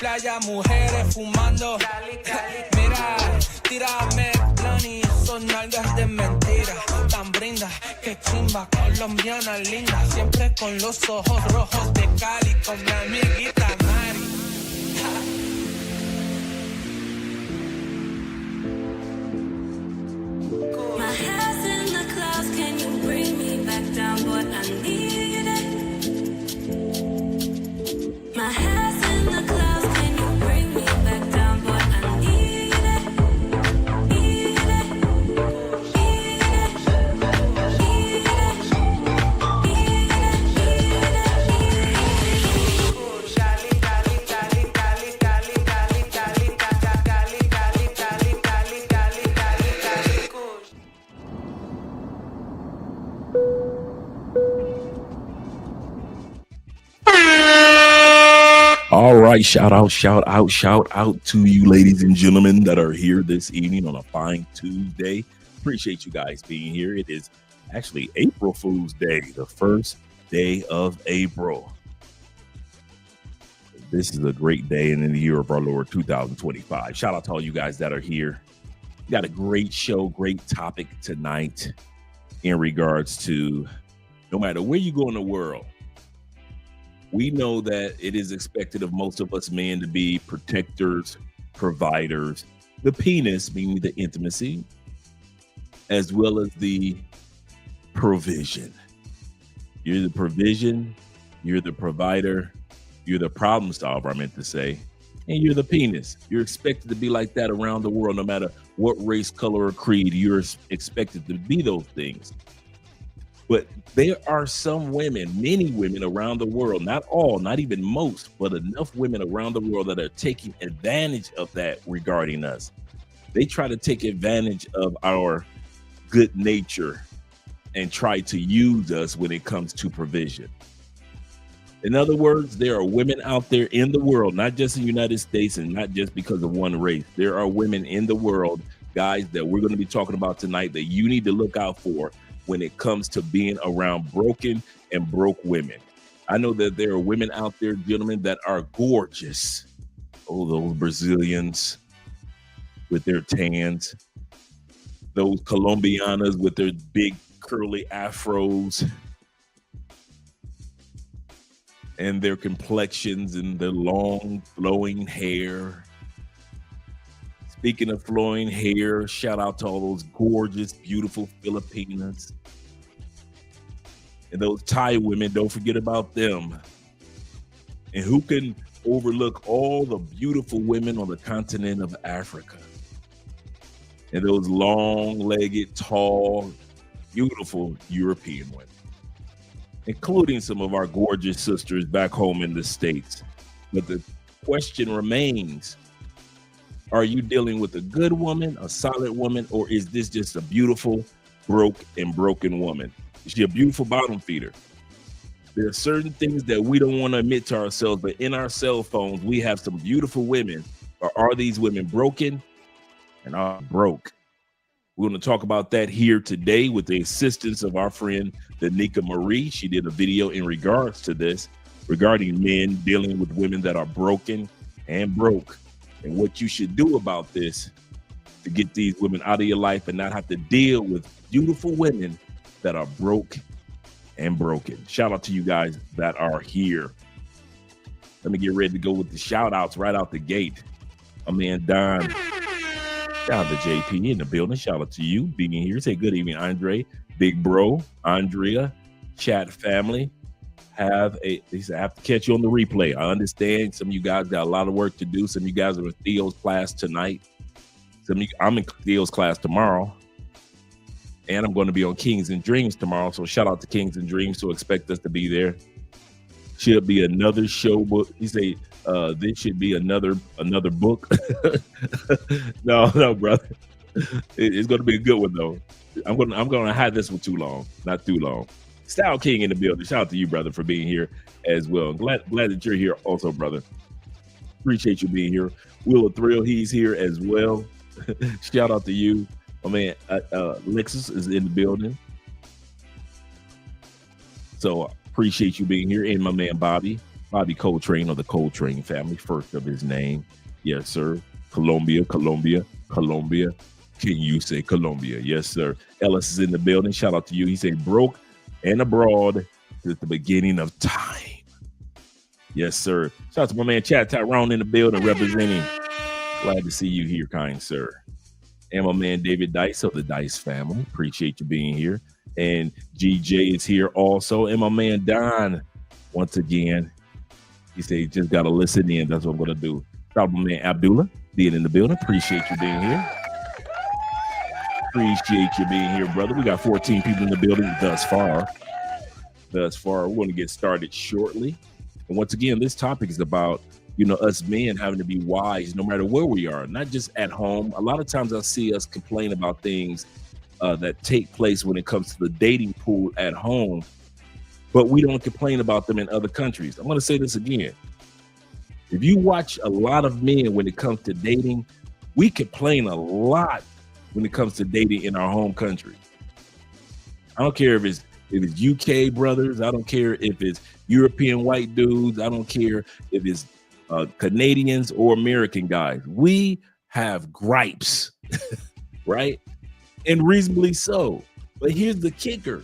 Playa, mujeres fumando. Mira, tírame plan y son nalgas de mentira. Tan brinda, que chimba, colombiana linda. Siempre con los ojos rojos de Cali, con mi amiguita Mari. My head's in the clouds, can you bring me back down, boy? I need it. My head's in the clouds, can you bring me back down, boy? I need it. Need it. Need it. Need All right, shout out to you ladies and gentlemen that are here this evening on a fine Tuesday. Appreciate you guys being here. It is actually April Fool's Day, the first day of April. This is a great day in the year of our Lord 2025. Shout out to all you guys that are here. We got a great show, great topic tonight in regards to no matter where you go in the world, we know that it is expected of most of us men to be protectors, providers, the penis, meaning the intimacy, as well as the provision. You're the provision, you're the provider, you're the problem solver, I meant to say, and you're the penis. You're expected to be like that around the world, no matter what race, color, or creed. You're expected to be those things. But there are some women, many women around the world, not all, not even most, but enough women around the world that are taking advantage of that regarding us. They try to take advantage of our good nature and try to use us when it comes to provision. In other words, there are women out there in the world, not just in the United States and not just because of one race. There are women in the world, guys, that we're going to be talking about tonight that you need to look out for when it comes to being around broken and broke women. I know that there are women out there, gentlemen, that are gorgeous. Oh, those Brazilians with their tans, those Colombianas with their big curly afros and their complexions and their long flowing hair. Speaking of flowing hair, shout out to all those gorgeous, beautiful Filipinas. And those Thai women, don't forget about them. And who can overlook all the beautiful women on the continent of Africa? And those long-legged, tall, beautiful European women, including some of our gorgeous sisters back home in the States. But the question remains, are you dealing with a good woman, a solid woman, or is this just a beautiful, broke and broken woman? Is she a beautiful bottom feeder? There are certain things that we don't want to admit to ourselves, but in our cell phones, we have some beautiful women. Or are these women broken and are broke? We're going to talk about that here today with the assistance of our friend, Danica Marie. She did a video in regards to this, regarding men dealing with women that are broken and broke, and what you should do about this to get these women out of your life and not have to deal with beautiful women that are broke and broken. Shout out to you guys that are here. Let me get ready to go with the shout outs right out the gate. My man Don, shout out to JP in the building. Shout out to you being here. Say good evening, Andre, Big Bro, Andrea, chat family. He said, I have to catch you on the replay. I understand some of you guys got a lot of work to do. Some of you guys are in Theo's class tonight. I'm in Theo's class tomorrow. And I'm going to be on Kings and Dreams tomorrow. So shout out to Kings and Dreams. So expect us to be there. Should be another show book. He say this should be another book. No, brother. It's going to be a good one though. I'm going to hide this one not too long. Style King in the building. Shout out to you, brother, for being here as well. Glad that you're here also, brother. Appreciate you being here. Wheel of Thrill, he's here as well. Shout out to you. My man Lexus is in the building. So appreciate you being here. And my man Bobby Coltrane of the Coltrane family, first of his name. Yes, sir. Colombia. Can you say Colombia? Yes, sir. Ellis is in the building. Shout out to you. He said broke and abroad is the beginning of time. Yes, sir. Shout out to my man Chad Tyrone in the building representing. Glad to see you here, kind sir. And my man David Dice of the Dice family. Appreciate you being here. And GJ is here also. And my man Don, once again, he said he just got to listen in. That's what I'm going to do. Shout out to my man Abdullah being in the building. Appreciate you being here. Appreciate you being here, brother. We got 14 people in the building thus far. We're going to get started shortly. And once again, this topic is about, us men having to be wise no matter where we are, not just at home. A lot of times I see us complain about things that take place when it comes to the dating pool at home, but we don't complain about them in other countries. I'm going to say this again. If you watch a lot of men when it comes to dating, we complain a lot when it comes to dating in our home country. I don't care if it's UK brothers. I don't care if it's European white dudes. I don't care if it's Canadians or American guys. We have gripes, right? And reasonably so. But here's the kicker.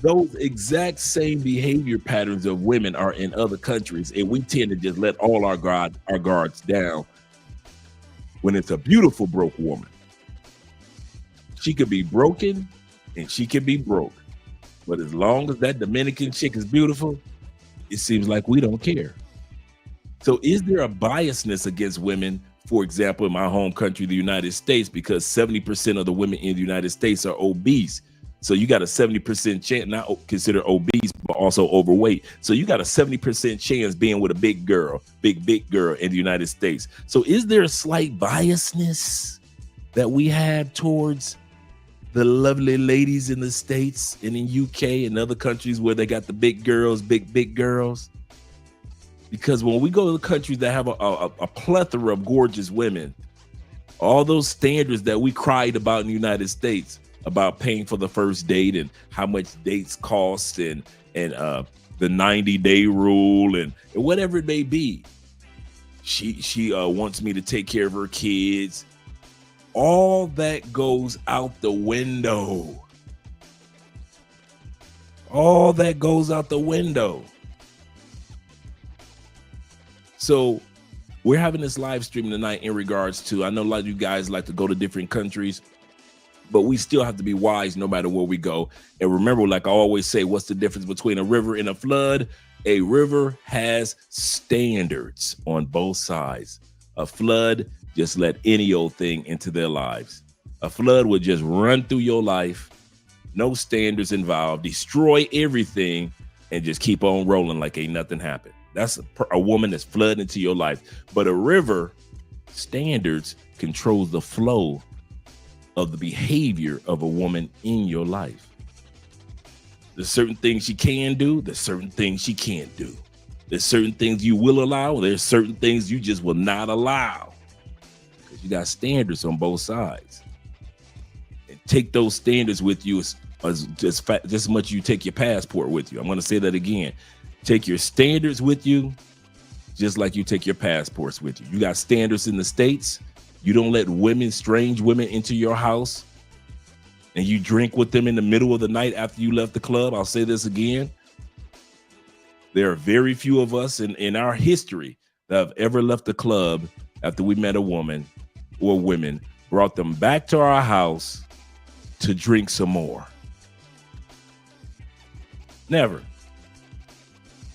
Those exact same behavior patterns of women are in other countries, and we tend to just let all our guards down when it's a beautiful broke woman. She could be broken and she could be broke. But as long as that Dominican chick is beautiful, it seems like we don't care. So is there a biasness against women, for example, in my home country, the United States, because 70% of the women in the United States are obese. So you got a 70% chance, not considered obese, but also overweight. So you got a 70% chance being with a big girl in the United States. So is there a slight biasness that we have towards the lovely ladies in the States and in UK and other countries where they got the big girls, big girls? Because when we go to the countries that have a plethora of gorgeous women, all those standards that we cried about in the United States, about paying for the first date and how much dates cost and the 90-day rule and whatever it may be, she wants me to take care of her kids. All that goes out the window. All that goes out the window. So we're having this live stream tonight in regards to, I know a lot of you guys like to go to different countries, but we still have to be wise no matter where we go. And remember, like I always say, what's the difference between a river and a flood? A river has standards on both sides. A flood just let any old thing into their lives. A flood would just run through your life, no standards involved, destroy everything, and just keep on rolling like ain't nothing happened. That's a woman that's flooding into your life. But a river, standards controls the flow of the behavior of a woman in your life. There's certain things she can do. There's certain things she can't do. There's certain things you will allow. There's certain things you just will not allow. Because you got standards on both sides. And take those standards with you just as much as you take your passport with you. I'm going to say that again. Take your standards with you just like you take your passports with you. You got standards in the States. You don't let women, strange women, into your house and you drink with them in the middle of the night after you left the club. I'll say this again. There are very few of us in our history that have ever left the club after we met a woman or women, brought them back to our house to drink some more. Never.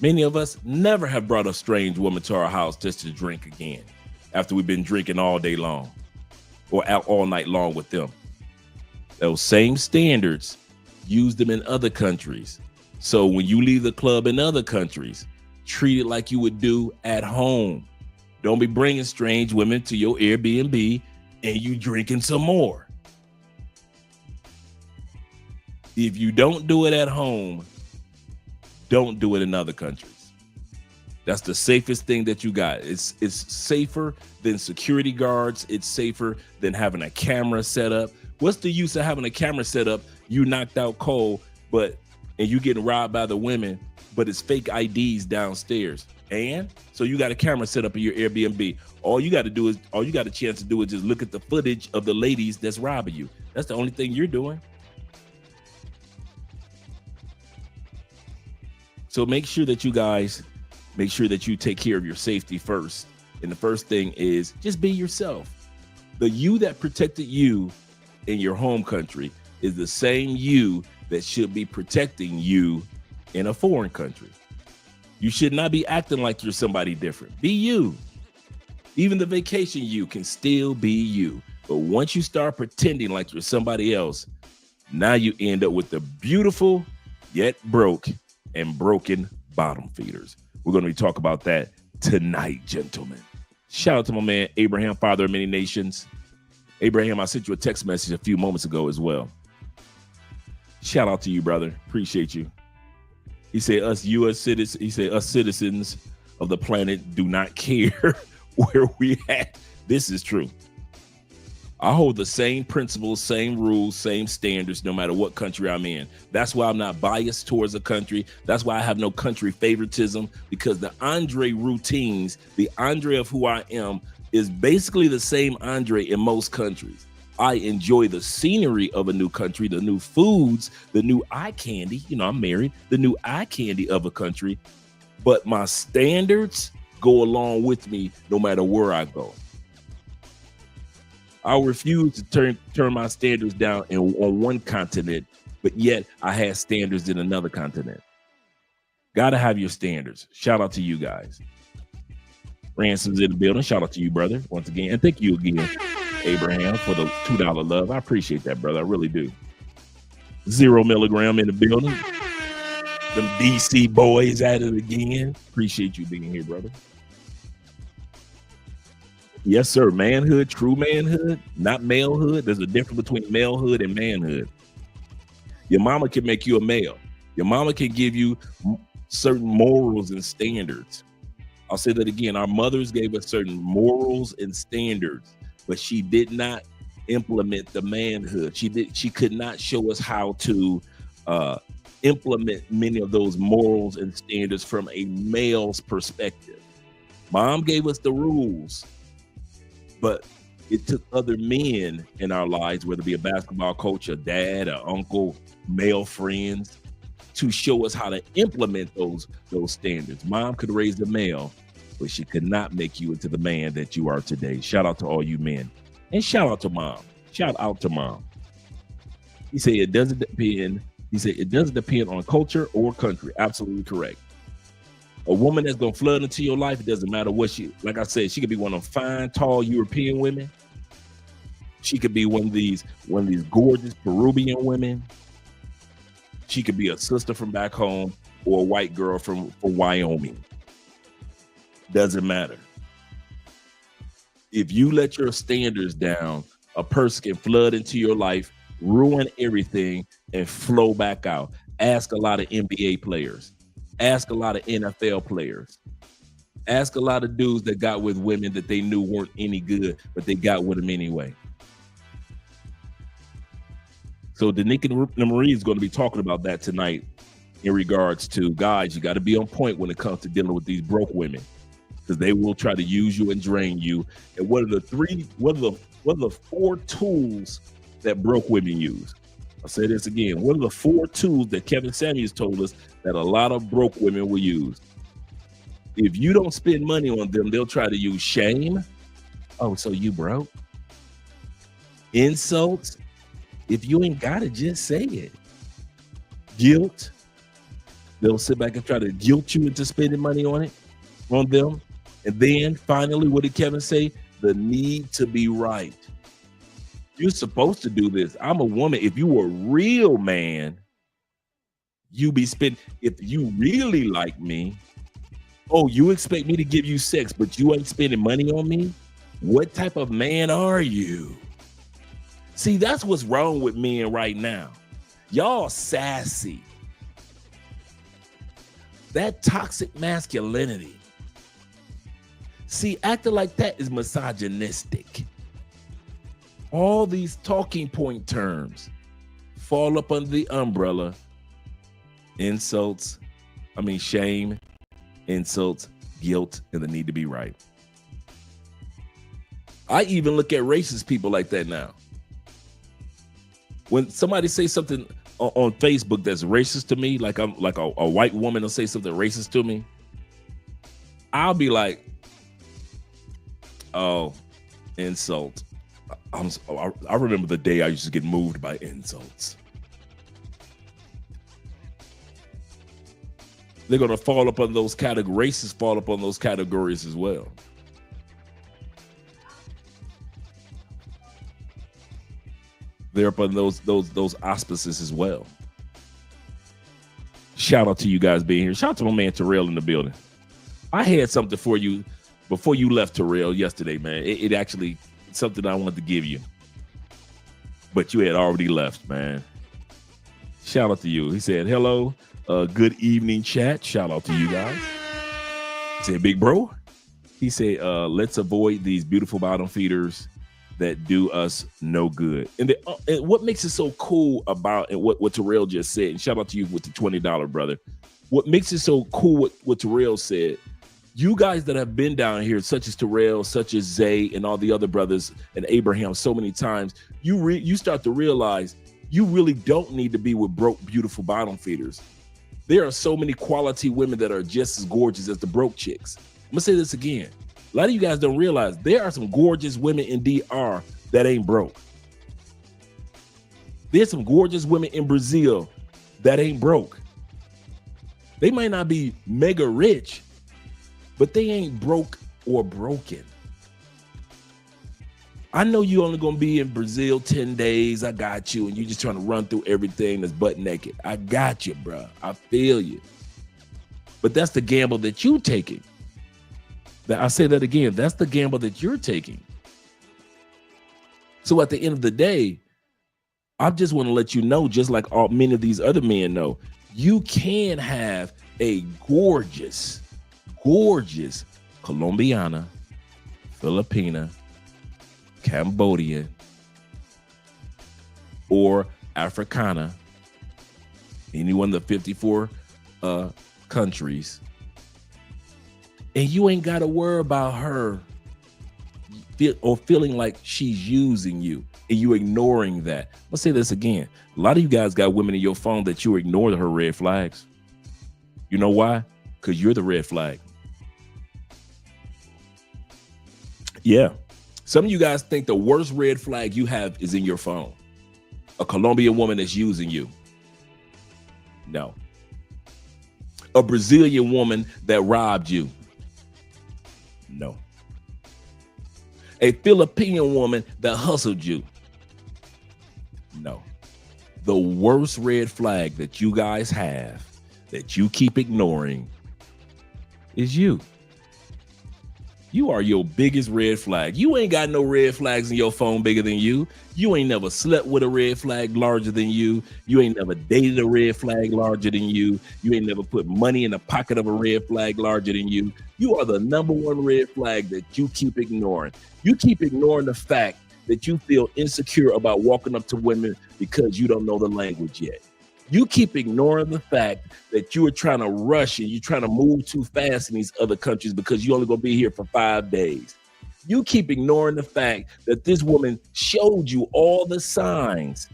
Many of us never have brought a strange woman to our house just to drink again after we've been drinking all day long or out all night long with them. Those same standards, use them in other countries. So when you leave the club in other countries, treat it like you would do at home. Don't be bringing strange women to your Airbnb and you drinking some more. If you don't do it at home, don't do it in other countries. That's the safest thing that you got. It's safer than security guards. It's safer than having a camera set up. What's the use of having a camera set up? You knocked out cold, and you getting robbed by the women, but it's fake IDs downstairs. And so you got a camera set up in your Airbnb. All you got a chance to do is just look at the footage of the ladies that's robbing you. That's the only thing you're doing. So make sure that you take care of your safety first. And the first thing is just be yourself. The you that protected you in your home country is the same you that should be protecting you in a foreign country. You should not be acting like you're somebody different. Be you. Even the vacation you can still be you. But once you start pretending like you're somebody else, now you end up with the beautiful yet broke and broken bottom feeders. We're going to be talking about that tonight, gentlemen. Shout out to my man, Abraham, father of many nations. Abraham, I sent you a text message a few moments ago as well. Shout out to you, brother. Appreciate you. He said us citizens of the planet do not care where we at. This is true. I hold the same principles, same rules, same standards, no matter what country I'm in. That's why I'm not biased towards a country. That's why I have no country favoritism, because the Andre routines, the Andre of who I am, is basically the same Andre in most countries. I enjoy the scenery of a new country, the new foods, the new eye candy. You know, I'm married, the new eye candy of a country. But my standards go along with me no matter where I go. I'll refuse to turn my standards down on one continent, but yet I have standards in another continent. Gotta have your standards. Shout out to you guys. Ransom's in the building. Shout out to you, brother, once again. And thank you again, Abraham, for the $2 love. I appreciate that, brother. I really do. 0 milligram in the building. Them DC boys at it again. Appreciate you being here, brother. Yes, sir. Manhood, true manhood, not malehood. There's a difference between malehood and manhood. Your mama can make you a male. Your mama can give you certain morals and standards. I'll say that again. Our mothers gave us certain morals and standards, but she did not implement the manhood. She could not show us how to implement many of those morals and standards from a male's perspective. Mom gave us the rules, but it took other men in our lives, whether it be a basketball coach, a dad, an uncle, male friends, to show us how to implement those standards. Mom could raise a male, but she could not make you into the man that you are today. Shout out to all you men. And shout out to mom. Shout out to mom. He said it doesn't depend. He said it doesn't depend on culture or country. Absolutely correct. A woman that's gonna flood into your life, it doesn't matter what like I said, she could be one of them fine, tall European women. She could be one of these gorgeous Peruvian women. She could be a sister from back home or a white girl from Wyoming. Doesn't matter. If you let your standards down, a person can flood into your life, ruin everything, and flow back out. Ask a lot of NBA players. Ask a lot of NFL players. Ask a lot of dudes that got with women that they knew weren't any good, but they got with them anyway. So Danique and Marie is going to be talking about that tonight in regards to, guys, you got to be on point when it comes to dealing with these broke women, because they will try to use you and drain you. And what are the 4 tools that broke women use? I'll say this again. What are the 4 tools that Kevin Samuels told us that a lot of broke women will use? If you don't spend money on them, they'll try to use shame. Oh, so you broke? Insults. If you ain't got it, just say it. Guilt. They'll sit back and try to guilt you into spending money on them. And then finally, what did Kevin say? The need to be right. You're supposed to do this. I'm a woman. If you were a real man, you be spending. If you really like me, oh, you expect me to give you sex, but you ain't spending money on me? What type of man are you? See, that's what's wrong with men right now. Y'all sassy. That toxic masculinity. See, acting like that is misogynistic. All these talking point terms fall up under the umbrella. Shame, insults, guilt, and the need to be right. I even look at racist people like that now. When somebody says something on Facebook that's racist to me, like I'm like a white woman will say something racist to me, I'll be like, oh, insult. I remember the day I used to get moved by insults. They're going to fall up on those categories. Racists fall up on those categories as well. They're up on those auspices as well. Shout out to you guys being here. Shout out to my man Terrell in the building. I had something for you before you left, Terrell, yesterday, man. It actually something I wanted to give you, but you had already left, man. Shout out to you. He said, hello, good evening, chat. Shout out to you guys. He said, big bro. He said, let's avoid these beautiful bottom feeders that do us no good. And what makes it so cool about, and what Terrell just said, and shout out to you with the $20, brother. What makes it so cool what Terrell said, you guys that have been down here, such as Terrell, such as Zay, and all the other brothers, and Abraham, so many times, you start to realize you really don't need to be with broke, beautiful bottom feeders. There are so many quality women that are just as gorgeous as the broke chicks. I'm gonna say this again. A lot of you guys don't realize there are some gorgeous women in DR that ain't broke. There's some gorgeous women in Brazil that ain't broke. They might not be mega rich, but they ain't broke or broken. I know you only gonna be in Brazil 10 days. I got you, and you just trying to run through everything that's butt naked. I got you, bro. I feel you. But that's the gamble that you taking. I say that again. That's the gamble that you're taking. So at the end of the day, I just want to let you know, just like many of these other men know, you can have a gorgeous Colombiana, Filipina, Cambodian, or Africana, any one of the 54 countries, and you ain't got to worry about her feeling like she's using you and you ignoring that. I'll say this again. A lot of you guys got women in your phone that you ignore her red flags. You know why? Because you're the red flag. Yeah. Some of you guys think the worst red flag you have is in your phone. A Colombian woman that's using you. No. A Brazilian woman that robbed you. No. A Filipino woman that hustled you. No. The worst red flag that you guys have that you keep ignoring is you. You are your biggest red flag. You ain't got no red flags in your phone bigger than you. You ain't never slept with a red flag larger than you. You ain't never dated a red flag larger than you. You ain't never put money in the pocket of a red flag larger than you. You are the number one red flag that you keep ignoring. You keep ignoring the fact that you feel insecure about walking up to women because you don't know the language yet. You keep ignoring the fact that you are trying to rush and you're trying to move too fast in these other countries because you're only going to be here for 5 days. You keep ignoring the fact that this woman showed you all the signs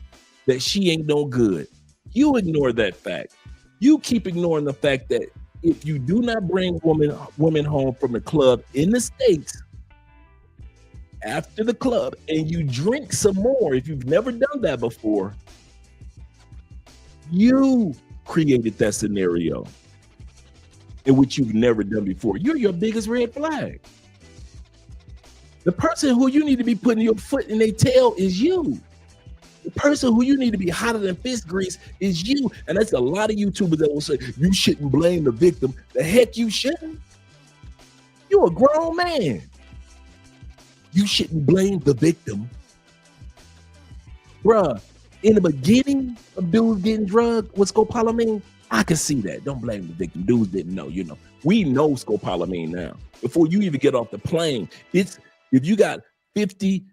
that she ain't no good. You ignore that fact. You keep ignoring the fact that if you do not bring women home from the club in the States after the club and you drink some more, if you've never done that before, you created that scenario in which you've never done before. You're your biggest red flag. The person who you need to be putting your foot in their tail is you. The person who you need to be hotter than fist grease is you. And that's a lot of YouTubers that will say, you shouldn't blame the victim. The heck you shouldn't. You're a grown man. You shouldn't blame the victim. Bruh, in the beginning of dudes getting drugged with scopolamine, I can see that. Don't blame the victim. Dudes didn't know, you know. We know scopolamine now. Before you even get off the plane, it's if you got 50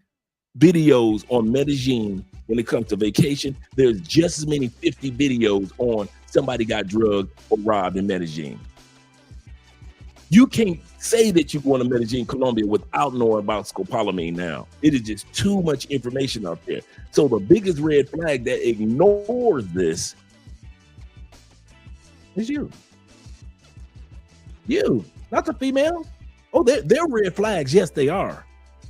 videos on Medellin when it comes to vacation, there's just as many 50 videos on somebody got drugged or robbed in Medellin. You can't say that you're going to Medellin, Colombia without knowing about scopolamine now. It is just too much information out there. So the biggest red flag that ignores this is you. You, not the female. Oh, they're red flags. Yes, they are.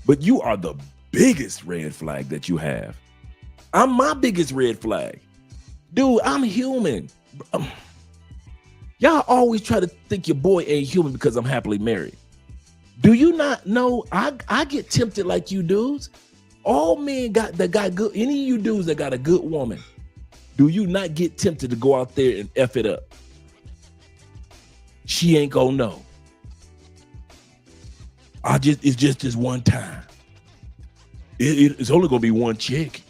But you are the biggest red flag that you have. I'm my biggest red flag. Dude, I'm human. Y'all always try to think your boy ain't human because I'm happily married. Do you not know I get tempted like you dudes? All men got good, any of you dudes that got a good woman, do you not get tempted to go out there and F it up? She ain't gonna know. It's just this one time. It's only gonna be one chick.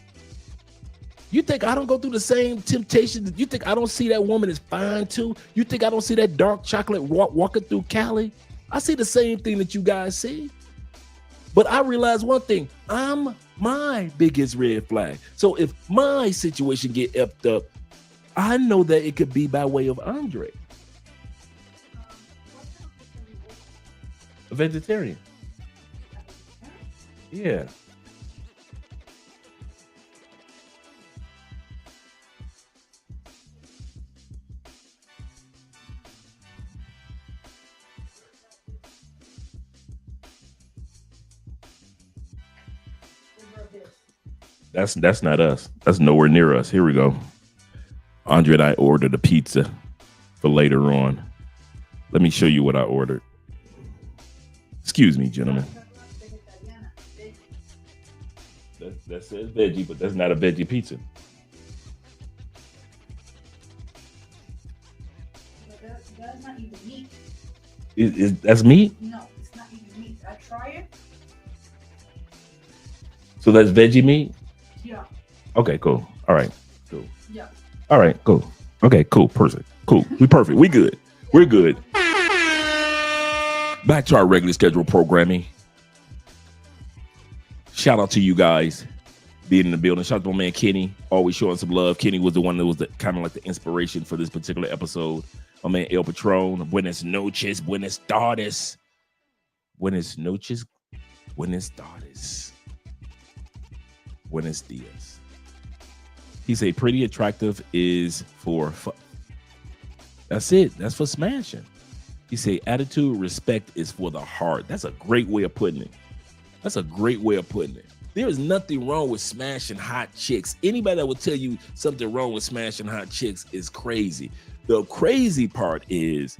You think I don't go through the same temptations? You think I don't see that woman is fine too? You think I don't see that dark chocolate walking through Cali? I see the same thing that you guys see. But I realize one thing, I'm my biggest red flag. So if my situation get effed up, I know that it could be by way of Andre. A vegetarian. Yeah. That's not us. That's nowhere near us. Here we go. Andre and I ordered a pizza for later on. Let me show you what I ordered. Excuse me, gentlemen. That says veggie, but that's not a veggie pizza. That's not even meat. That's meat? No, it's not even meat. I try it. So that's veggie meat? Yeah. Okay, cool. All right, cool. Yeah. All right, cool. Okay, cool. Perfect. Cool. We perfect. We good. We're good. Back to our regular scheduled programming. Shout out to you guys being in the building. Shout out to my man Kenny, always showing some love. Kenny was the one that was kind of like the inspiration for this particular episode. My man El Patron. Buenas noches, buenas tardes. Buenas noches, buenas tardes. Buenos dias. He say pretty attractive is for that's it. That's for smashing. He say attitude, respect is for the heart. That's a great way of putting it. That's a great way of putting it. There is nothing wrong with smashing hot chicks. Anybody that will tell you something wrong with smashing hot chicks is crazy. The crazy part is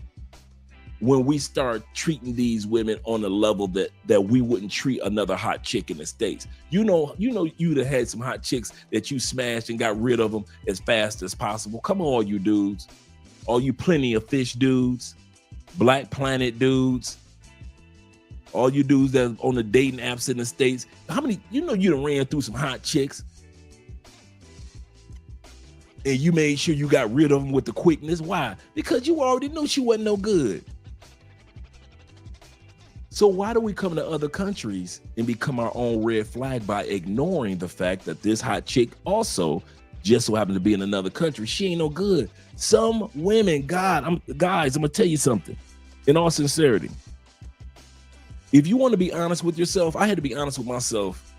when we start treating these women on a level that we wouldn't treat another hot chick in the States. You know, you'd have had some hot chicks that you smashed and got rid of them as fast as possible. Come on, all you dudes. All you plenty of fish dudes, Black Planet dudes, All you dudes that on the dating apps in the States, how many, you done ran through some hot chicks and you made sure you got rid of them with the quickness. Why? Because you already knew she wasn't no good. So why do we come to other countries and become our own red flag by ignoring the fact that this hot chick also just so happened to be in another country? She ain't no good. Some women, guys, I'm gonna tell you something in all sincerity. If you want to be honest with yourself, I had to be honest with myself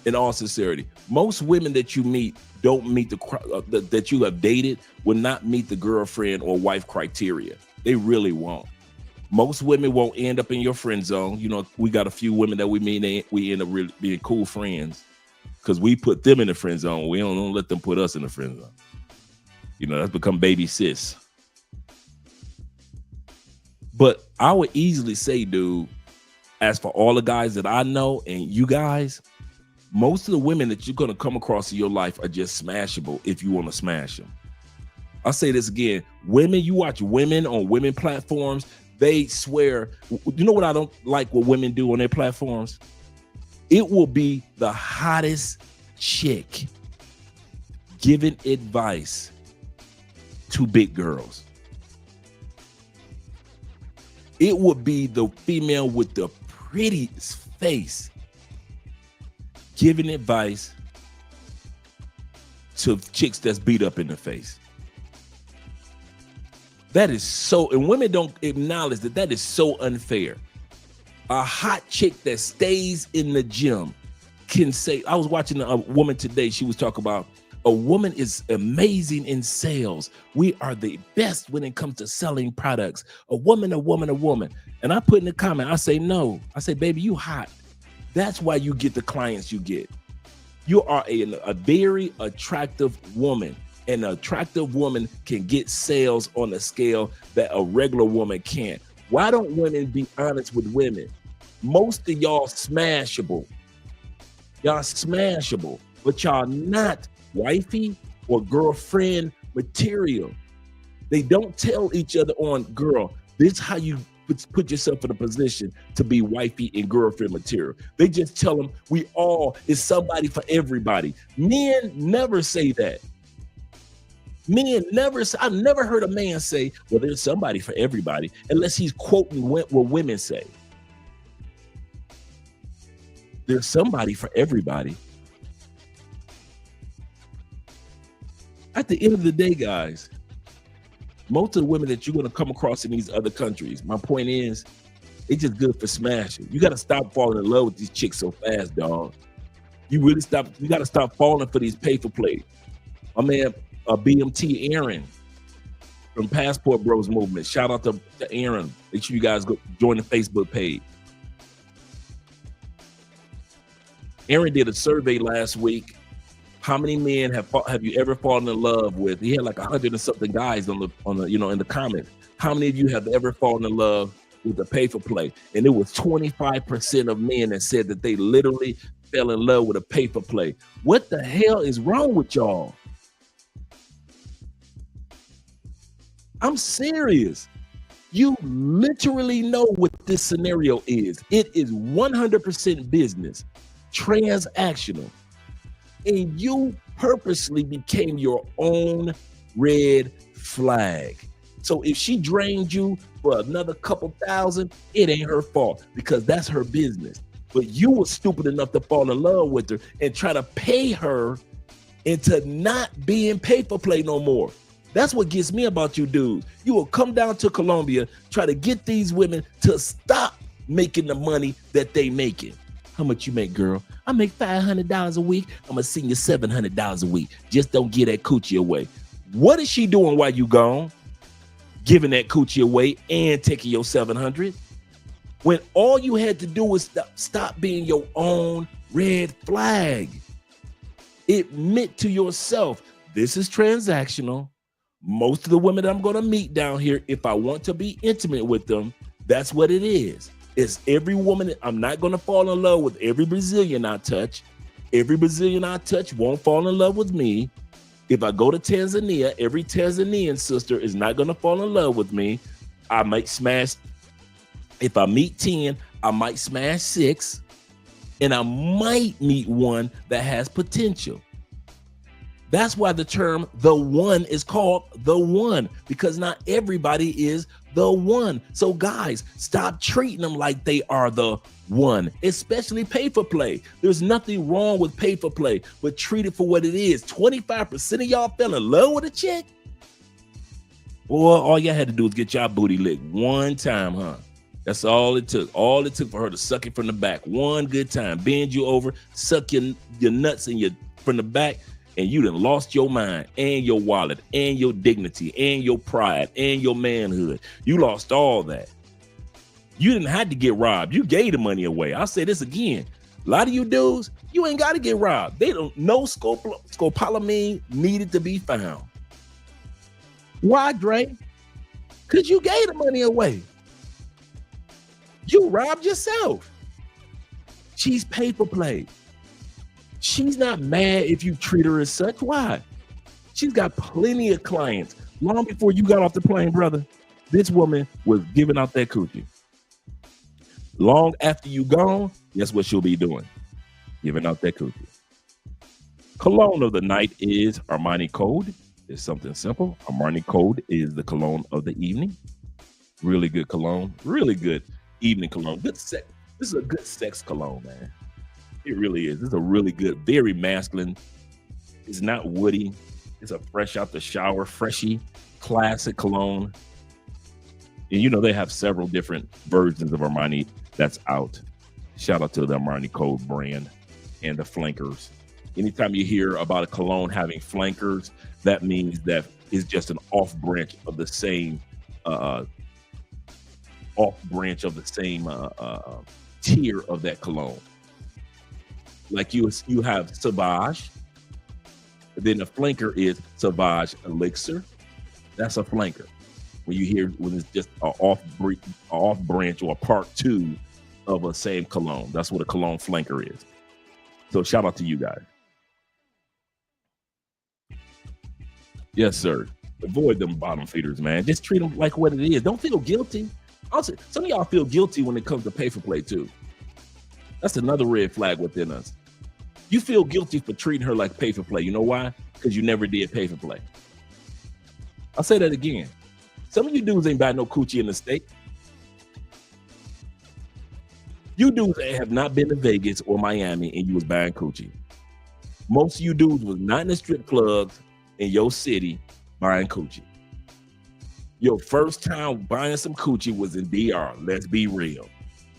in all sincerity. Most women that you meet don't meet that you have dated will not meet the girlfriend or wife criteria. They really won't. Most women won't end up in your friend zone. We got a few women that we meet, we end up really being cool friends because we put them in the friend zone. We don't let them put us in the friend zone. That's become baby sis. But I would easily say, dude, as for all the guys that I know and you guys, most of the women that you're going to come across in your life are just smashable if you want to smash them. I'll say this again. Women, you watch women on women platforms, they swear. You know what I don't like what women do on their platforms? It will be the hottest chick giving advice to big girls. It would be the female with the prettiest face giving advice to chicks that's beat up in the face. That is so, and women don't acknowledge that is so unfair. A hot chick that stays in the gym can say, I was watching a woman today, she was talking about a woman is amazing in sales. We are the best when it comes to selling products. A woman. And I put in the comment, I say, no. I say, baby, you hot. That's why you get the clients you get. You are a very attractive woman. An attractive woman can get sales on a scale that a regular woman can't. Why don't women be honest with women? Most of y'all smashable. Y'all smashable, but y'all not wifey or girlfriend material. They don't tell each other on, girl, this is how you put yourself in a position to be wifey and girlfriend material. They just tell them we all is somebody for everybody. Men never say that. Men never, I've never heard a man say, well, there's somebody for everybody, unless he's quoting what women say. There's somebody for everybody. At the end of the day, guys, most of the women that you're going to come across in these other countries, my point is, it's just good for smashing. You got to stop falling in love with these chicks so fast, dog. You got to stop falling for these pay for play. My man, BMT Aaron from Passport Bros Movement. Shout out to Aaron. Make sure you guys go join the Facebook page. Aaron did a survey last week. How many men have you ever fallen in love with? He had like 100 and something guys on the in the comments. How many of you have ever fallen in love with the pay for play? And it was 25% of men that said that they literally fell in love with a pay for play. What the hell is wrong with y'all? I'm serious. You literally know what this scenario is. It is 100% business, transactional. And you purposely became your own red flag. So if she drained you for another couple thousand, it ain't her fault because that's her business. But you were stupid enough to fall in love with her and try to pay her into not being pay for play no more. That's what gets me about you dudes. You will come down to Colombia, try to get these women to stop making the money that they making. How much you make, girl? I make $500 a week. I'm gonna send you $700 a week. Just don't give that coochie away. What is she doing while you gone? Giving that coochie away and taking your $700? When all you had to do was stop being your own red flag. Admit to yourself, this is transactional. Most of the women that I'm going to meet down here, if I want to be intimate with them, that's what it is. It's every woman. I'm not going to fall in love with every Brazilian I touch. Every Brazilian I touch won't fall in love with me. If I go to Tanzania, every Tanzanian sister is not going to fall in love with me. I might smash. If I meet 10, I might smash 6, and I might meet one that has potential. That's why the term the one is called the one, because not everybody is the one. So guys, stop treating them like they are the one, especially pay for play. There's nothing wrong with pay for play, but treat it for what it is. 25% of y'all fell in love with a chick? Boy, all y'all had to do was get y'all booty licked one time, huh? That's all it took. All it took for her to suck it from the back one good time, bend you over, suck your nuts in from the back, and you done lost your mind and your wallet and your dignity and your pride and your manhood. You lost all that. You didn't have to get robbed. You gave the money away. I'll say this again. A lot of you dudes, you ain't got to get robbed. They don't know scopolamine needed to be found. Why, Dre? Because you gave the money away. You robbed yourself. She's pay for play. She's not mad if you treat her as such. Why? She's got plenty of clients. Long before you got off the plane, brother, this woman was giving out that coochie. Long after you gone, guess what she'll be doing? Giving out that coochie. Cologne of the night is Armani Code. It's something simple. Armani Code is the cologne of the evening. Really good cologne. Really good evening cologne. Good sex. This is a good sex cologne, man. It really is. This is a really good, very masculine. It's not woody. It's a fresh out the shower, freshy, classic cologne. And you know, they have several different versions of Armani that's out. Shout out to the Armani Code brand and the flankers. Anytime you hear about a cologne having flankers, that means that it's just an off branch of the same tier of that cologne. Like you have Sauvage, then the flanker is Sauvage Elixir. That's a flanker. When it's just an off branch or a part 2 of a same cologne, that's what a cologne flanker is. So shout out to you guys. Yes, sir. Avoid them bottom feeders, man. Just treat them like what it is. Don't feel guilty. Also, some of y'all feel guilty when it comes to pay for play too. That's another red flag within us. You feel guilty for treating her like pay for play. You know why? Because you never did pay for play. I'll say that again. Some of you dudes ain't buy no coochie in the state. You dudes have not been to Vegas or Miami and you was buying coochie. Most of you dudes was not in the strip clubs in your city buying coochie. Your first time buying some coochie was in DR. Let's be real.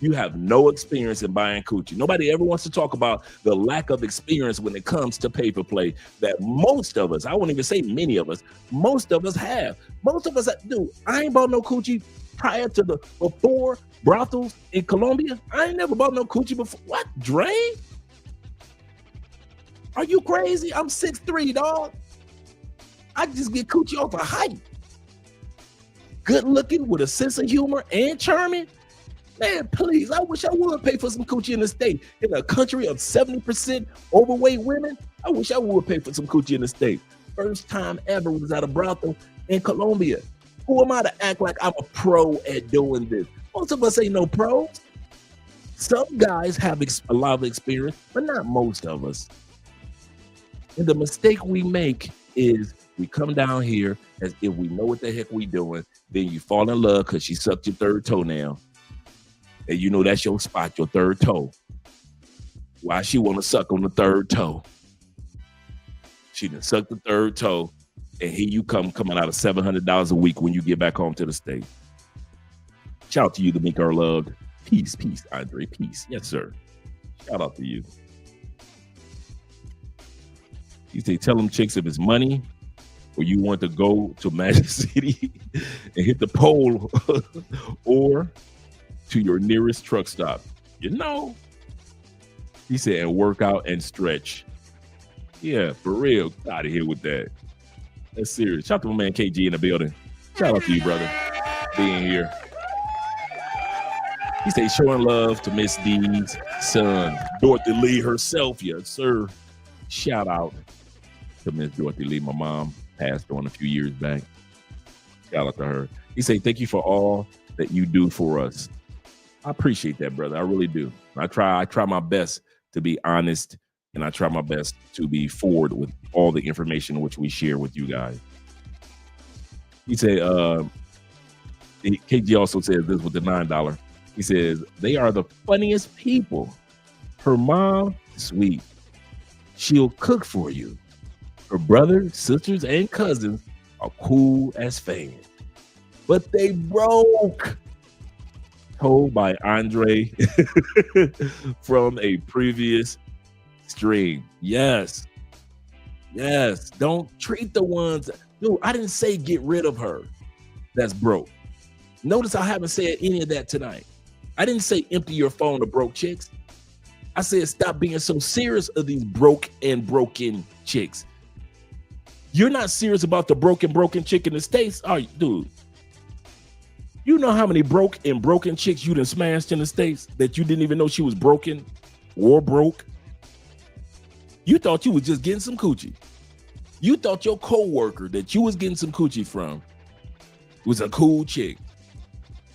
You have no experience in buying coochie. Nobody ever wants to talk about the lack of experience when it comes to pay for play that most of us, I won't even say many of us, most of us have. Most of us do. I ain't bought no coochie prior to before brothels in Colombia. I ain't never bought no coochie before. What, Dre? Are you crazy? I'm 6'3", dog. I just get coochie off of height. Good looking with a sense of humor and charming. Man, please, I wish I would pay for some coochie in the state. In a country of 70% overweight women, I wish I would pay for some coochie in the state. First time ever was at a brothel in Colombia. Who am I to act like I'm a pro at doing this? Most of us ain't no pros. Some guys have a lot of experience, but not most of us. And the mistake we make is we come down here as if we know what the heck we doing. Then you fall in love because she sucked your third toenail. And you know that's your spot, your third toe. Why she want to suck on the third toe? She done sucked the third toe, and here you coming out of $700 a week when you get back home to the state. Shout out to you, D'Amica, our loved. Peace, Andre, peace. Yes, sir. Shout out to you. You say, tell them chicks if it's money or you want to go to Magic City and hit the pole or to your nearest truck stop. You know, he said, and work out and stretch. Yeah, for real. Get out of here with that. That's serious. Shout out to my man KG in the building. Shout out to you, brother, being here. He said, showing love to Miss D's son, Dorothy Lee herself. Yes, sir. Shout out to Miss Dorothy Lee. My mom passed on a few years back. Shout out to her. He said, thank you for all that you do for us. I appreciate that, brother. I really do. I try my best to be honest, and I try my best to be forward with all the information which we share with you guys. He said, KG also says this with the $9. He says, they are the funniest people. Her mom, sweet. She'll cook for you. Her brothers, sisters, and cousins are cool as fans. But they broke. Told by Andre from a previous stream. Yes. Yes. Don't treat the ones. Dude, I didn't say get rid of her. That's broke. Notice I haven't said any of that tonight. I didn't say empty your phone to broke chicks. I said stop being so serious of these broke and broken chicks. You're not serious about the broken chick in the States, are you, dude? You know how many broken chicks you done smashed in the States that you didn't even know she was broken or broke? You thought you was just getting some coochie. You thought your co-worker that you was getting some coochie from was a cool chick.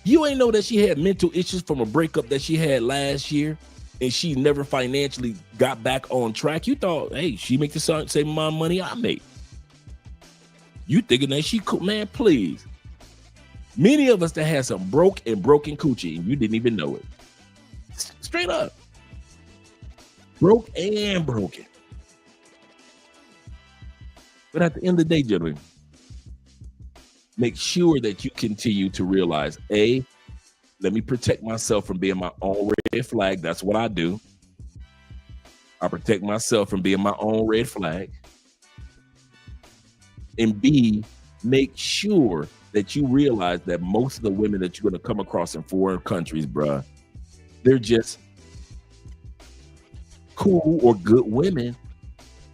You ain't know that she had mental issues from a breakup that she had last year and she never financially got back on track. You thought, hey, she make the same amount of money I make. You thinking that she cool, man, please. Many of us that had some broken coochie and you didn't even know it. Straight up. Broke and broken. But at the end of the day, gentlemen, make sure that you continue to realize, A, let me protect myself from being my own red flag. That's what I do. I protect myself from being my own red flag. And B, make sure that you realize that most of the women that you're going to come across in foreign countries, bruh, they're just cool or good women.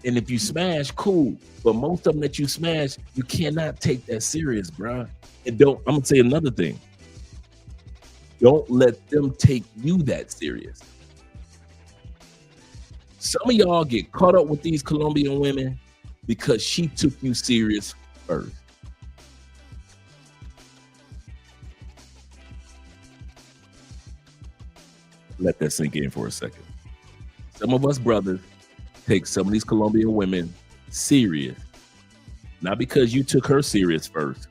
And if you smash, cool. But most of them that you smash, you cannot take that serious, bruh. And I'm going to say another thing. Don't let them take you that serious. Some of y'all get caught up with these Colombian women because she took you serious first. Let that sink in for a second. Some of us brothers take some of these Colombian women serious, not because you took her serious first,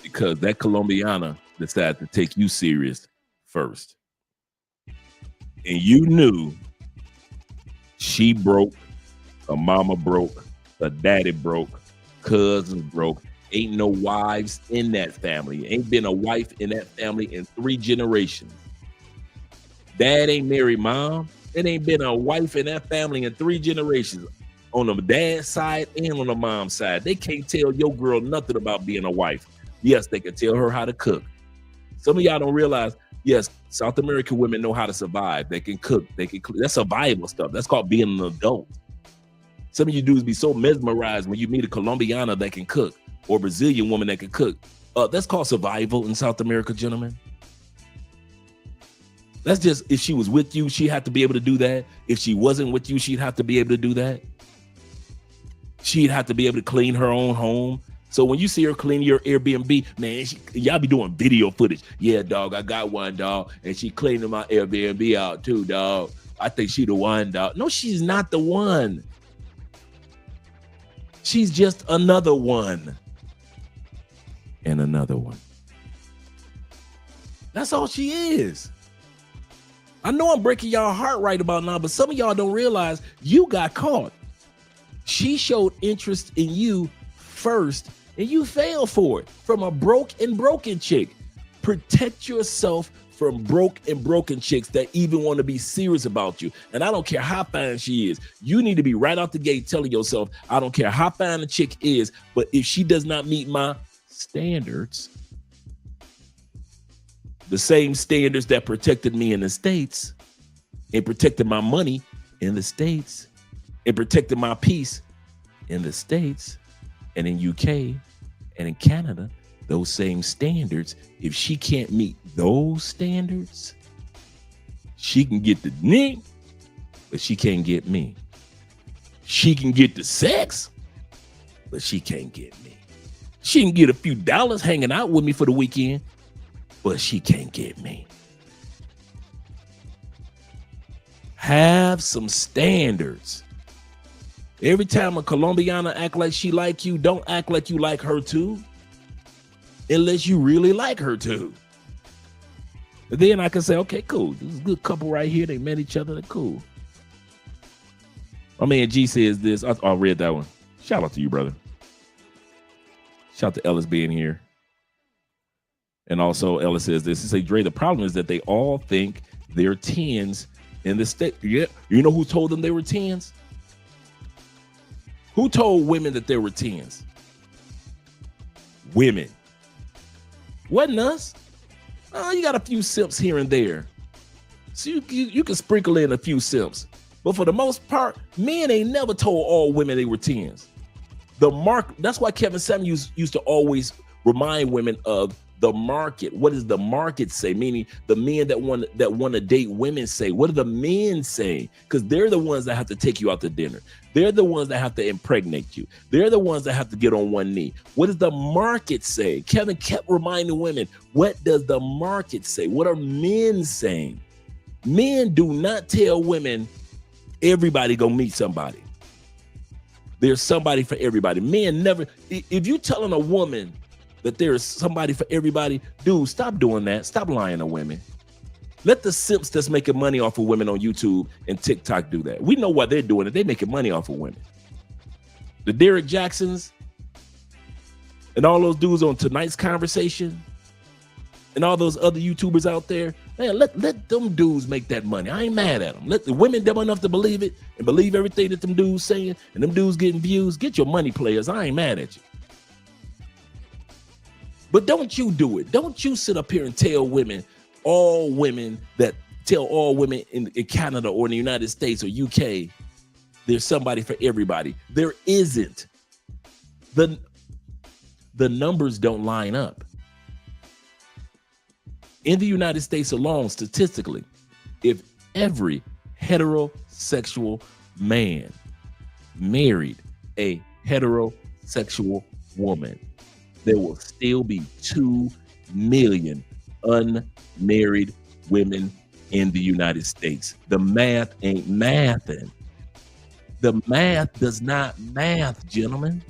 because that Colombiana decided to take you serious first. And you knew she broke, her mama broke, her daddy broke, cousins broke. Ain't no wives in that family. Ain't been a wife in that family in 3 generations. Dad ain't married mom. It ain't been a wife in that family in 3 generations. On the dad's side and on the mom's side. They can't tell your girl nothing about being a wife. Yes, they can tell her how to cook. Some of y'all don't realize, yes, South American women know how to survive. They can cook. That's survival stuff. That's called being an adult. Some of you dudes be so mesmerized when you meet a Colombiana that can cook or a Brazilian woman that can cook. That's called survival in South America, gentlemen. That's just, if she was with you, she'd have to be able to do that. If she wasn't with you, she'd have to be able to do that. She'd have to be able to clean her own home. So when you see her clean your Airbnb, man, y'all be doing video footage. Yeah, dog, I got one, dog. And she cleaning my Airbnb out too, dog. I think she the one, dog. No, she's not the one. She's just another one. And another one. That's all she is. I know I'm breaking y'all heart right about now, but some of y'all don't realize you got caught. She showed interest in you first, and you fell for it from a broken chick. Protect yourself from broken chicks that even want to be serious about you. And I don't care how fine she is. You need to be right out the gate telling yourself, I don't care how fine a chick is, but if she does not meet my standards, the same standards that protected me in the States and protected my money in the States and protected my peace in the States and in UK and in Canada, those same standards, if she can't meet those standards, she can get the knee, but she can't get me. She can get the sex, but she can't get me. She can get a few dollars hanging out with me for the weekend, but she can't get me. Have some standards. Every time a Colombiana act like she like you, don't act like you like her too, unless you really like her too. And then I can say, okay, cool. This is a good couple right here. They met each other. They're cool. My man G says this. I read that one. Shout out to you, brother. Shout out to Ellis being here. And also Ellis says this. He says, Dre, the problem is that they all think they're 10s in the state. Yeah. You know who told them they were 10s? Who told women that they were 10s? Women. Wasn't us. You got a few simps here and there. So you can sprinkle in a few simps. But for the most part, men ain't never told all women they were 10s. That's why Kevin Samuels used to always remind women of the market. What does the market say? Meaning the men that want to date women say. What do the men say? Because they're the ones that have to take you out to dinner. They're the ones that have to impregnate you. They're the ones that have to get on one knee. What does the market say? Kevin kept reminding women, what does the market say? What are men saying? Men do not tell women, everybody go meet somebody. There's somebody for everybody. Men never, if you telling a woman that there's somebody for everybody, dude, stop doing that. Stop lying to women. Let the simps that's making money off of women on YouTube and TikTok do that. We know why they're doing it. They're making money off of women. The Derek Jacksons and all those dudes on Tonight's Conversation and all those other YouTubers out there, man, let them dudes make that money. I ain't mad at them. Let the women dumb enough to believe it and believe everything that them dudes saying and them dudes getting views. Get your money, players. I ain't mad at you. But don't you do it. Don't you sit up here and tell all women in Canada or in the United States or UK, there's somebody for everybody. There isn't. The numbers don't line up. In the United States alone, statistically, if every heterosexual man married a heterosexual woman, there will still be 2 million unmarried women in the United States. The math ain't mathing. The math does not math, gentlemen.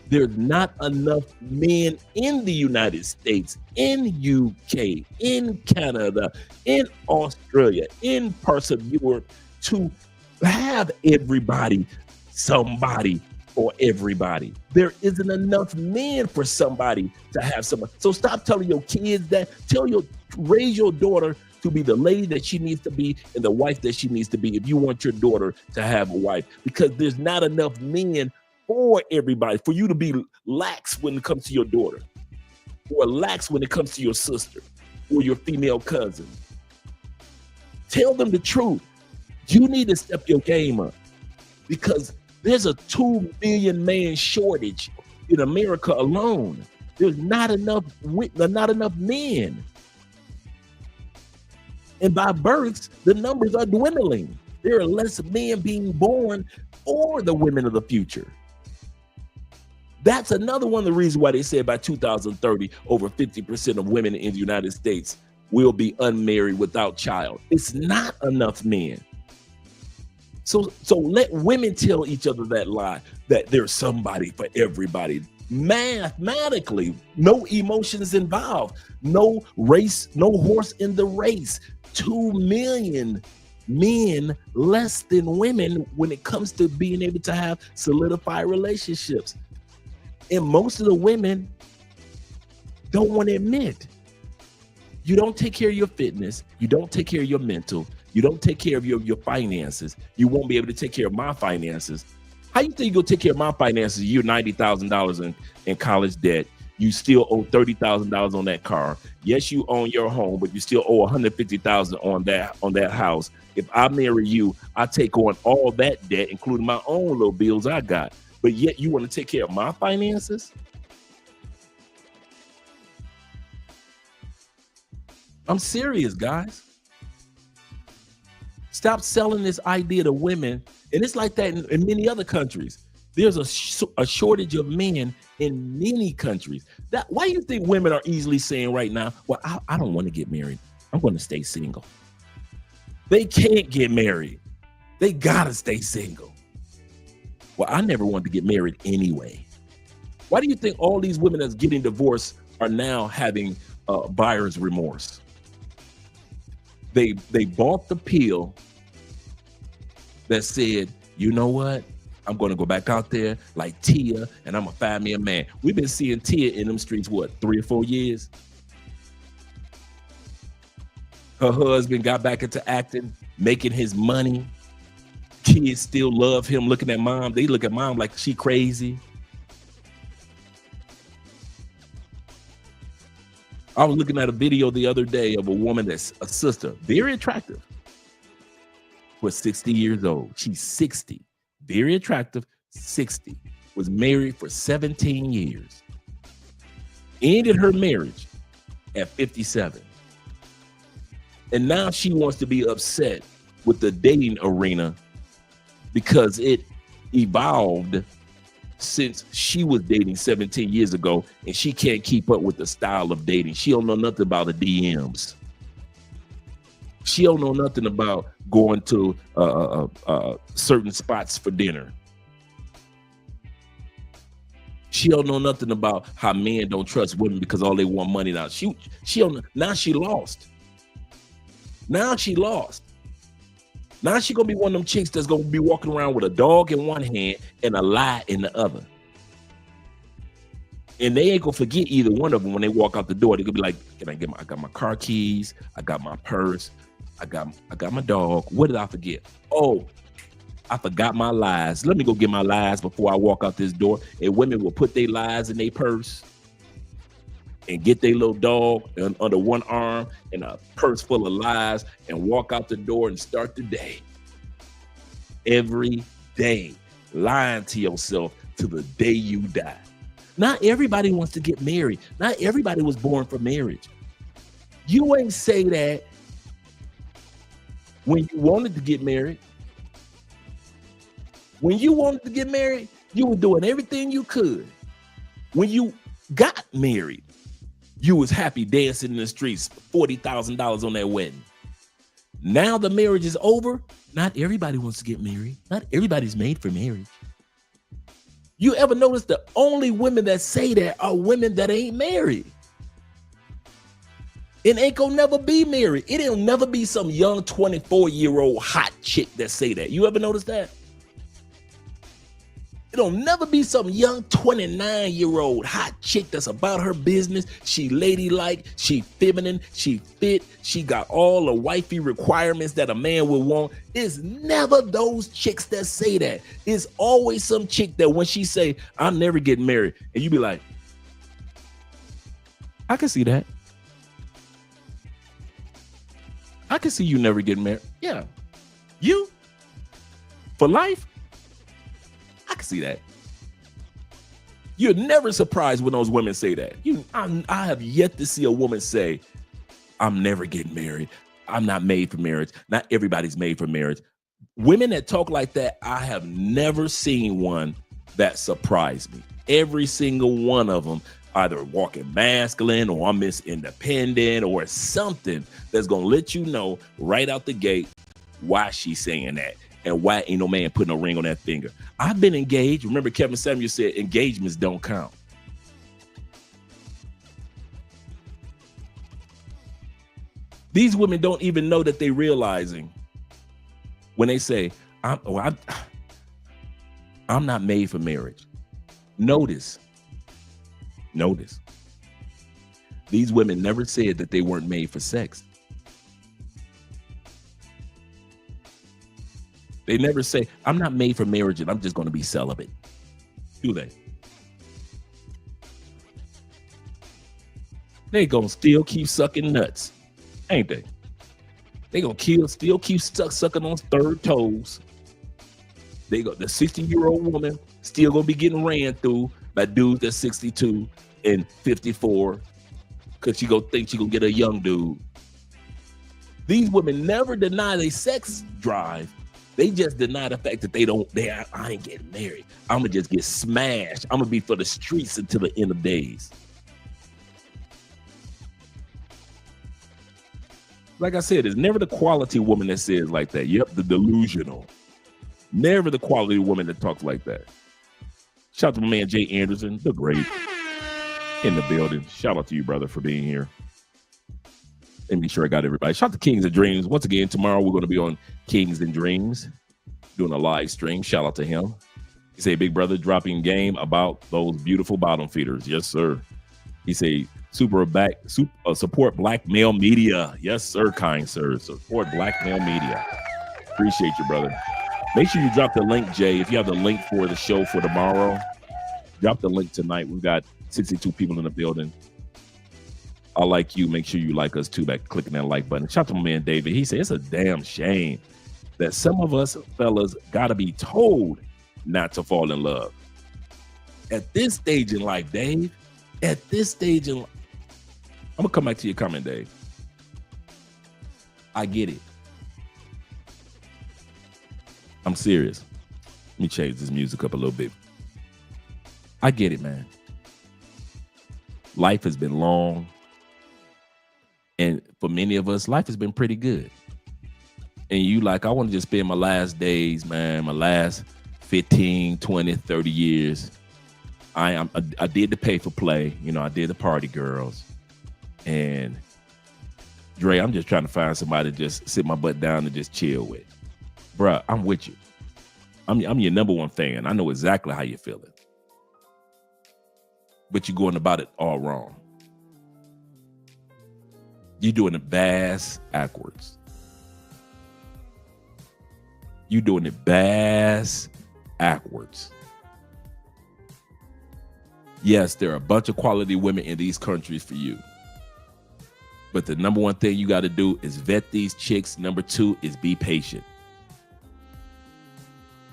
There's not enough men in the United States, in UK, in Canada, in Australia, in parts of Europe to have everybody somebody for everybody. There isn't enough men for somebody to have someone. So stop telling your kids that. Raise your daughter to be the lady that she needs to be and the wife that she needs to be if you want your daughter to have a wife, because there's not enough men for everybody, for you to be lax when it comes to your daughter, or lax when it comes to your sister or your female cousin. Tell them the truth. You need to step your game up, because there's a 2 million man shortage in America alone. There's not enough men. And by births, the numbers are dwindling. There are less men being born for the women of the future. That's another one of the reasons why they said by 2030, over 50% of women in the United States will be unmarried without child. It's not enough men. So let women tell each other that lie, that there's somebody for everybody. Mathematically, no emotions involved, no race, no horse in the race. 2 million men less than women when it comes to being able to have solidified relationships. And most of the women don't want to admit. You don't take care of your fitness. You don't take care of your mental. You don't take care of your finances. You won't be able to take care of my finances. How you think you're gonna take care of my finances? You're $90,000 in college debt. You still owe $30,000 on that car. Yes, you own your home, but you still owe $150,000 on that house. If I marry you, I take on all that debt, including my own little bills I got. But yet you want to take care of my finances? I'm serious, guys. Stop selling this idea to women. And it's like that in many other countries. There's a shortage of men in many countries. Why do you think women are easily saying right now, well, I don't want to get married. I'm going to stay single. They can't get married. They gotta stay single. Well, I never wanted to get married anyway. Why do you think all these women that's getting divorced are now having buyer's remorse? They bought the pill that said, you know what? I'm going to go back out there like Tia, and I'm going to find me a man. We've been seeing Tia in them streets, what, 3 or 4 years? Her husband got back into acting, making his money. Kids still love him, looking at mom. They look at mom like she crazy. I was looking at a video the other day of a woman that's a sister, very attractive, was 60 years old. She's 60. Very attractive, 60, was married for 17 years, ended her marriage at 57. And now she wants to be upset with the dating arena because it evolved since she was dating 17 years ago, and she can't keep up with the style of dating. She don't know nothing about the DMs. She don't know nothing about going to certain spots for dinner. She don't know nothing about how men don't trust women because all they want money now. She don't. Now she lost. Now she lost. Now she gonna be one of them chicks that's gonna be walking around with a dog in one hand and a lie in the other. And they ain't gonna forget either one of them when they walk out the door. They gonna be like, "Can I get I got my car keys, I got my purse, I got my dog. What did I forget? Oh, I forgot my lies. Let me go get my lies before I walk out this door." And women will put their lies in their purse and get their little dog under one arm and a purse full of lies and walk out the door and start the day. Every day, lying to yourself to the day you die. Not everybody wants to get married. Not everybody was born for marriage. You ain't say that when you wanted to get married. When you wanted to get married, you were doing everything you could. When you got married, you was happy dancing in the streets, $40,000 on that wedding. Now the marriage is over. Not everybody wants to get married. Not everybody's made for marriage. You ever notice the only women that say that are women that ain't married? It ain't gonna never be married. It'll never be some young 24-year-old hot chick that say that. You ever notice that? It'll never be some young 29-year-old hot chick that's about her business. She ladylike, she feminine, she fit, she got all the wifey requirements that a man would want. It's never those chicks that say that. It's always some chick that when she say, "I'm never getting married," and you be like, "I can see that. I can see you never getting married." Yeah. You? For life? I can see that. You're never surprised when those women say that. I have yet to see a woman say, "I'm never getting married. I'm not made for marriage." Not everybody's made for marriage. Women that talk like that, I have never seen one that surprised me. Every single one of them either walking masculine or I'm Miss Independent or something that's going to let you know right out the gate why she's saying that. And why ain't no man putting a ring on that finger? I've been engaged. Remember Kevin Samuel said engagements don't count. These women don't even know that they realizing when they say, I'm not made for marriage. Notice. These women never said that they weren't made for sex. They never say, "I'm not made for marriage and I'm just going to be celibate." Do they? They going to still keep sucking nuts, ain't they? They going to still keep sucking on third toes. The 60-year-old woman still going to be getting ran through by dudes that's 62 and 54 because she going to think she going to get a young dude. These women never deny their sex drive. They just deny the fact that I ain't getting married. I'm going to just get smashed. I'm going to be for the streets until the end of days. Like I said, it's never the quality woman that says like that. Yep, the delusional. Never the quality woman that talks like that. Shout out to my man Jay Anderson, the great, in the building. Shout out to you, brother, for being here. And make sure I got everybody. Shout out to Kings and Dreams. Once again, tomorrow we're going to be on Kings and Dreams, doing a live stream. Shout out to him. He say, big brother, dropping game about those beautiful bottom feeders. Yes, sir. He say, support black male media. Yes, sir, kind sir. Support black male media. Appreciate you, brother. Make sure you drop the link, Jay. If you have the link for the show for tomorrow, drop the link tonight. We've got 62 people in the building. I like you. Make sure you like us too by clicking that like button. Shout out to my man David. He said it's a damn shame that some of us fellas got to be told not to fall in love. At this stage in life, Dave, at this stage in life, I'm going to come back to your comment, Dave. I get it. I'm serious. Let me change this music up a little bit. I get it, man. Life has been long. And for many of us, life has been pretty good. And you like, I want to just spend my last days, man, my last 15, 20, 30 years. I did the pay for play. You know, I did the party girls. And Dre, I'm just trying to find somebody to just sit my butt down and just chill with. Bruh, I'm with you. I'm your number one fan. I know exactly how you're feeling. But you're going about it all wrong. You're doing it bass backwards. You're doing it bass backwards. Yes, there are a bunch of quality women in these countries for you. But the number one thing you got to do is vet these chicks. Number two is be patient.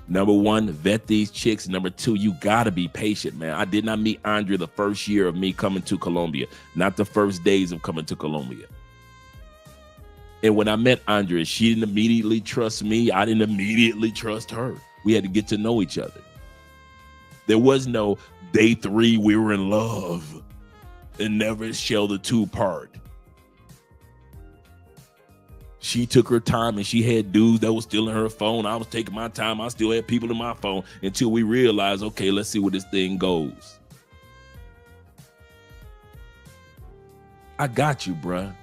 Number one, vet these chicks. Number two, you got to be patient, man. I did not meet Andrea the first year of me coming to Colombia, not the first days of coming to Colombia. And when I met Andrea, she didn't immediately trust me. I didn't immediately trust her. We had to get to know each other. There was no day 3, we were in love and never shall the two part. She took her time and she had dudes that was still in her phone. I was taking my time. I still had people in my phone until we realized, okay, let's see where this thing goes. I got you, bruh.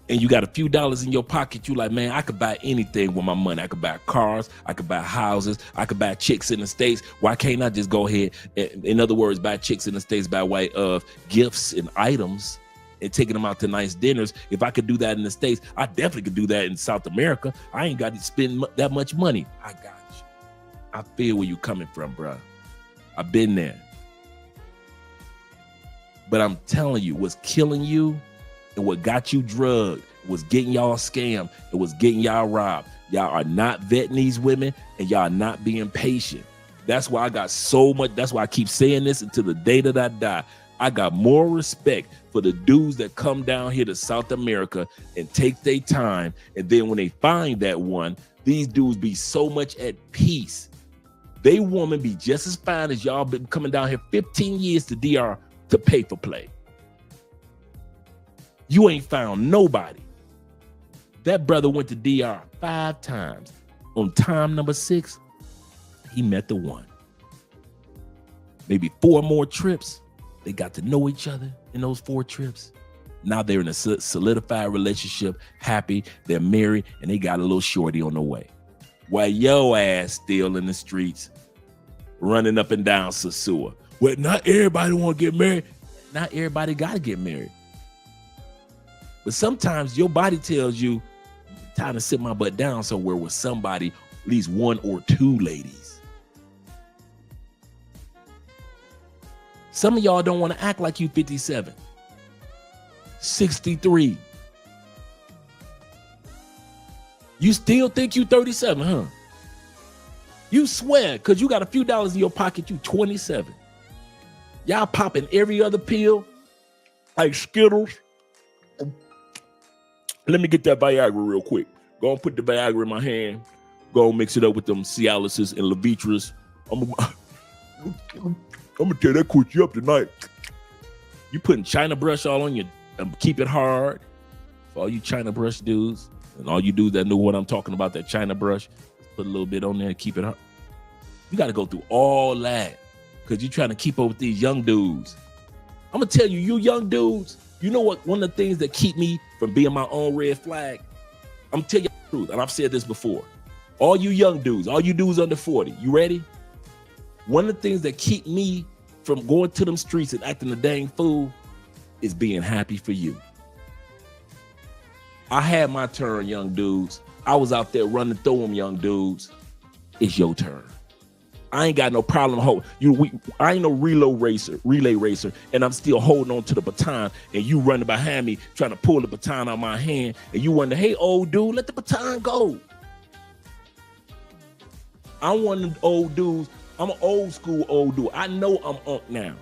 And you got a few dollars in your pocket. You like, man, I could buy anything with my money. I could buy cars. I could buy houses. I could buy chicks in the States. Why can't I just go ahead and, in other words, buy chicks in the States by way of gifts and items and taking them out to nice dinners? If I could do that in the States, I definitely could do that in South America. I ain't got to spend that much money. I got you. I feel where you coming from, bro. I've been there. But I'm telling you, what's killing you and what got you drugged was getting y'all scammed. It was getting y'all robbed. Y'all are not vetting these women and y'all are not being patient. That's why I got so much. That's why I keep saying this until the day that I die. I got more respect for the dudes that come down here to South America and take their time. And then when they find that one, these dudes be so much at peace. They woman be just as fine as y'all been coming down here 15 years to DR to pay for play. You ain't found nobody. That brother went to DR 5 times. On time number 6, he met the one. Maybe 4 more trips. They got to know each other in those 4 trips. Now they're in a solidified relationship, happy, they're married, and they got a little shorty on the way. While your ass still in the streets, running up and down Sosua. Well, not everybody want to get married. Not everybody got to get married. But sometimes your body tells you, time to sit my butt down somewhere with somebody, at least 1 or 2 ladies. Some of y'all don't want to act like you 57, 63. You still think you 37, huh? You swear, because you got a few dollars in your pocket, you 27. Y'all popping every other pill, like Skittles. Let me get that Viagra real quick. Go and put the Viagra in my hand. Go and mix it up with them Cialises and Levitras. I'm gonna tell that quit you up tonight. You putting China brush all on you. Keep it hard. For all you China brush dudes and all you dudes that know what I'm talking about, that China brush, put a little bit on there and keep it up. You got to go through all that because you're trying to keep up with these young dudes. I'm going to tell you, you young dudes, you know what? One of the things that keep me from being my own red flag, I'm going to tell you the truth, and I've said this before. All you young dudes, all you dudes under 40, you ready? One of the things that keep me from going to them streets and acting a dang fool is being happy for you. I had my turn, young dudes. I was out there running through them, young dudes. It's your turn. I ain't got no problem I ain't no relay racer, and I'm still holding on to the baton, and you running behind me trying to pull the baton out of my hand, and you wonder, hey, old dude, let the baton go. I'm one of the old dudes. I'm an old school old dude. I know I'm unk now.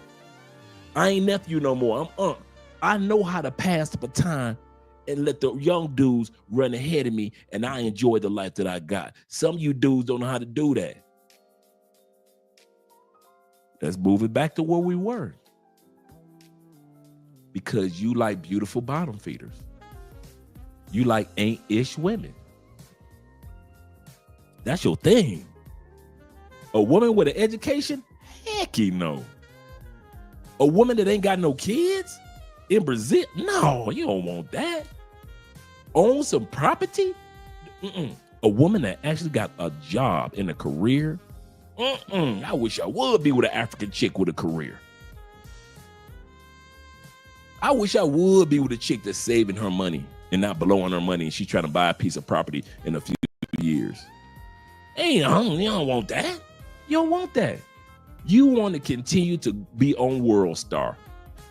I ain't nephew no more. I'm unk. I know how to pass the baton and let the young dudes run ahead of me, and I enjoy the life that I got. Some of you dudes don't know how to do that. Let's move it back to where we were. Because you like beautiful bottom feeders. You like ain't-ish women. That's your thing. A woman with an education? Heck no. A woman that ain't got no kids? In Brazil? No, you don't want that. Own some property? A woman that actually got a job and a career? I wish I would be with an African chick with a career. I wish I would be with a chick that's saving her money and not blowing her money, and she's trying to buy a piece of property in a few years. Hey, you don't want that. You don't want that. You want to continue to be on World Star.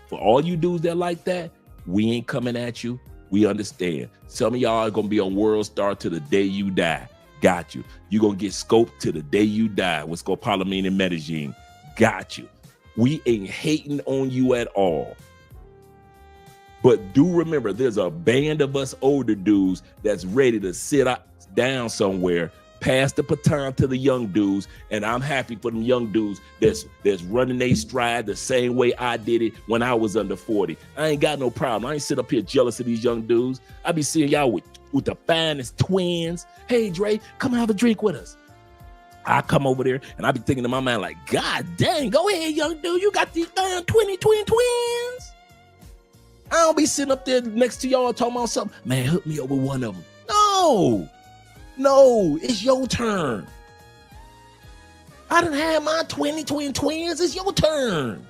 For all you dudes that like that, we ain't coming at you. We understand. Some of y'all are going to be on World Star to the day you die. Got you. You're going to get scoped to the day you die with scopolamine and Medellin. Got you. We ain't hating on you at all. But do remember, there's a band of us older dudes that's ready to sit down somewhere, pass the baton to the young dudes, and I'm happy for them young dudes that's running their stride the same way I did it when I was under 40. I ain't got no problem. I ain't sit up here jealous of these young dudes. I be seeing y'all with the finest twins. Hey, Dre, come have a drink with us. I come over there, and I be thinking in my mind like, God dang, go ahead, young dude. You got these 20 twins. I don't be sitting up there next to y'all talking about something. Man, hook me up with one of them. No, it's your turn. I done had my 20 twins. It's your turn.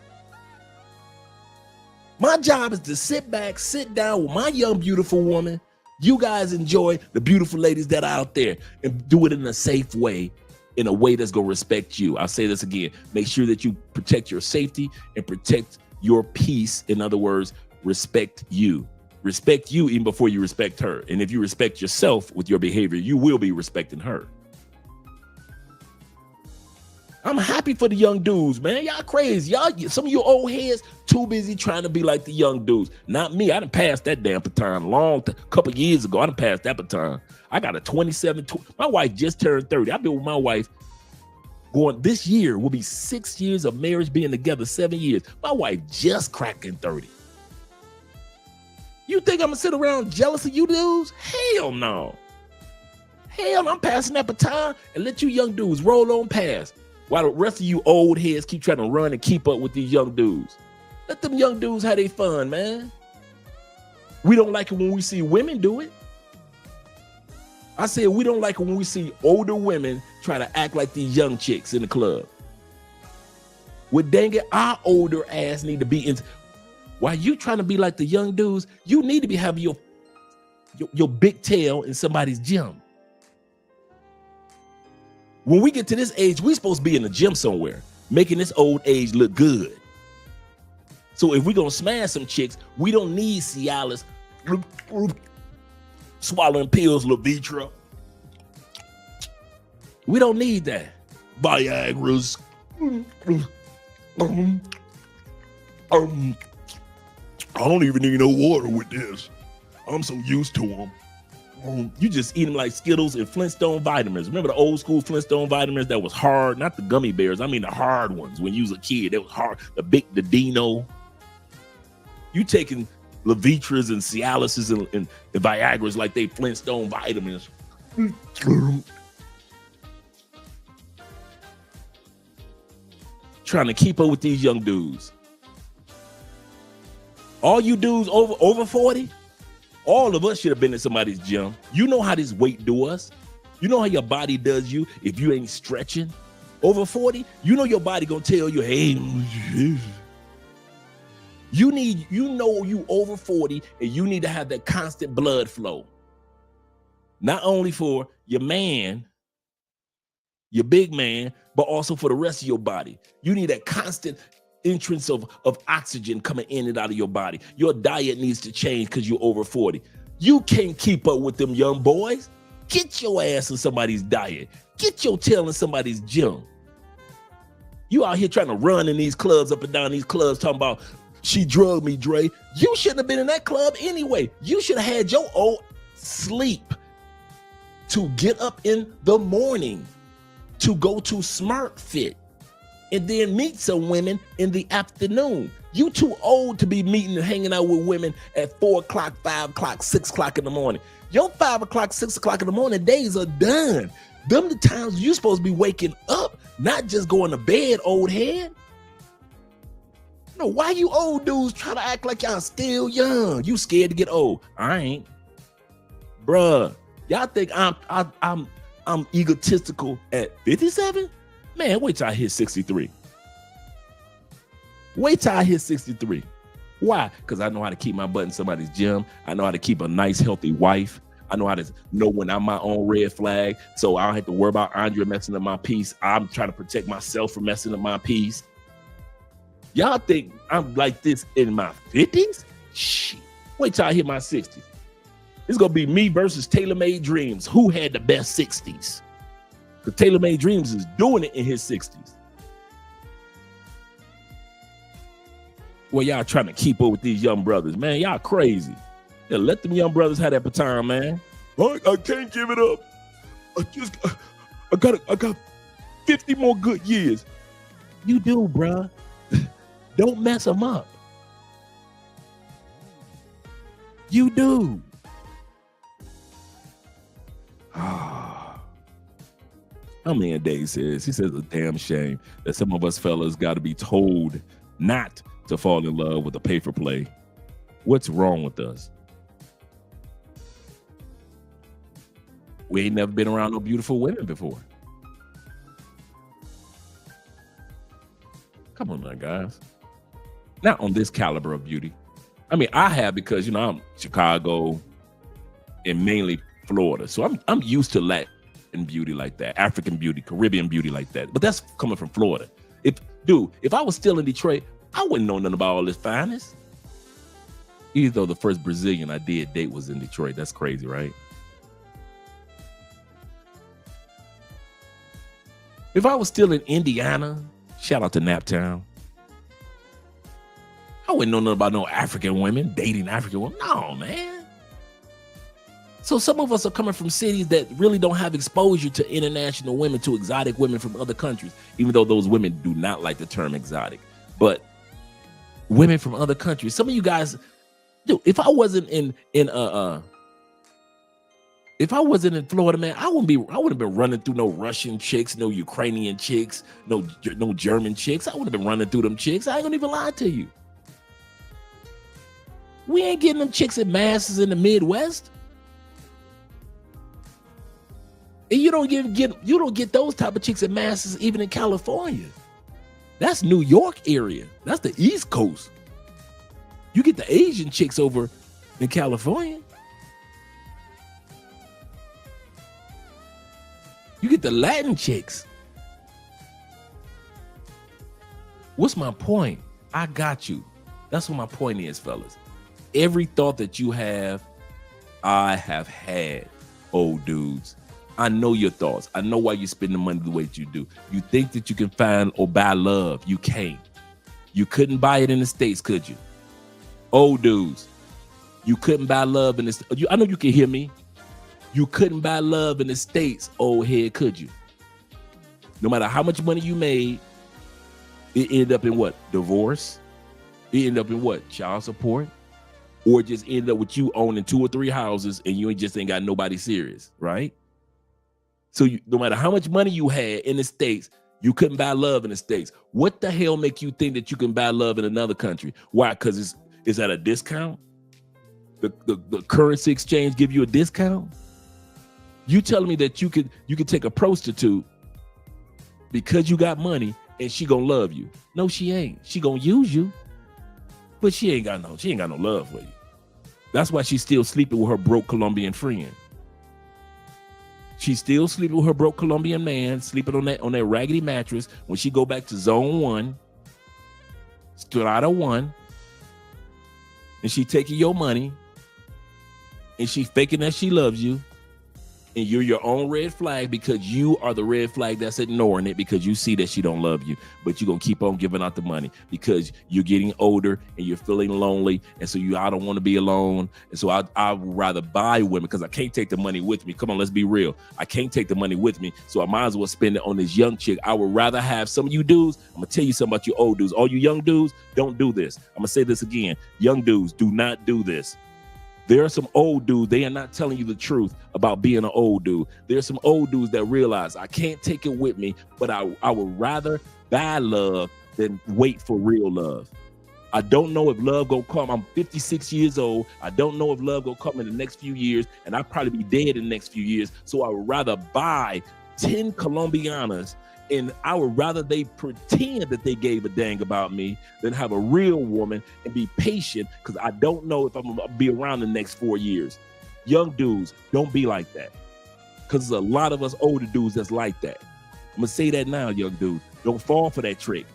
My job is to sit back, sit down with my young, beautiful woman. You guys enjoy the beautiful ladies that are out there and do it in a safe way, in a way that's going to respect you. I'll say this again. Make sure that you protect your safety and protect your peace. In other words, respect you. Respect you even before you respect her. And if you respect yourself with your behavior, you will be respecting her. I'm happy for the young dudes, man. Y'all crazy. Y'all, some of you old heads too busy trying to be like the young dudes. Not me. I done passed that damn baton couple years ago. I done passed that baton. I got a 27. My wife just turned 30. I've been with my wife this year will be 6 years of marriage, being together 7 years. My wife just cracking 30. You think I'm gonna sit around jealous of you dudes? Hell no. Hell no, I'm passing that baton and let you young dudes roll on past while the rest of you old heads keep trying to run and keep up with these young dudes. Let them young dudes have their fun, man. We don't like it when we see women do it. I said we don't like it when we see older women try to act like these young chicks in the club. Well, dang it, our older ass need to be in. While you trying to be like the young dudes, you need to be having your big tail in somebody's gym. When we get to this age, we're supposed to be in the gym somewhere, making this old age look good. So if we're going to smash some chicks, we don't need Cialis, swallowing pills, Levitra. We don't need that. Viagra's. I don't even need no water with this. I'm so used to them. You just eat them like Skittles and Flintstone vitamins. Remember the old school Flintstone vitamins that was hard? Not the gummy bears. I mean the hard ones when you was a kid. That was hard. The Dino. You taking Levitras and Cialises and Viagra's like they Flintstone vitamins. Trying to keep up with these young dudes. All you dudes over 40, all of us should have been in somebody's gym. You know how this weight do us. You know how your body does you if you ain't stretching. Over 40, you know your body gonna tell you, hey, you over 40 and you need to have that constant blood flow. Not only for your man, your big man, but also for the rest of your body. You need that constant entrance of oxygen coming in and out of your body. Your diet needs to change because you're over 40. You can't keep up with them young boys. Get your ass in somebody's diet. Get your tail in somebody's gym. You out here trying to run in these clubs, up and down these clubs, talking about she drugged me, Dre. You shouldn't have been in that club anyway. You should have had your old sleep to get up in the morning to go to Smart Fit and then meet some women in the afternoon. You too old to be meeting and hanging out with women at 4 o'clock, 5 o'clock, 6 o'clock in the morning. Your 5 o'clock, 6 o'clock in the morning days are done. Them the times you supposed to be waking up, not just going to bed, old head. No, why you old dudes try to act like y'all still young? You scared to get old? I ain't, bruh. Y'all think I'm egotistical at 57? Man, wait till I hit 63. Wait till I hit 63. Why? Because I know how to keep my butt in somebody's gym. I know how to keep a nice, healthy wife. I know how to know when I'm my own red flag, so I don't have to worry about Andre messing up my piece. I'm trying to protect myself from messing up my piece. Y'all think I'm like this in my 50s? Shit. Wait till I hit my 60s. It's going to be me versus Tailor-Made Dreams. Who had the best 60s? Because Tailor-Made Dreams is doing it in his 60s. Well, y'all trying to keep up with these young brothers. Man, y'all crazy. Yeah, let them young brothers have that baton, man. I can't give it up. I got 50 more good years. You do, bruh. Don't mess them up. You do. How many a day says? He says a damn shame that some of us fellas got to be told not to fall in love with a pay for play. What's wrong with us? We ain't never been around no beautiful women before. Come on now, guys. Not on this caliber of beauty. I mean, I have because, you know, I'm Chicago and mainly Florida. So I'm used to Latin beauty like that, African beauty, Caribbean beauty like that. But that's coming from Florida. If I was still in Detroit, I wouldn't know nothing about all this fineness. Even though the first Brazilian I did date was in Detroit. That's crazy, right? If I was still in Indiana, shout out to Naptown, I wouldn't know nothing about no African women, dating African women. No, man. So some of us are coming from cities that really don't have exposure to international women, to exotic women from other countries, even though those women do not like the term exotic. But women from other countries, some of you guys, dude, if I wasn't in Florida, man, I wouldn't have been running through no Russian chicks, no Ukrainian chicks, no German chicks. I would have been running through them chicks. I ain't gonna even lie to you. We ain't getting them chicks in masses in the Midwest. And you don't get those type of chicks in masses even in California. That's New York area. That's the East Coast. You get the Asian chicks over in California. You get the Latin chicks. What's my point? I got you. That's what my point is, fellas. Every thought that you have, I have had, old dudes. I know your thoughts. I know why you spend the money the way that you do. You think that you can find or buy love. You can't. You couldn't buy it in the States, could you? Old dudes, you couldn't buy love in the States. I know you can hear me. You couldn't buy love in the States, old head, could you? No matter how much money you made, it ended up in what? Divorce? It ended up in what? Child support? or just end up with you owning 2 or 3 houses and you just ain't got nobody serious, right? So no matter how much money you had in the States, you couldn't buy love in the States. What the hell make you think that you can buy love in another country? Why? Because it's at a discount? The currency exchange give you a discount? You telling me that you could take a prostitute because you got money and she gonna love you? No, she ain't. She gonna use you, but she ain't got no love for you. That's why she's still sleeping with her broke Colombian friend. She's still sleeping with her broke Colombian man, sleeping on that raggedy mattress. When she go back to zone 1, strata 1, and she taking your money, and she faking that she loves you, and you're your own red flag because you are the red flag that's ignoring it because you see that she don't love you, but you're going to keep on giving out the money because you're getting older and you're feeling lonely. And so I don't want to be alone. And so I would rather buy women because I can't take the money with me. Come on, let's be real. I can't take the money with me. So I might as well spend it on this young chick. I would rather have some of you dudes. I'm going to tell you something about you old dudes. All you young dudes, don't do this. I'm going to say this again. Young dudes, do not do this. There are some old dudes, they are not telling you the truth about being an old dude. There are some old dudes that realize I can't take it with me, but I would rather buy love than wait for real love. I don't know if love gonna come. I'm 56 years old. I don't know if love gonna come in the next few years, and I'll probably be dead in the next few years. So I would rather buy 10 Colombianas, and I would rather they pretend that they gave a dang about me than have a real woman and be patient because I don't know if I'm going to be around the next 4 years. Young dudes, don't be like that because there's a lot of us older dudes that's like that. I'm going to say that now, young dudes. Don't fall for that trick.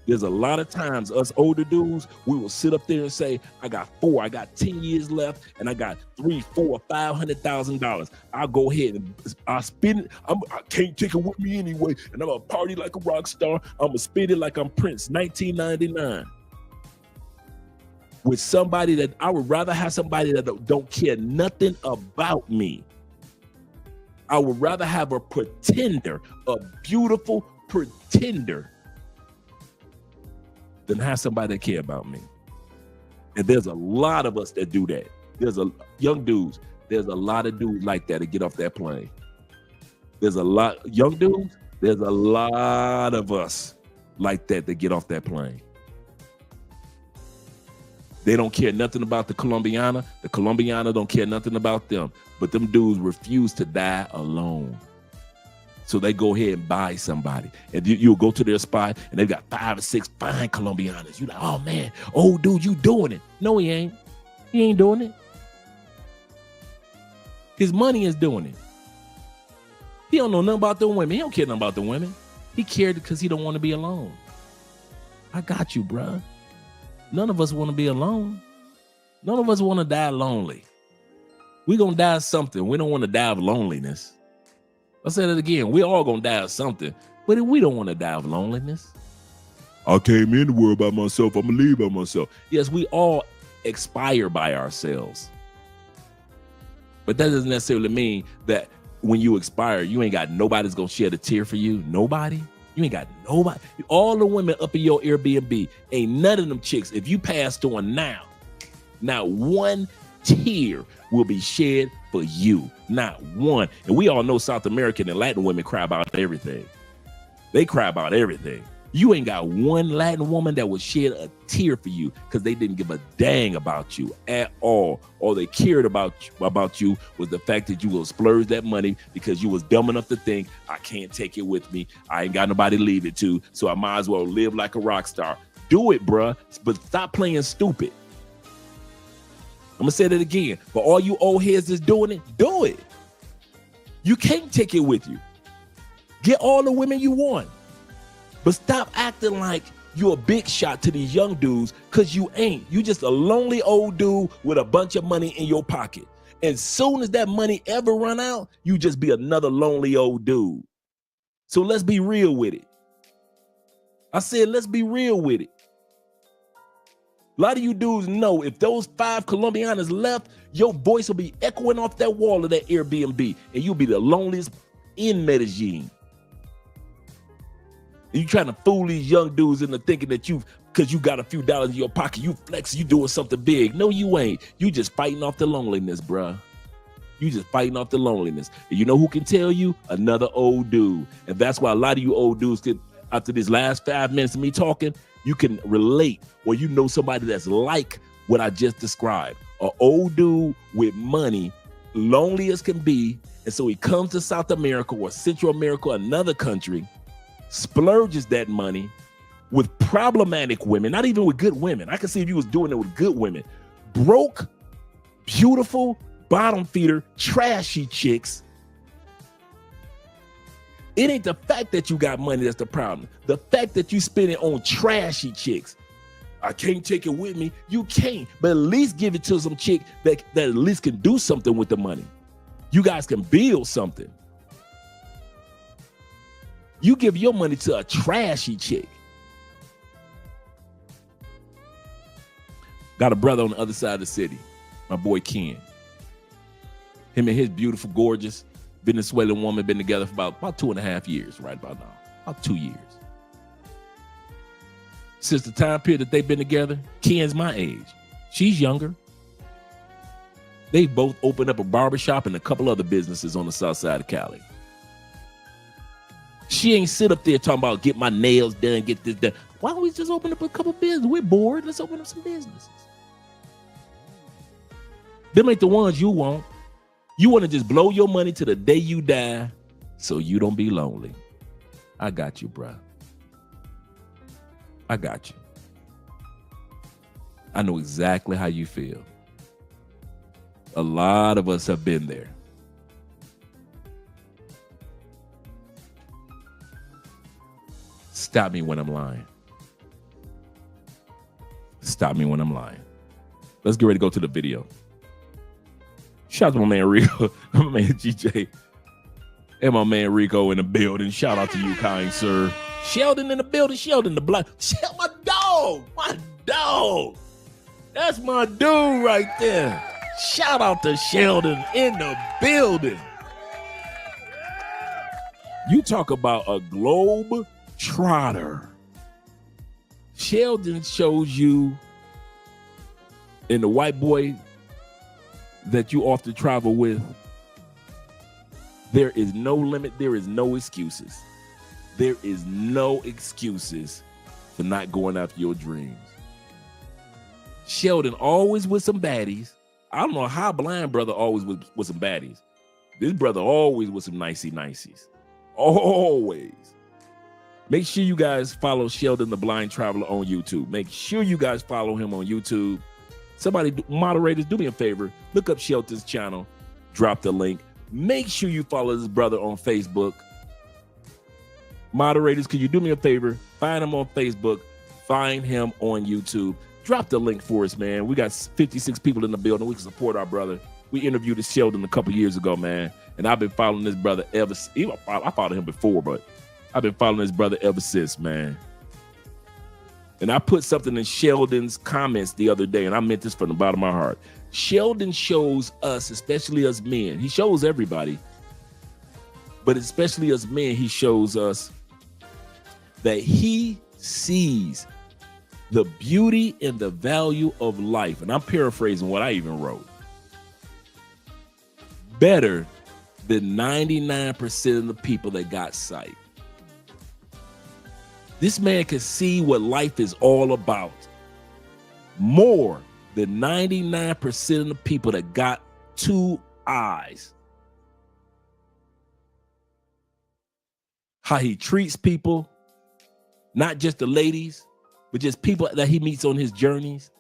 There's a lot of times us older dudes, we will sit up there and say, I got 10 years left, and I got $300,000, $400,000, $500,000. I'll go ahead and I'll spend it. I can't take it with me anyway, and I'm gonna party like a rock star. I'm gonna spend it like I'm Prince, 1999. With somebody that I would rather have somebody that don't care nothing about me. I would rather have a pretender, a beautiful pretender, than have somebody that care about me. And there's a lot of us that do that. There's young dudes. There's a lot of dudes like that get off that plane. There's a lot young dudes. There's a lot of us like that get off that plane. They don't care nothing about the Colombiana. The Colombiana don't care nothing about them. But them dudes refuse to die alone. So they go ahead and buy somebody. And you'll go to their spot and they've got 5 or 6 fine Colombianas. You're like, oh man, old dude, you doing it. No, he ain't. He ain't doing it. His money is doing it. He don't know nothing about the women. He don't care nothing about the women. He cared because he don't want to be alone. I got you, bruh. None of us want to be alone. None of us want to die lonely. We're going to die of something. We don't want to die of loneliness. I said it again. We're all going to die of something, but we don't want to die of loneliness. I came in the world by myself. I'm going to leave by myself. Yes, we all expire by ourselves. But that doesn't necessarily mean that when you expire, you ain't got nobody's going to shed a tear for you. Nobody. You ain't got nobody. All the women up in your Airbnb, ain't none of them chicks. If you passed on now, not one tear will be shed for you. Not one. And we all know South American and Latin women cry about everything. They cry about everything. You ain't got one Latin woman that would shed a tear for you because they didn't give a dang about you at all. All they cared about you was the fact that you will splurge that money because you was dumb enough to think, I can't take it with me. I ain't got nobody to leave it to, so I might as well live like a rock star. Do it, bruh, but stop playing stupid. I'm going to say that again. For all you old heads that's doing it, do it. You can't take it with you. Get all the women you want. But stop acting like you're a big shot to these young dudes because you ain't. You just a lonely old dude with a bunch of money in your pocket. And soon as that money ever run out, you just be another lonely old dude. So let's be real with it. I said, let's be real with it. A lot of you dudes know if those 5 Colombianas left, your voice will be echoing off that wall of that Airbnb, and you'll be the loneliest in Medellin. You trying to fool these young dudes into thinking that you've because you got a few dollars in your pocket. You flex, you doing something big. No, you ain't. You just fighting off the loneliness, bruh. You just fighting off the loneliness. And you know who can tell you? Another old dude. And that's why a lot of you old dudes could, after this last 5 minutes of me talking, you can relate, or you know somebody that's like what I just described. An old dude with money, lonely as can be, and so he comes to South America or Central America, another country, splurges that money with problematic women, not even with good women. I can see if he was doing it with good women. Broke, beautiful, bottom feeder, trashy chicks. It ain't the fact that you got money that's the problem. The fact that you spend it on trashy chicks. I can't take it with me. You can't, but at least give it to some chick that at least can do something with the money. You guys can build something. You give your money to a trashy chick. Got a brother on the other side of the city, my boy Ken. Him and his beautiful, gorgeous Venezuelan woman been together for about 2.5 years, right about now, about 2 years. Since the time period that they've been together, Ken's my age. She's younger. They both opened up a barbershop and a couple other businesses on the south side of Cali. She ain't sit up there talking about get my nails done, get this done. Why don't we just open up a couple businesses? We're bored. Let's open up some businesses. Them ain't the ones you want. You want to just blow your money to the day you die so you don't be lonely. I got you, bruh. I got you. I know exactly how you feel. A lot of us have been there. Stop me when I'm lying. Stop me when I'm lying. Let's get ready to go to the video. Shout out to my man Rico, my man GJ, and my man Rico in the building. Shout out to you, kind sir. Sheldon in the building. Sheldon the black. My dog. My dog. That's my dude right there. Shout out to Sheldon in the building. You talk about a globe trotter. Sheldon shows you, and the white boy that you often travel with, there is no limit. There is no excuses. There is no excuses for not going after your dreams. Sheldon always with some baddies. I don't know how blind brother always with some baddies. This brother always with some nicey-niceys. Always. Make sure you guys follow Sheldon the Blind Traveler on YouTube. Make sure you guys follow him on YouTube. Somebody, moderators, do me a favor. Look up Sheldon's channel. Drop the link. Make sure you follow this brother on Facebook. Moderators, could you do me a favor? Find him on Facebook. Find him on YouTube. Drop the link for us, man. We got 56 people in the building. We can support our brother. We interviewed this Sheldon a couple years ago, man. And I've been following this brother ever since. I followed him before, but I've been following this brother ever since, man. And I put something in Sheldon's comments the other day, and I meant this from the bottom of my heart. Sheldon shows us, especially us men, he shows everybody, but especially us men, he shows us that he sees the beauty and the value of life. And I'm paraphrasing what I even wrote. Better than 99% of the people that got sight. This man can see what life is all about more than 99% of the people that got 2 eyes. How he treats people, not just the ladies, but just people that he meets on his journeys.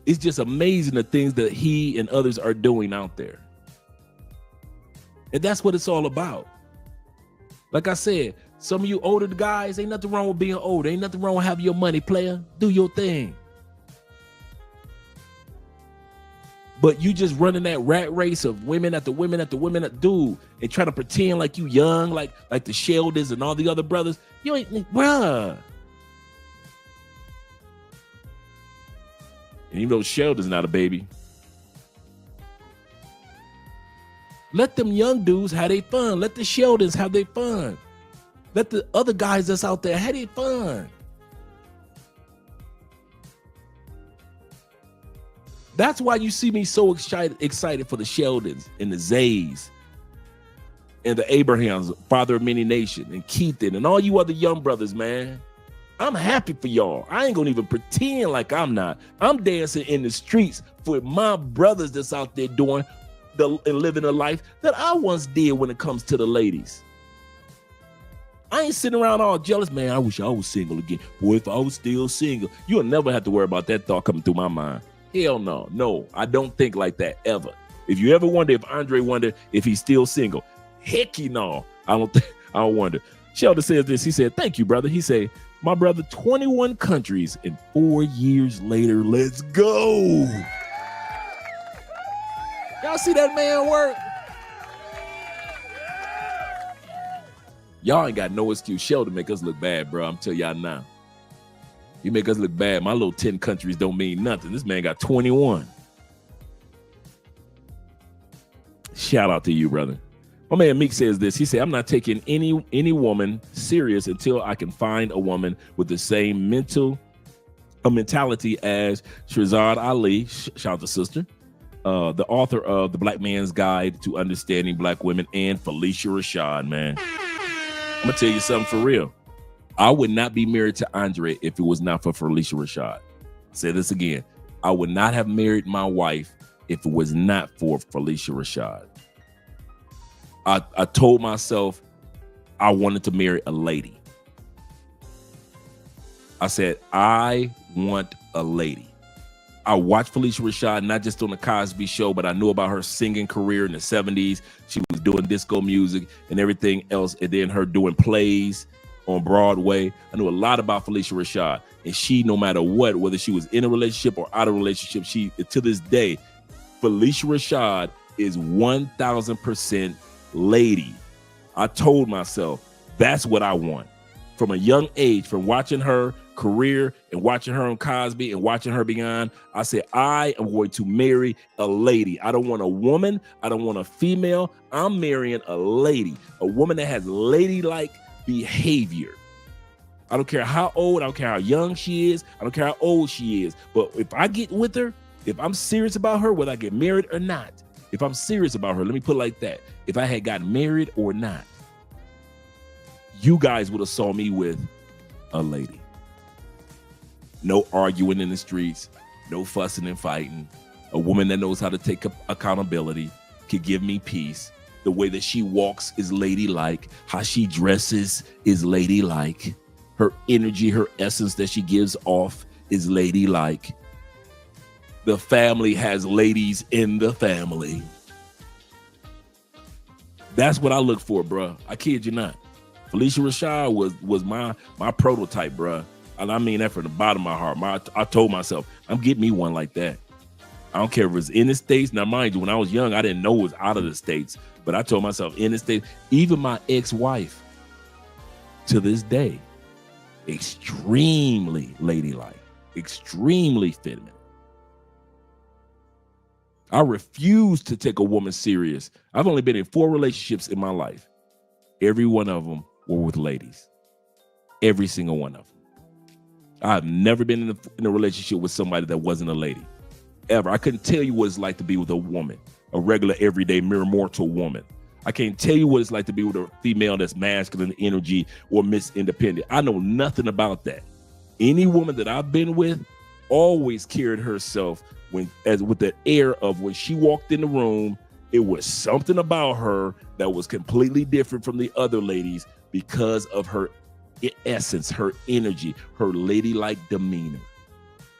It's just amazing the things that he and others are doing out there. And that's what it's all about. Like I said, some of you older guys, ain't nothing wrong with being older. Ain't nothing wrong with having your money, player. Do your thing. But you just running that rat race of women after women after women that do and trying to pretend like you young, like the Sheldons and all the other brothers. You ain't, bruh. And even though Sheldon's not a baby, let them young dudes have their fun. Let the Sheldons have their fun. Let the other guys that's out there have their fun. That's why you see me so excited for the Sheldons and the Zays and the Abrahams, father of many nations, and Keithan and all you other young brothers, man. I'm happy for y'all. I ain't gonna even pretend like I'm not. I'm dancing in the streets for my brothers that's out there doing and living a life that I once did when it comes to the ladies. I ain't sitting around all jealous, man. I wish I was single again. Boy, if I was still single, you'll never have to worry about that thought coming through my mind. Hell no. No, I don't think like that ever. If you ever wonder if Andre wondered if he's still single, heck no. I don't wonder. Sheldon says this. He said, thank you, brother. He said, my brother, 21 countries and 4 years later, let's go. Y'all see that man work? Y'all ain't got no excuse. Sheldon make us look bad, bro. I'm telling y'all now. You make us look bad. My little 10 countries don't mean nothing. This man got 21. Shout out to you, brother. My man Meek says this. He said, I'm not taking any woman serious until I can find a woman with the same mentality as Shahzad Ali, shout out to sister, the author of The Black Man's Guide to Understanding Black Women, and Felicia Rashad, man. I'm going to tell you something for real. I would not be married to Andre if it was not for Felicia Rashad. I'll say this again. I would not have married my wife if it was not for Felicia Rashad. I told myself I wanted to marry a lady. I said, I want a lady. I watched Felicia Rashad, not just on the Cosby Show, but I knew about her singing career in the 70s. She was doing disco music and everything else. And then her doing plays on Broadway. I knew a lot about Felicia Rashad. And she, no matter what, whether she was in a relationship or out of a relationship, she, to this day, Felicia Rashad is 1,000% lady. I told myself that's what I want. From a young age, from watching her career and watching her on Cosby and watching her beyond, I said, I am going to marry a lady. I don't want a woman. I don't want a female. I'm marrying a lady, a woman that has ladylike behavior. I don't care how old, I don't care how young she is, I don't care how old she is. But if I get with her, if I'm serious about her, whether I get married or not, if I'm serious about her, let me put it like that. If I had gotten married or not, you guys would have saw me with a lady. No arguing in the streets, no fussing and fighting. A woman that knows how to take accountability, could give me peace. The way that she walks is ladylike. How she dresses is ladylike. Her energy, her essence that she gives off is ladylike. The family has ladies in the family. That's what I look for, bro. I kid you not. Felicia Rashad was my prototype, bro. And I mean that from the bottom of my heart. I told myself, I'm getting me one like that. I don't care if it's in the States. Now, mind you, when I was young, I didn't know it was out of the States. But I told myself, in the States, even my ex-wife, to this day, extremely ladylike, extremely feminine. I refuse to take a woman serious. I've only been in 4 relationships in my life. Every one of them were with ladies. Every single one of them. I've never been in a relationship with somebody that wasn't a lady. Ever. I couldn't tell you what it's like to be with a woman, a regular, everyday, mere mortal woman. I can't tell you what it's like to be with a female that's masculine energy or Miss Independent. I know nothing about that. Any woman that I've been with always carried herself with the air of when she walked in the room, it was something about her that was completely different from the other ladies because of her essence, her energy, her ladylike demeanor.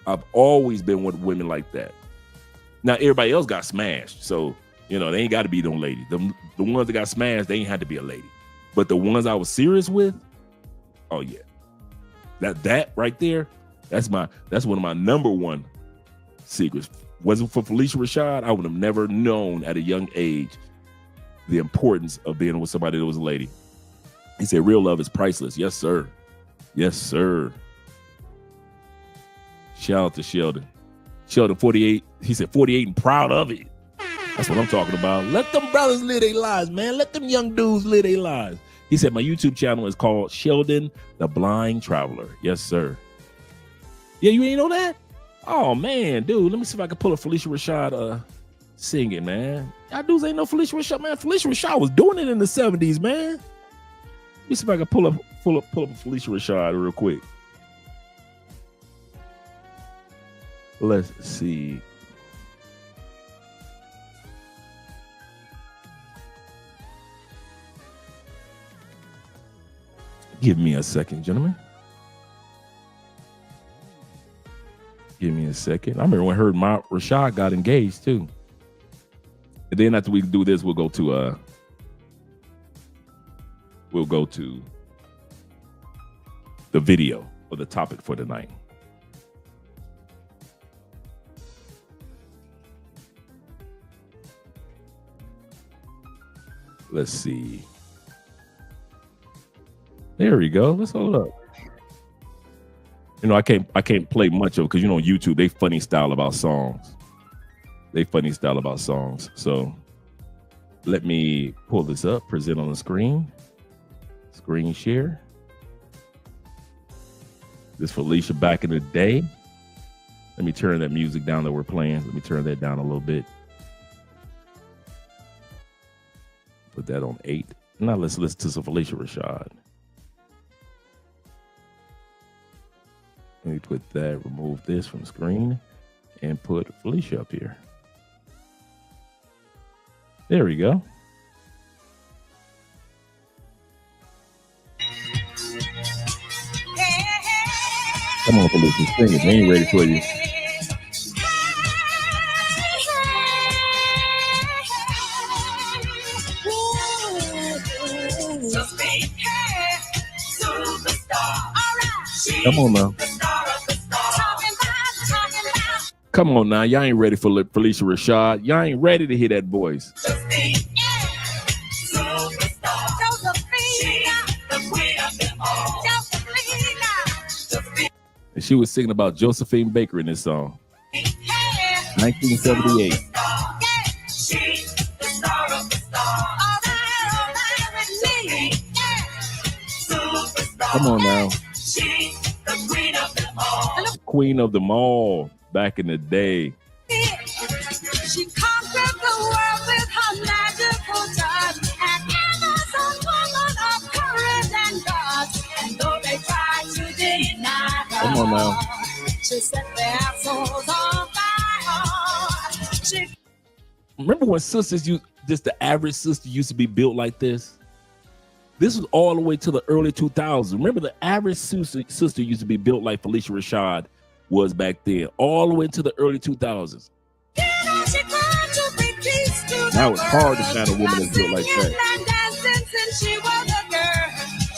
I've always been with women like that. Now, everybody else got smashed. So, they ain't got to be no lady. The ones that got smashed, they ain't had to be a lady. But the ones I was serious with, oh, yeah. That right there, that's one of my number one secrets. Wasn't for Felicia Rashad, I would have never known at a young age the importance of being with somebody that was a lady. He said, real love is priceless. Yes, sir. Yes, sir. Shout out to Sheldon. Sheldon, 48. He said 48 and proud of it. That's what I'm talking about. Let them brothers live their lives, man. Let them young dudes live their lives. He said, my YouTube channel is called Sheldon the Blind Traveler. Yes, sir. Yeah, you ain't know that? Oh, man, dude. Let me see if I can pull a Felicia Rashad singing, man. Y'all dudes ain't no Felicia Rashad, man. Felicia Rashad was doing it in the 70s, man. Let me see if I can pull up a Felicia Rashad real quick. Let's see. Give me a second, gentlemen. Give me a second. I remember when her and Rashad got engaged too. And then after we do this, we'll go to the video or the topic for tonight. Let's see. There we go. Let's hold up. You know, I can't play much of it because, you know, on YouTube, they funny style about songs. So let me pull this up, present on the screen. Screen share. This Felicia back in the day. Let me turn that music down that we're playing. Let me turn that down a little bit. Put that on 8. Now let's listen to some Felicia Rashad. Let me put that, remove this from the screen and put Felicia up here. There we go. Come on, Felicia, sing it. They ain't ready for you. Come on now. Come on now. Y'all ain't ready for Felicia Rashad. Y'all ain't ready to hear that voice. And she was singing about Josephine Baker in this song. 1978. Come on now. Queen of them all back in the day. She conquered the world with her magical touch, and Amazon woman of courage and guts. And though they tried to deny her, come on now. She set their souls on fire. Remember when sisters just the average sister used to be built like this? This was all the way to the early 2000s. Remember the average sister used to be built like Felicia Rashad was back then, all the way to the early 2000s. Now it's hard to find a woman that's built like that.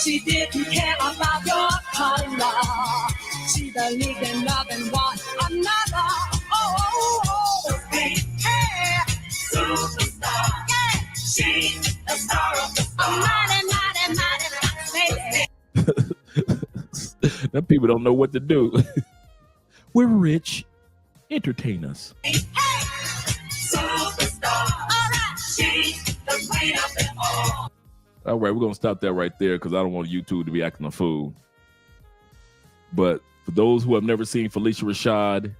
She didn't care about your color. She believed in loving one another. Hey, superstar. Yeah. She's the star of the star. Mighty, baby. Them people don't know what to do. We're rich. Entertain us. Hey, superstar. All right. She's the queen of them all. All right, we're going to stop that right there because I don't want YouTube to be acting a fool. But for those who have never seen Felicia Rashad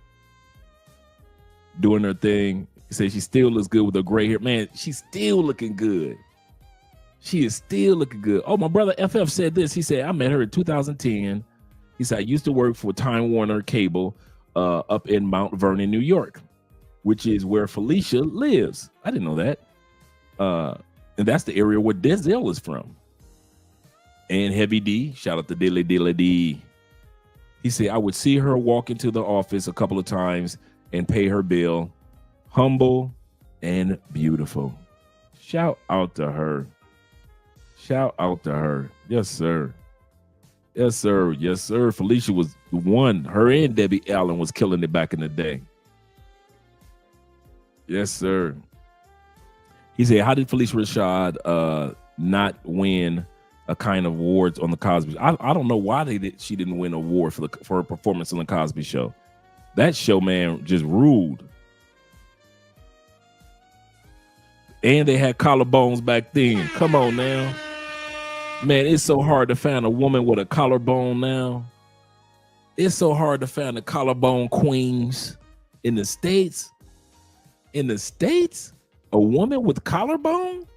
doing her thing, say she still looks good with her gray hair. Man, she's still looking good. She is still looking good. Oh, my brother FF said this. He said, I met her in 2010. He said, I used to work for Time Warner Cable up in Mount Vernon, New York, which is where Felicia lives. I didn't know that. And that's the area where Denzel is from. And Heavy D, shout out to Dilly Dilly D. He said, I would see her walk into the office a couple of times and pay her bill. Humble and beautiful. Shout out to her. Shout out to her. Yes, sir. Yes, sir. Yes, sir. Felicia was the one. Her and Debbie Allen was killing it back in the day. Yes, sir. He said, how did Felicia Rashad not win a kind of awards on the Cosby? I don't know why she didn't win an award for her performance on the Cosby Show. That show, man, just ruled. And they had collarbones back then. Come on now. Man, it's so hard to find a woman with a collarbone now. It's so hard to find the collarbone queens in the States. In the States, a woman with collarbone?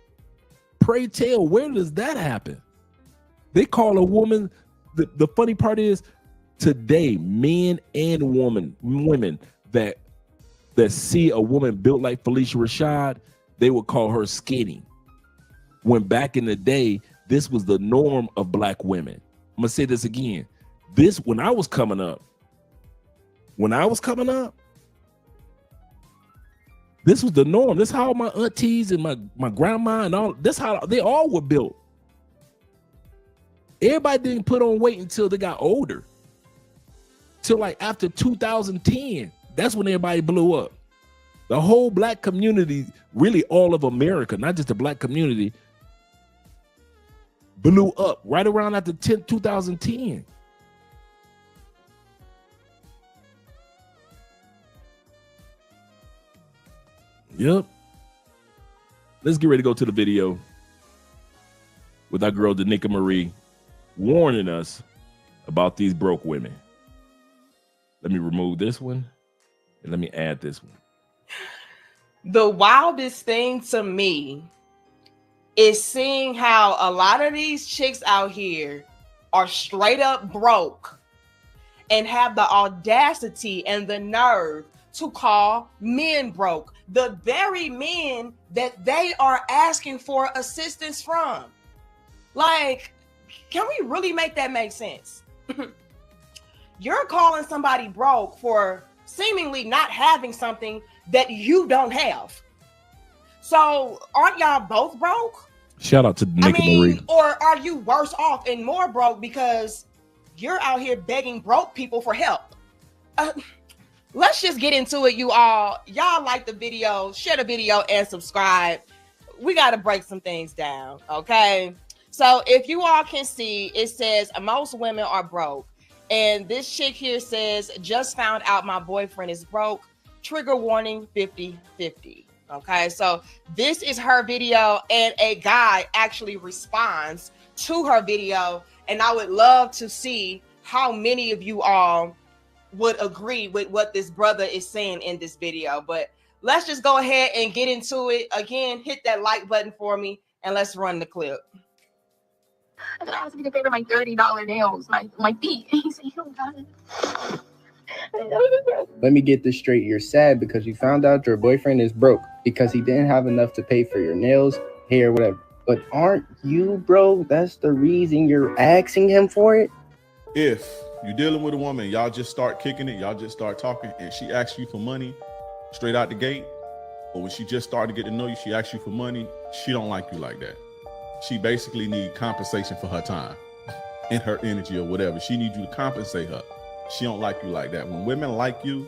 Pray tell, where does that happen? They call a woman, the funny part is today, men and women that see a woman built like Felicia Rashad, they would call her skinny. When back in the day, this was the norm of black women. I'm gonna say this again. When I was coming up, this was the norm. This is how my aunties and my grandma and all, this how they all were built. Everybody didn't put on weight until they got older. Till like after 2010, that's when everybody blew up. The whole black community, really all of America, not just the black community, blew up right around after 2010. Yep. Let's get ready to go to the video with our girl Danica Marie warning us about these broke women. Let me remove this one and let me add this one. The wildest thing to me is seeing how a lot of these chicks out here are straight up broke and have the audacity and the nerve to call men broke. The very men that they are asking for assistance from. Like, can we really make that make sense? You're calling somebody broke for seemingly not having something that you don't have. So aren't y'all both broke? Shout out to Danica Marie. Or are you worse off and more broke because you're out here begging broke people for help? Let's just get into it, you all. Y'all like the video, share the video, and subscribe. We got to break some things down, okay? So if you all can see, it says most women are broke. And this chick here says, just found out my boyfriend is broke. Trigger warning 50-50. Okay, so this is her video, and a guy actually responds to her video. And I would love to see how many of you all would agree with what this brother is saying in this video. But let's just go ahead and get into it. Again, hit that like button for me and let's run the clip. I asked me to pay for my $30 nails, my feet. And he said, you don't got it. Let me get this straight. You're sad because you found out your boyfriend is broke because he didn't have enough to pay for your nails, hair, whatever. But aren't you, bro? That's the reason you're asking him for it? If you're dealing with a woman, y'all just start kicking it, y'all just start talking, and she asks you for money straight out the gate, or when she just started to get to know you, she asks you for money, she don't like you like that. She basically need compensation for her time and her energy or whatever. She needs you to compensate her. She don't like you like that. When women like you,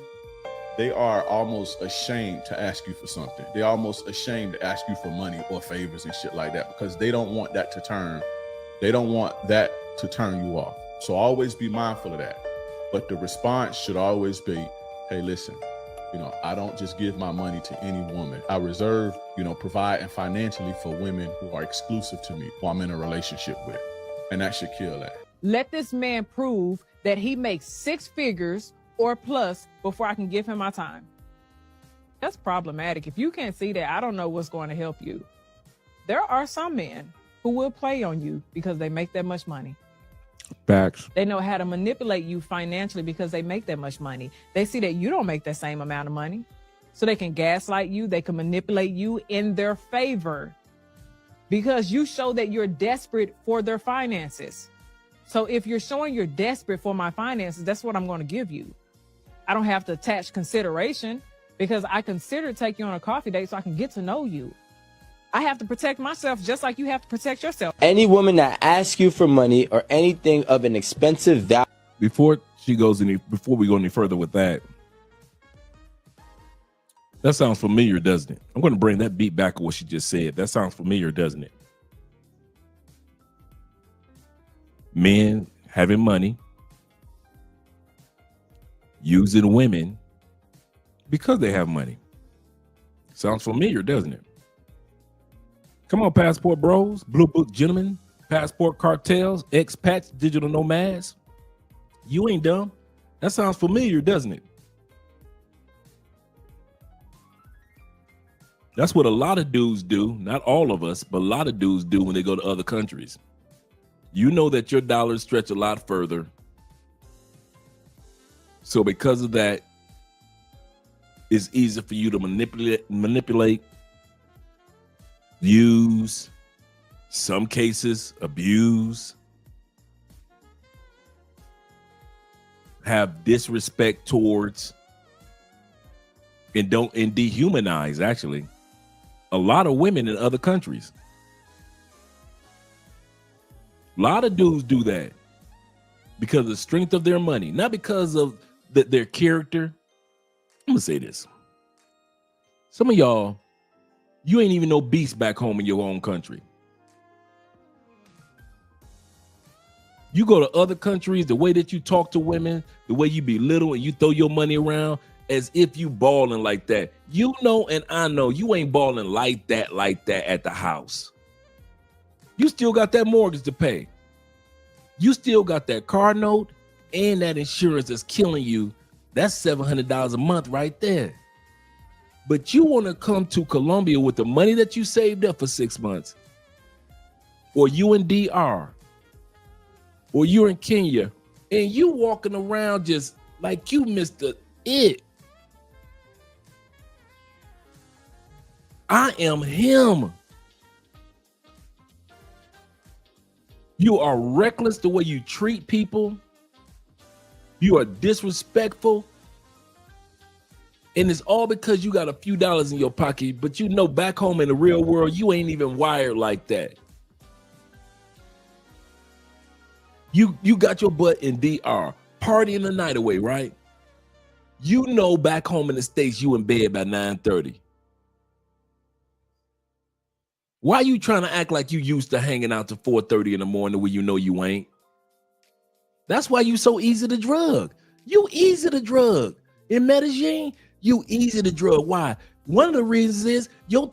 they are almost ashamed to ask you for something. They're almost ashamed to ask you for money or favors and shit like that because they don't want that to turn you off. So always be mindful of that. But the response should always be, hey, listen, I don't just give my money to any woman. I reserve, providing financially for women who are exclusive to me, who I'm in a relationship with. And that should kill that. Let this man prove that he makes 6 figures or plus before I can give him my time. That's problematic. If you can't see that, I don't know what's going to help you. There are some men who will play on you because they make that much money. Facts. They know how to manipulate you financially because they make that much money. They see that you don't make that same amount of money. So they can gaslight you. They can manipulate you in their favor because you show that you're desperate for their finances. So if you're showing you're desperate for my finances, that's what I'm going to give you. I don't have to attach consideration because I consider taking you on a coffee date so I can get to know you. I have to protect myself just like you have to protect yourself. Any woman that asks you for money or anything of an expensive value. Before we go any further with that sounds familiar, doesn't it? I'm going to bring that beat back of what she just said. That sounds familiar, doesn't it? Men having money, using women because they have money. Sounds familiar, doesn't it? Come on, passport bros, blue book gentlemen. passport cartels, expats, digital nomads. You ain't dumb. That sounds familiar, doesn't it? That's what a lot of dudes do. Not all of us, but a lot of dudes do when they go to other countries. You know that your dollars stretch a lot further. So because of that, it's easy for you to manipulate, use, some cases abuse, have disrespect towards, and dehumanize, actually, a lot of women in other countries. A lot of dudes do that because of the strength of their money, not because of their character. I'm gonna say this. Some of y'all, you ain't even no beast back home in your own country. You go to other countries, the way that you talk to women, the way you belittle and you throw your money around as if you balling like that. You know, and I know you ain't balling like that at the house. You still got that mortgage to pay. You still got that car note and that insurance that's killing you. That's $700 a month right there. But you want to come to Colombia with the money that you saved up for 6 months, or you in DR, or you're in Kenya, and you walking around just like you Mr. It. I am him. You are reckless the way you treat people. You are disrespectful. And it's all because you got a few dollars in your pocket, but you know back home in the real world, you ain't even wired like that. You got your butt in DR, partying the night away, right? You know back home in the States, you in bed by 9:30. Why you trying to act like you used to hanging out to 4:30 in the morning when you know you ain't? That's why you so easy to drug. You easy to drug. In Medellin, you easy to drug. Why? One of the reasons is your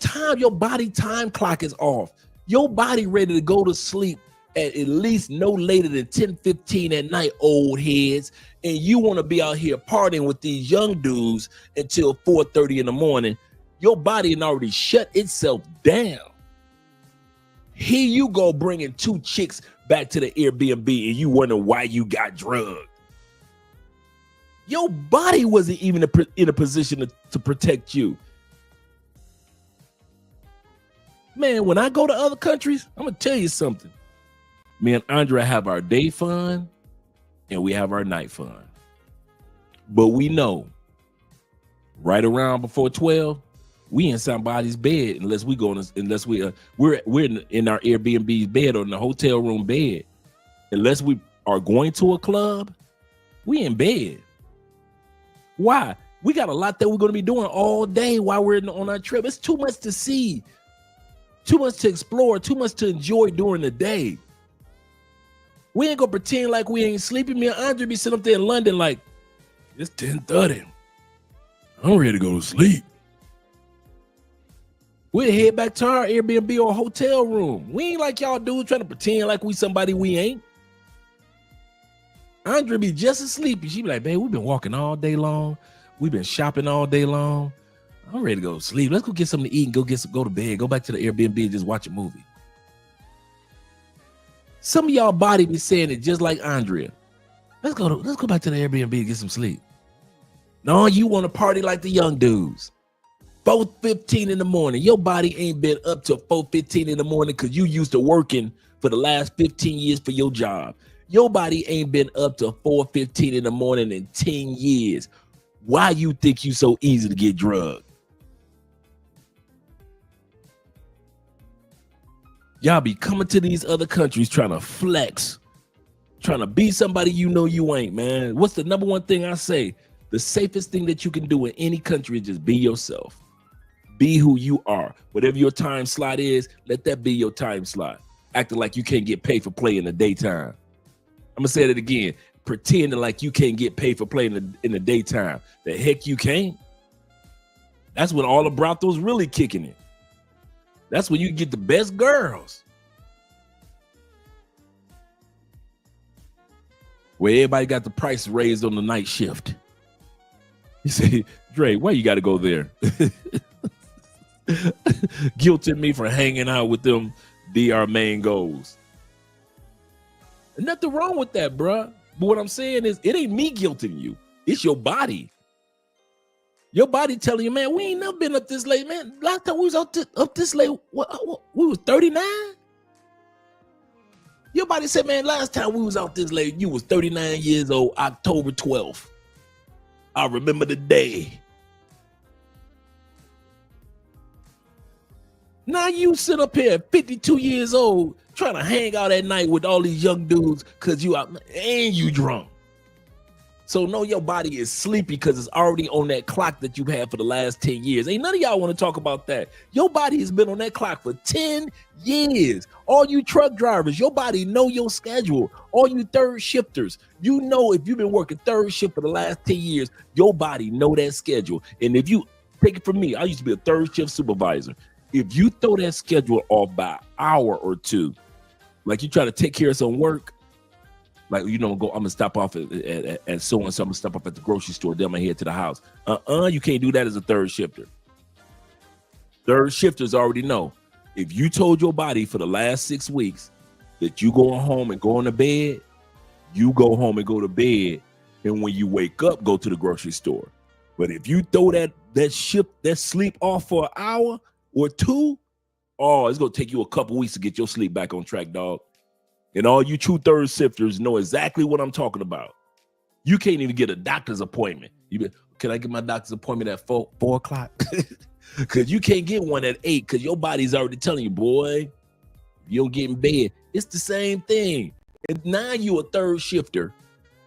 body time clock is off. Your body ready to go to sleep at least no later than 10:15 at night, old heads. And you want to be out here partying with these young dudes until 4:30 in the morning. Your body had already shut itself down. Here you go bringing 2 chicks back to the Airbnb and you wonder why you got drugged. Your body wasn't even in a position to protect you. Man, when I go to other countries, I'm going to tell you something. Me and Andrea have our day fun and we have our night fun. But we know right around before 12, we in somebody's bed unless we're in our Airbnb bed or in the hotel room bed. Unless we are going to a club, we in bed. Why? We got a lot that we're going to be doing all day while we're on our trip. It's too much to see, too much to explore, too much to enjoy during the day. We ain't gonna pretend like we ain't sleeping. Me and Andre be sitting up there in London like, it's 10:30. I'm ready to go to sleep. We'll head back to our Airbnb or hotel room. We ain't like y'all dudes trying to pretend like we somebody we ain't. Andre be just as sleepy. She be like, babe, we've been walking all day long. We've been shopping all day long. I'm ready to go to sleep. Let's go get something to eat and go to bed. Go back to the Airbnb and just watch a movie. Some of y'all body be saying it just like Andrea. Let's go back to the Airbnb and get some sleep. No, you want to party like the young dudes. 4:15 in the morning. Your body ain't been up till 4:15 in the morning because you used to working for the last 15 years for your job. Your body ain't been up till 4:15 in the morning in 10 years. Why you think you so easy to get drugged? Y'all be coming to these other countries trying to flex, trying to be somebody you know you ain't, man. What's the number one thing I say? The safest thing that you can do in any country is just be yourself. Be who you are. Whatever your time slot is, let that be your time slot. Acting like you can't get paid for play in the daytime. I'm going to say that again. Pretending like you can't get paid for playing in the daytime. The heck you can't. That's when all the brothels really kicking it. That's when you get the best girls. where everybody got the price raised on the night shift. He said, Dre, why you got to go there? Guilting me for hanging out with them DR main goals. And nothing wrong with that, bruh. But what I'm saying is, it ain't me guilting you. It's your body. Your body telling you, man, we ain't never been up this late, man. Last time we was up this late, what, we was 39? Your body said, man, last time we was out this late, you was 39 years old, October 12th. I remember the day. Now you sit up here at 52 years old trying to hang out at night with all these young dudes because you out and you drunk. So no, your body is sleepy because it's already on that clock that you've had for the last 10 years. Ain't none of y'all want to talk about that. Your body has been on that clock for 10 years. All you truck drivers, your body know your schedule. All you third shifters, you know if you've been working third shift for the last 10 years, your body know that schedule. And if you take it from me, I used to be a third shift supervisor. If you throw that schedule off by an hour or two, like you try to take care of some work, like, you know, I'm gonna stop off at so-and-so, I'm gonna stop off at the grocery store, then I'm gonna head to the house. You can't do that as a third shifter. Third shifters already know. If you told your body for the last 6 weeks that you going home and going to bed, you go home and go to bed. And when you wake up, go to the grocery store. But if you throw that sleep off for an hour or two, oh, it's gonna take you a couple weeks to get your sleep back on track, dog. And all you true third shifters know exactly what I'm talking about. You can't even get a doctor's appointment. Can I get my doctor's appointment at 4 o'clock? Because you can't get one at 8 because your body's already telling you, boy, you don't get in bed. It's the same thing. And now you a third shifter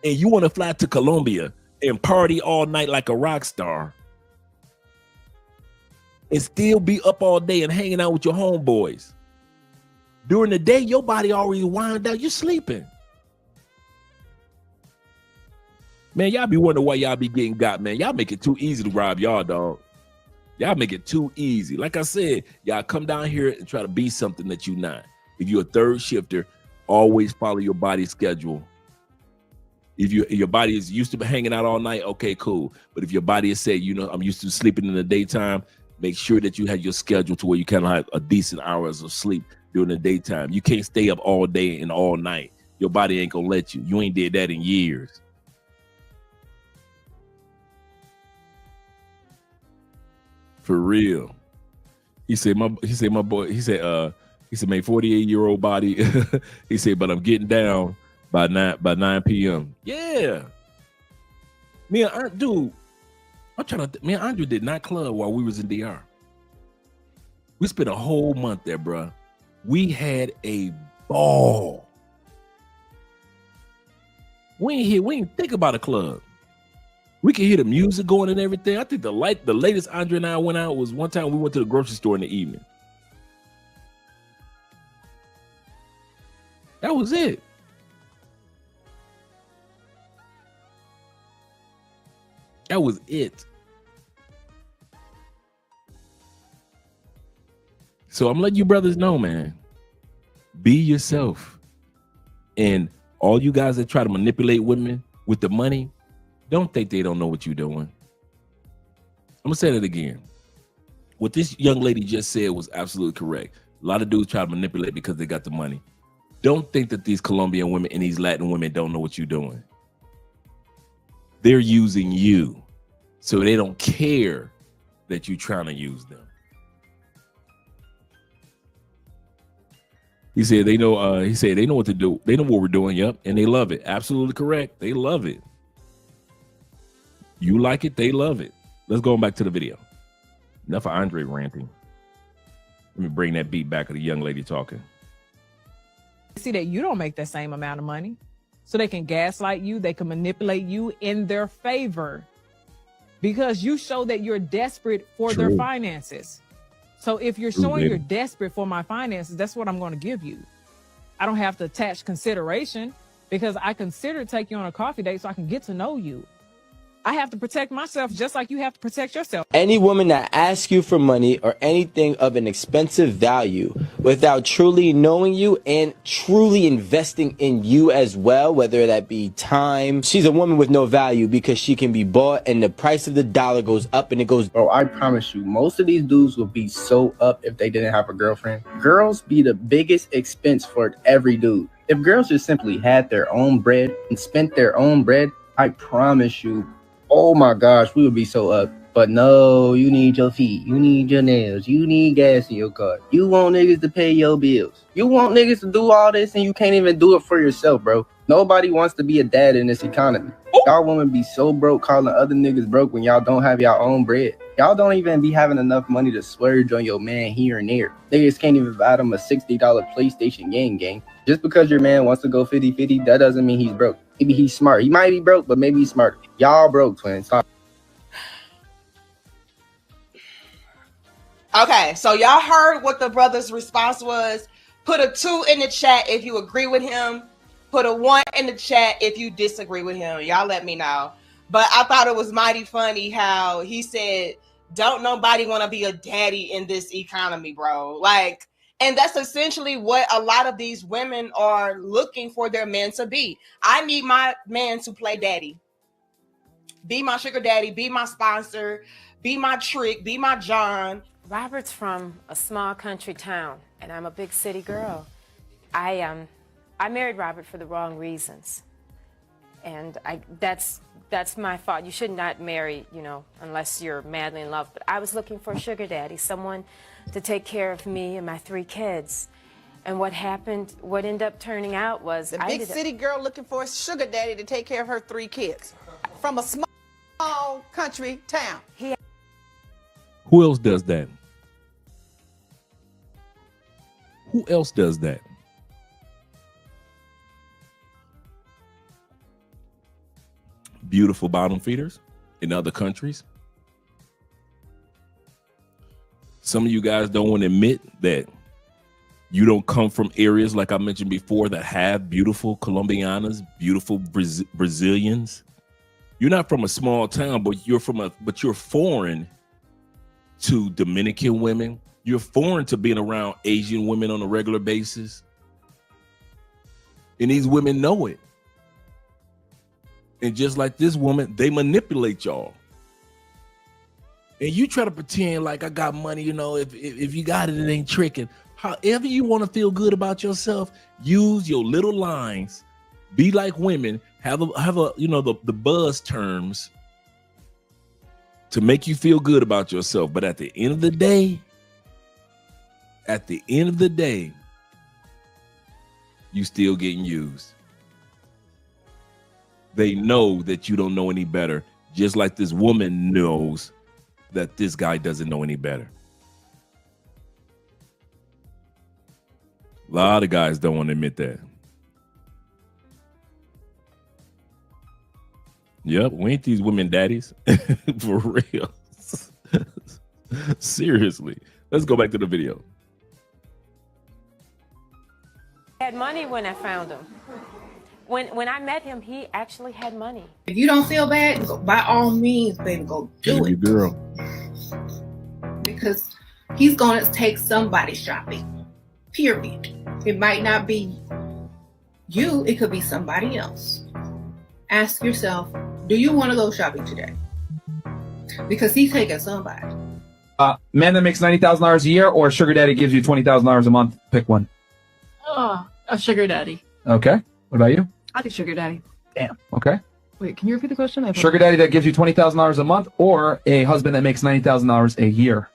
and you want to fly to Colombia and party all night like a rock star and still be up all day and hanging out with your homeboys. During the day, your body already wind down. You're sleeping. Man, y'all be wondering why y'all be getting got, man. Y'all make it too easy to rob y'all, dog. Y'all make it too easy. Like I said, y'all come down here and try to be something that you're not. If you're a third shifter, always follow your body's schedule. If your body is used to hanging out all night, okay, cool. But if your body is saying, you know, I'm used to sleeping in the daytime, make sure that you have your schedule to where you kind of have a decent hours of sleep during the daytime. You can't stay up all day and all night. Your body ain't gonna let you. You ain't did that in years. For real. He said, man, 48-year-old body. He said, but I'm getting down by 9 p.m. Yeah. Me and Andre did not club while we was in DR. We spent a whole month there, bruh. We had a ball. We ain't think about a club. We could hear the music going and everything. I think the latest Andre and I went out was one time we went to the grocery store in the evening. That was it. That was it. So I'm letting you brothers know, man, be yourself. And all you guys that try to manipulate women with the money, don't think they don't know what you're doing. I'm gonna say that again. What this young lady just said was absolutely correct. A lot of dudes try to manipulate because they got the money. Don't think that these Colombian women and these Latin women don't know what you're doing. They're using you, so they don't care that you're trying to use them. He said they know. He said they know what to do. They know what we're doing. Yep, and they love it. Absolutely correct. They love it. You like it. They love it. Let's go back to the video. Enough of Andre ranting. Let me bring that beat back of the young lady talking. See that you don't make that same amount of money, so they can gaslight you. They can manipulate you in their favor because you show that you're desperate for their finances. So if you're showing you're desperate for my finances, that's what I'm going to give you. I don't have to attach consideration because I consider taking you on a coffee date so I can get to know you. I have to protect myself just like you have to protect yourself. Any woman that asks you for money or anything of an expensive value without truly knowing you and truly investing in you as well, whether that be time, she's a woman with no value because she can be bought and the price of the dollar goes up and it goes. Bro, I promise you, most of these dudes would be so up if they didn't have a girlfriend. Girls be the biggest expense for every dude. If girls just simply had their own bread and spent their own bread, I promise you, oh my gosh, we would be so up. But no, you need your feet, you need your nails, you need gas in your car. You want niggas to pay your bills. You want niggas to do all this and you can't even do it for yourself, bro. Nobody wants to be a dad in this economy. Y'all women be so broke calling other niggas broke when y'all don't have y'all own bread. Y'all don't even be having enough money to splurge on your man here and there. Niggas can't even buy them a $60 PlayStation game. Just because your man wants to go 50-50, that doesn't mean he's broke. Maybe he's smart. He might be broke, but maybe he's smart. Y'all broke, twins. Stop. Okay, so y'all heard what the brother's response was. Put a 2 in the chat if you agree with him. Put a 1 in the chat if you disagree with him. Y'all let me know. But I thought it was mighty funny how he said, don't nobody want to be a daddy in this economy, bro. Like, and that's essentially what a lot of these women are looking for their men to be. I need my man to play daddy. Be my sugar daddy, be my sponsor, be my trick, be my John. Robert's from a small country town, and I'm a big city girl. I married Robert for the wrong reasons. And that's my fault. You should not marry, unless you're madly in love. But I was looking for a sugar daddy, someone to take care of me and my 3 kids. And what ended up turning out was the big city girl looking for a sugar daddy to take care of her 3 kids from a small country town. Who else does that? Who else does that? Beautiful bottom feeders in other countries. Some of you guys don't want to admit that you don't come from areas like I mentioned before that have beautiful Colombianas, beautiful Brazilians. You're not from a small town, but you're foreign to Dominican women. You're foreign to being around Asian women on a regular basis. And these women know it. And just like this woman, they manipulate y'all. And you try to pretend like I got money, if you got it, it ain't tricking. However you want to feel good about yourself, use your little lines. Be like women, have the buzz terms to make you feel good about yourself. But at the end of the day, you still getting used. They know that you don't know any better, just like this woman knows that this guy doesn't know any better. A lot of guys don't want to admit that. Yep, we ain't these women daddies. For real. Seriously. Let's go back to the video. I had money when I found him. When I met him, he actually had money. If you don't feel bad, by all means, baby, go do it. Girl. Because he's going to take somebody shopping, period. It might not be you, it could be somebody else. Ask yourself, do you want to go shopping today? Because he's taking somebody. Man that makes $90,000 a year or sugar daddy gives you $20,000 a month? Pick one. Oh, a sugar daddy. Okay. What about you? I think sugar daddy. Damn. Okay. Wait, can you repeat the question? Sugar daddy that gives you $20,000 a month or a husband that makes $90,000 a year?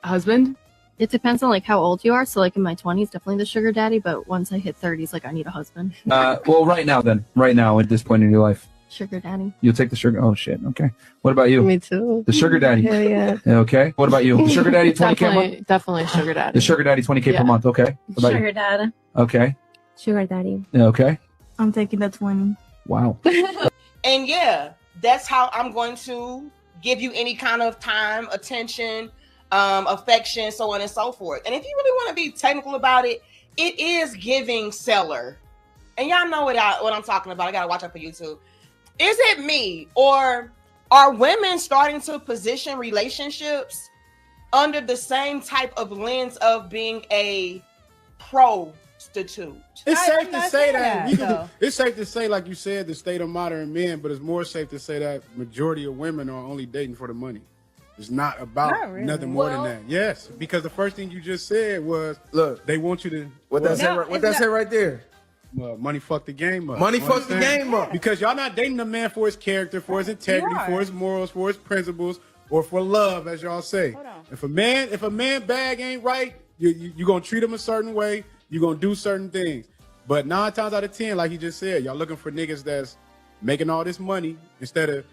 Husband? It depends on how old you are. So in my 20s, definitely the sugar daddy. But once I hit 30s, I need a husband. Well, right now at this point in your life. Sugar daddy. You'll take the sugar. Oh shit. Okay. What about you? Me too. The sugar daddy. Yeah. Okay. What about you? The sugar daddy 20K a month? Definitely sugar daddy. The sugar daddy 20K per month. Okay. What about Sugar you? dad. Okay. Sugar daddy. Okay. I'm taking the 20. Wow. And yeah, that's how I'm going to give you any kind of time, attention, affection, so on and so forth. And if you really want to be technical about it, it is giving seller. And y'all know what I'm talking about. I got to watch out for YouTube. Is it me or Are women starting to position relationships under the same type of lens of being a prostitute? It's safe to say that. It's safe to say, like you said, the state of modern men, but it's more safe to say that majority of women are only dating for the money. It's not about nothing more than that. Yes, because the first thing you just said was, look, they want you to. What that say right there? Money fuck the game up. Money fuck the game up. Because y'all not dating a man for his character, for his integrity, for his morals, for his principles, or for love, as y'all say. If a man bag ain't right, you gonna treat him a certain way. You gonna do certain things. But 9 times out of 10, like he just said, y'all looking for niggas that's making all this money instead of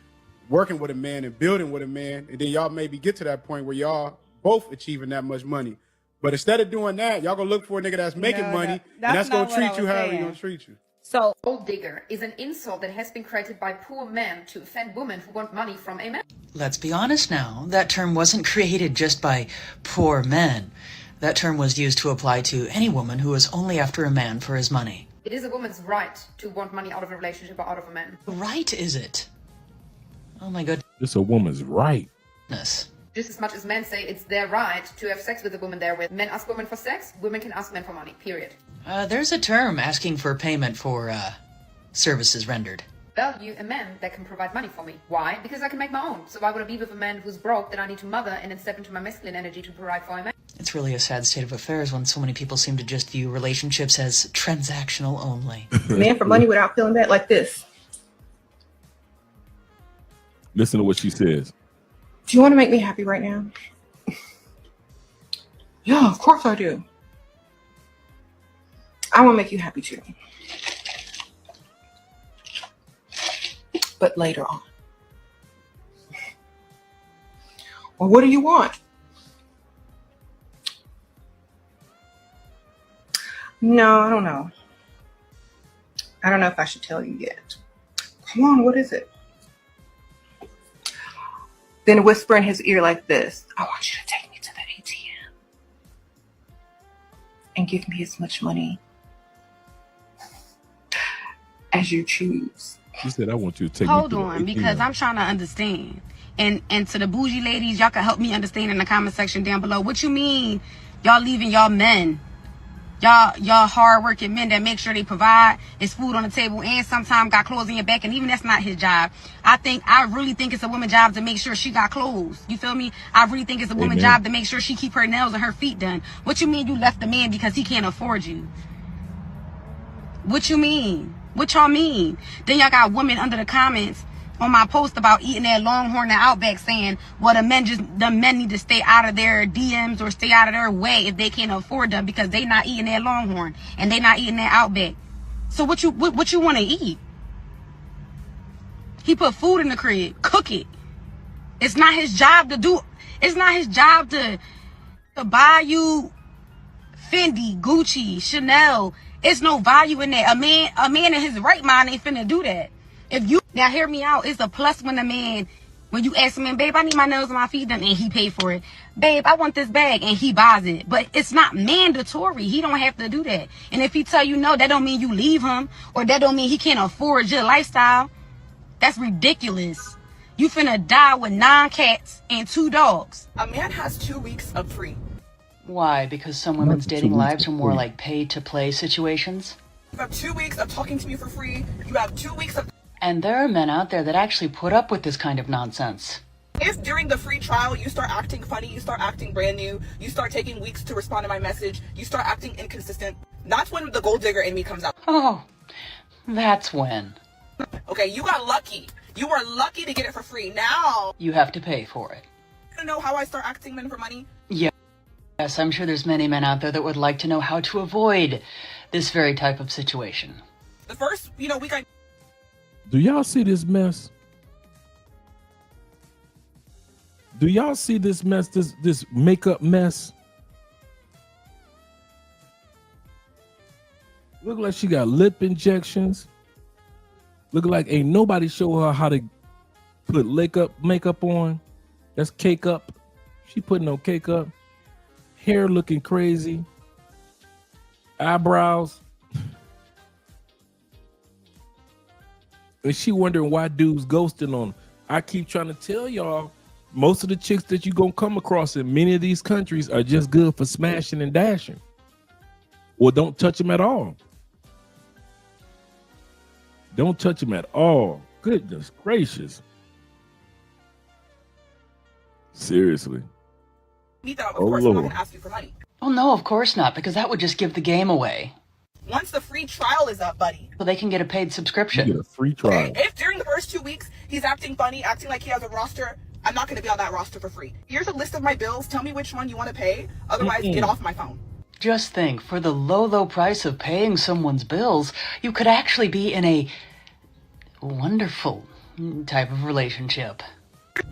working with a man and building with a man, and then y'all maybe get to that point where y'all both achieving that much money. But instead of doing that, y'all gonna look for a nigga that's making money, and that's gonna treat you however he gonna treat you. So, gold digger is an insult that has been created by poor men to offend women who want money from a man. Let's be honest now. That term wasn't created just by poor men. That term was used to apply to any woman who is only after a man for his money. It is a woman's right to want money out of a relationship or out of a man. Right, is it? Oh my goodness. It's a woman's right. Just as much as men say it's their right to have sex with the woman they're with. Men ask women for sex, women can ask men for money, period. There's a term asking for payment for services rendered. Value a man that can provide money for me. Why? Because I can make my own. So why would I be with a man who's broke that I need to mother and then step into my masculine energy to provide for a man? It's really a sad state of affairs when so many people seem to just view relationships as transactional only. Man for money without feeling bad, like this. Listen to what she says. Do you want to make me happy right now? Yeah, of course I do. I want to make you happy too. But later on. Well, what do you want? No, I don't know. I don't know if I should tell you yet. Come on, what is it? Then whisper in his ear like this. I want you to take me to the ATM and give me as much money as you choose. She said, I want you to take Hold me to on, the because I'm trying to understand. And to the bougie ladies, y'all can help me understand in the comment section down below. What you mean y'all leaving y'all men? Y'all hard-working men that make sure they provide, it's food on the table, and sometimes got clothes in your back, and even that's not his job. I really think it's a woman's job to make sure she got clothes. You feel me? I really think it's a woman's job to make sure she keep her nails and her feet done. What you mean you left the man because he can't afford you? What you mean? What y'all mean? Then y'all got women under the comments on my post about eating that Longhorn and Outback saying, well, the men need to stay out of their DMs or stay out of their way if they can't afford them because they not eating that Longhorn and they not eating that Outback. So what you want to eat? He put food in the crib. Cook it. It's not his job to do. It's not his job to buy you Fendi, Gucci, Chanel. It's no value in that. A man in his right mind ain't finna do that. Now hear me out, it's a plus when you ask a man, babe, I need my nails and my feet done, and he paid for it. Babe, I want this bag, and he buys it. But it's not mandatory. He don't have to do that. And if he tell you no, that don't mean you leave him, or that don't mean he can't afford your lifestyle. That's ridiculous. You finna die with 9 cats and 2 dogs. A man has 2 weeks of free. Why? Because some women's dating lives are more like pay-to-play situations? You have 2 weeks of talking to me for free. You have 2 weeks of... And there are men out there that actually put up with this kind of nonsense. If during the free trial you start acting funny, you start acting brand new, you start taking weeks to respond to my message, you start acting inconsistent, that's when the gold digger in me comes out. Oh, that's when. Okay, you got lucky. You were lucky to get it for free. Now you have to pay for it. You know how I start acting men for money? Yes, I'm sure there's many men out there that would like to know how to avoid this very type of situation. The first, week I... Do y'all see this mess? Do y'all see this mess, this makeup mess? Look like she got lip injections. Look like ain't nobody show her how to put makeup on. That's cake up. She putting no cake up. Hair looking crazy. Eyebrows. And she wondering why dudes ghosting on. I keep trying to tell y'all, most of the chicks that you're going to come across in many of these countries are just good for smashing and dashing. Or don't touch them at all. Don't touch them at all. Goodness gracious. Seriously. Meet that, of Oh, course, I'm not Lord. gonna ask you for money. Oh, no, of course not, because that would just give the game away. Once the free trial is up, buddy. So they can get a paid subscription. You get a free trial. Okay, if during the first 2 weeks he's acting funny, acting like he has a roster, I'm not gonna be on that roster for free. Here's a list of my bills. Tell me which one you want to pay. Otherwise, get off my phone. Just think, for the low price of paying someone's bills, you could actually be in a wonderful type of relationship.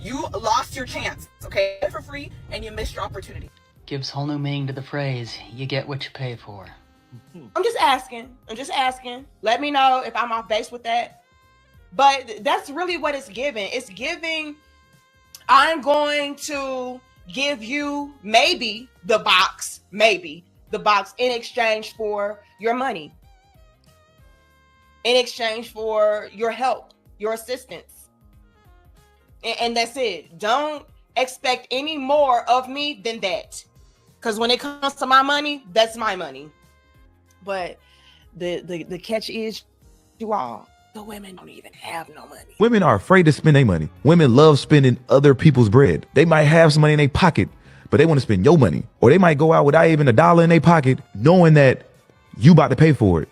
You lost your chance, okay? For free, and you missed your opportunity. Gives whole new meaning to the phrase, you get what you pay for. I'm just asking. Let me know if I'm off base with that. But that's really what it's giving. It's giving, I'm going to give you maybe the box in exchange for your money, in exchange for your help, your assistance. And that's it. Don't expect any more of me than that. Because when it comes to my money, that's my money. But the catch is, you all, the women don't even have no money. Women are afraid to spend their money. Women love spending other people's bread. They might have some money in their pocket, but they want to spend your money. Or they might go out without even $1 in their pocket, knowing that you about to pay for it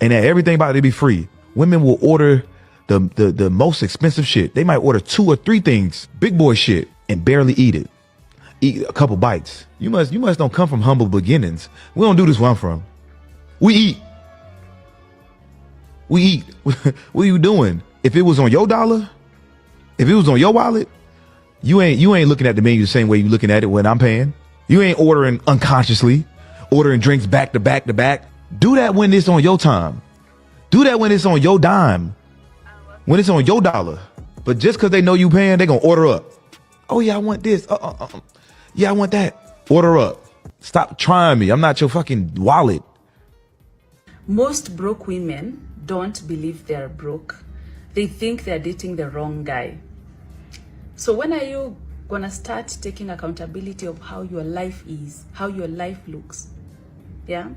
and that everything about to be free. Women will order the most expensive shit. They might order 2 or 3 things, big boy shit, and barely eat it. Eat a couple bites. You must don't come from humble beginnings. We don't do this where I'm from. We eat. What are you doing? If it was on your dollar, if it was on your wallet, you ain't looking at the menu the same way you looking at it when I'm paying. You ain't ordering unconsciously, ordering drinks back to back to back. Do that when it's on your time. Do that when it's on your dime. When it's on your dollar. But just because they know you paying, they gonna order up. Oh yeah, I want this. Yeah, I want that. Order up. Stop trying me. I'm not your fucking wallet. Most broke women don't believe they're broke. They think they're dating the wrong guy. So when are you gonna start taking accountability of how your life is, how your life looks? Yeah.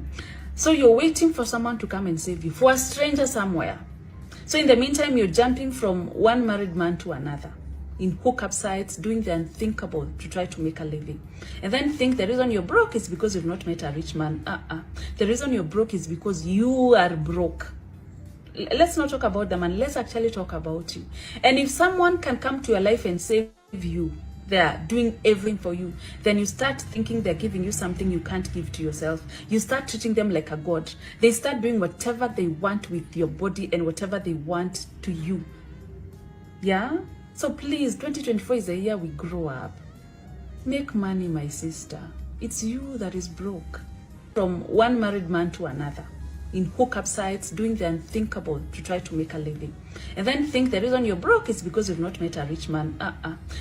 So you're waiting for someone to come and save you, for a stranger somewhere. So in the meantime, you're jumping from one married man to another in hookup sites, doing the unthinkable to try to make a living. And then think the reason you're broke is because you've not met a rich man. The reason you're broke is because you are broke. Let's not talk about the man. Let's actually talk about you. And if someone can come to your life and save you, they're doing everything for you, then you start thinking they're giving you something you can't give to yourself. You start treating them like a god. They start doing whatever they want with your body and whatever they want to you. Yeah? So please, 2024 is a year we grow up. Make money, my sister. It's you that is broke. From one married man to another, in hookup sites, doing the unthinkable to try to make a living. And then think the reason you're broke is because you've not met a rich man.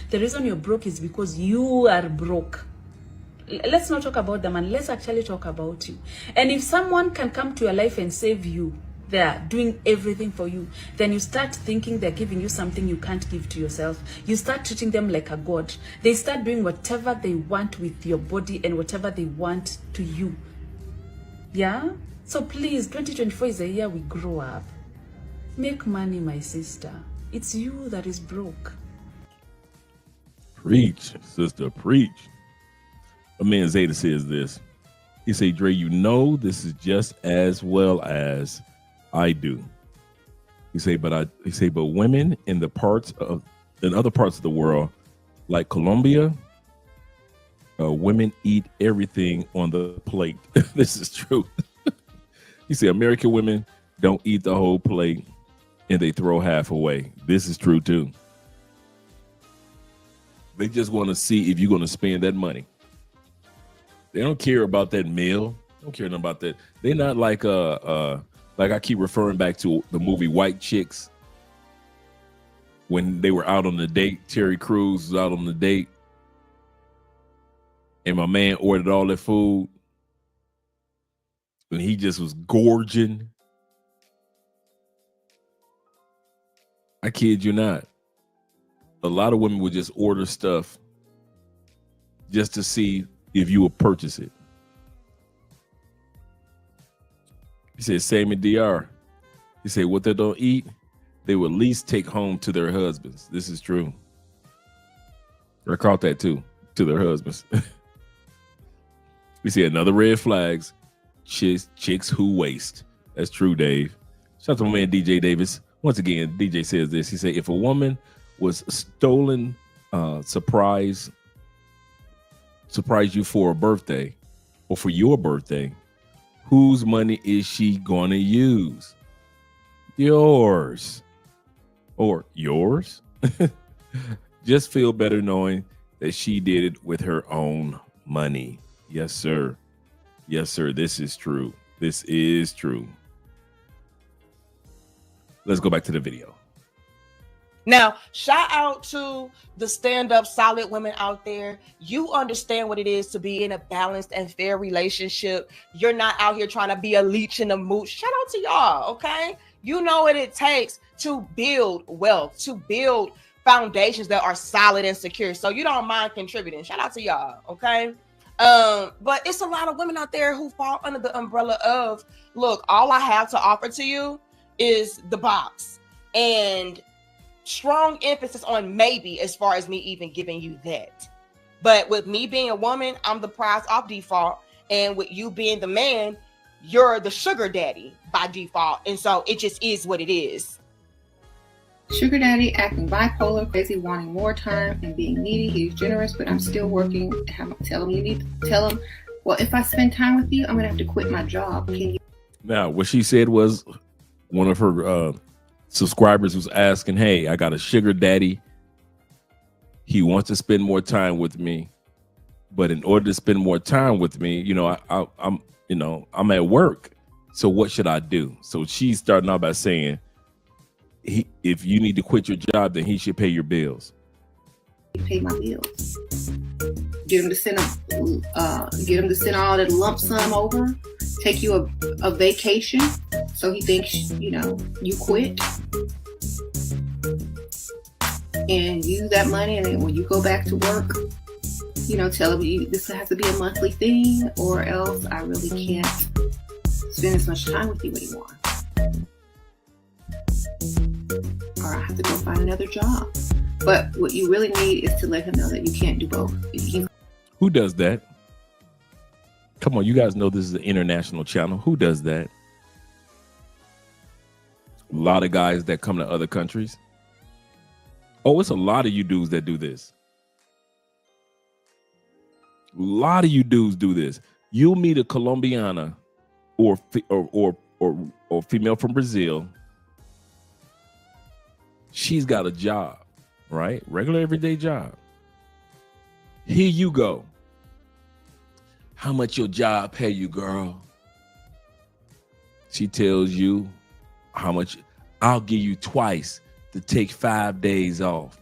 The reason you're broke is because you are broke. Let's not talk about the man. Let's actually talk about you. And if someone can come to your life and save you, they're doing everything for you, then you start thinking they're giving you something you can't give to yourself. You start treating them like a god. They start doing whatever they want with your body and whatever they want to you. Yeah? So please, 2024 is a year we grow up. Make money, my sister. It's you that is broke. Preach, sister, preach. A man Zeta says this. He say, Dre, you know this is just as well as I do. He say, but women in other parts of the world, like Colombia, women eat everything on the plate. This is true. He said American women don't eat the whole plate and they throw half away. This is true too. They just want to see if you're going to spend that money. They don't care about that meal. They don't care nothing about that. They're not like I keep referring back to the movie White Chicks. When they were out on the date, Terry Crews was out on the date. And my man ordered all that food. And he just was gorging. I kid you not. a lot of women would just order stuff just to see if you will purchase it. He said, same in DR. He said, what they don't eat, they will at least take home to their husbands. This is true. I caught that too, to their husbands. We see another red flags, chicks who waste. That's true, Dave. Shout out to my man, DJ Davis. Once again, DJ says this. He said, if a woman was stolen, surprise you for a birthday or for your birthday, whose money is she going to use? Yours. Or yours? Just feel better knowing that she did it with her own money. Yes, sir. Yes, sir. This is true. This is true. Let's go back to the video. Now, shout out to the stand-up solid women out there. You understand what it is to be in a balanced and fair relationship. You're not out here trying to be a leech and a mooch. Shout out to y'all, okay? You know what it takes to build wealth, to build foundations that are solid and secure. So you don't mind contributing. Shout out to y'all, okay? But it's a lot of women out there who fall under the umbrella of, look, all I have to offer to you is the box. And strong emphasis on maybe as far as me even giving you that. But with me being a woman, I'm the prize off default. And with you being the man, you're the sugar daddy by default. And so it just is what it is. Sugar daddy acting bipolar, crazy, wanting more time and being needy. He's generous, but I'm still working. Tell him you need to tell him, well, if I spend time with you, I'm gonna have to quit my job. Can you? Now, what she said was one of her subscribers was asking, hey, I got a sugar daddy. He wants to spend more time with me, but in order to spend more time with me, I'm at work. So what should I do? So she's starting out by saying, if you need to quit your job, then he should pay your bills. Pay my bills. Get him to send all that lump sum over. Take you a vacation, so he thinks you quit, and use that money. And then when you go back to work, tell him this has to be a monthly thing, or else I really can't spend as much time with you anymore. Or I have to go find another job. But what you really need is to let him know that you can't do both. Who does that? Come on, you guys know this is an international channel. Who does that? A lot of guys that come to other countries. Oh, it's a lot of you dudes that do this. A lot of you dudes do this. You'll meet a Colombiana or female from Brazil. She's got a job, right? Regular everyday job. Here you go. How much your job pay you, girl? She tells you how much. I'll give you twice to take 5 days off.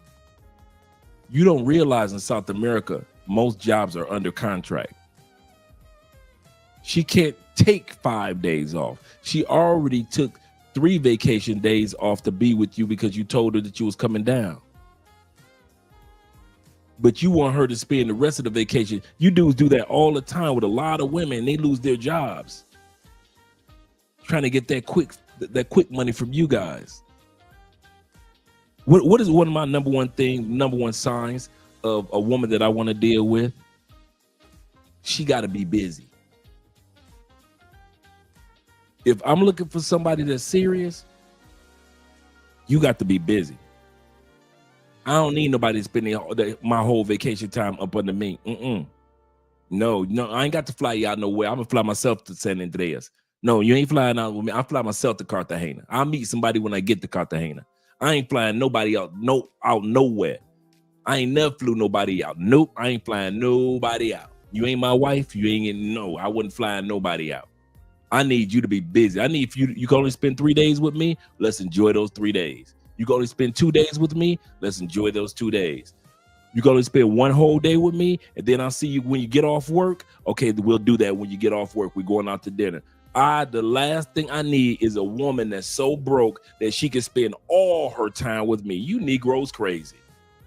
You don't realize in South America, most jobs are under contract. She can't take 5 days off. She already took 3 vacation days off to be with you because you told her that you was coming down. But you want her to spend the rest of the vacation. You dudes do that all the time with a lot of women. They lose their jobs trying to get that quick money from you guys. What is one of my number one signs of a woman that I want to deal with? She got to be busy. If I'm looking for somebody that's serious, you got to be busy. I don't need nobody spending my whole vacation time up under me. No, I ain't got to fly you out nowhere. I'm gonna fly myself to San Andreas. No, you ain't flying out with me. I fly myself to Cartagena. I'll meet somebody when I get to Cartagena. I ain't flying nobody out nowhere. I ain't never flew nobody out. Nope, I ain't flying nobody out. You ain't my wife. You ain't getting I wouldn't fly nobody out. I need you to be busy. I need you can only spend 3 days with me. Let's enjoy those 3 days. You can only spend 2 days with me. Let's enjoy those 2 days. You can only spend 1 whole day with me, and then I'll see you when you get off work. Okay, we'll do that when you get off work. We're going out to dinner. The last thing I need is a woman that's so broke that she can spend all her time with me. You Negroes crazy.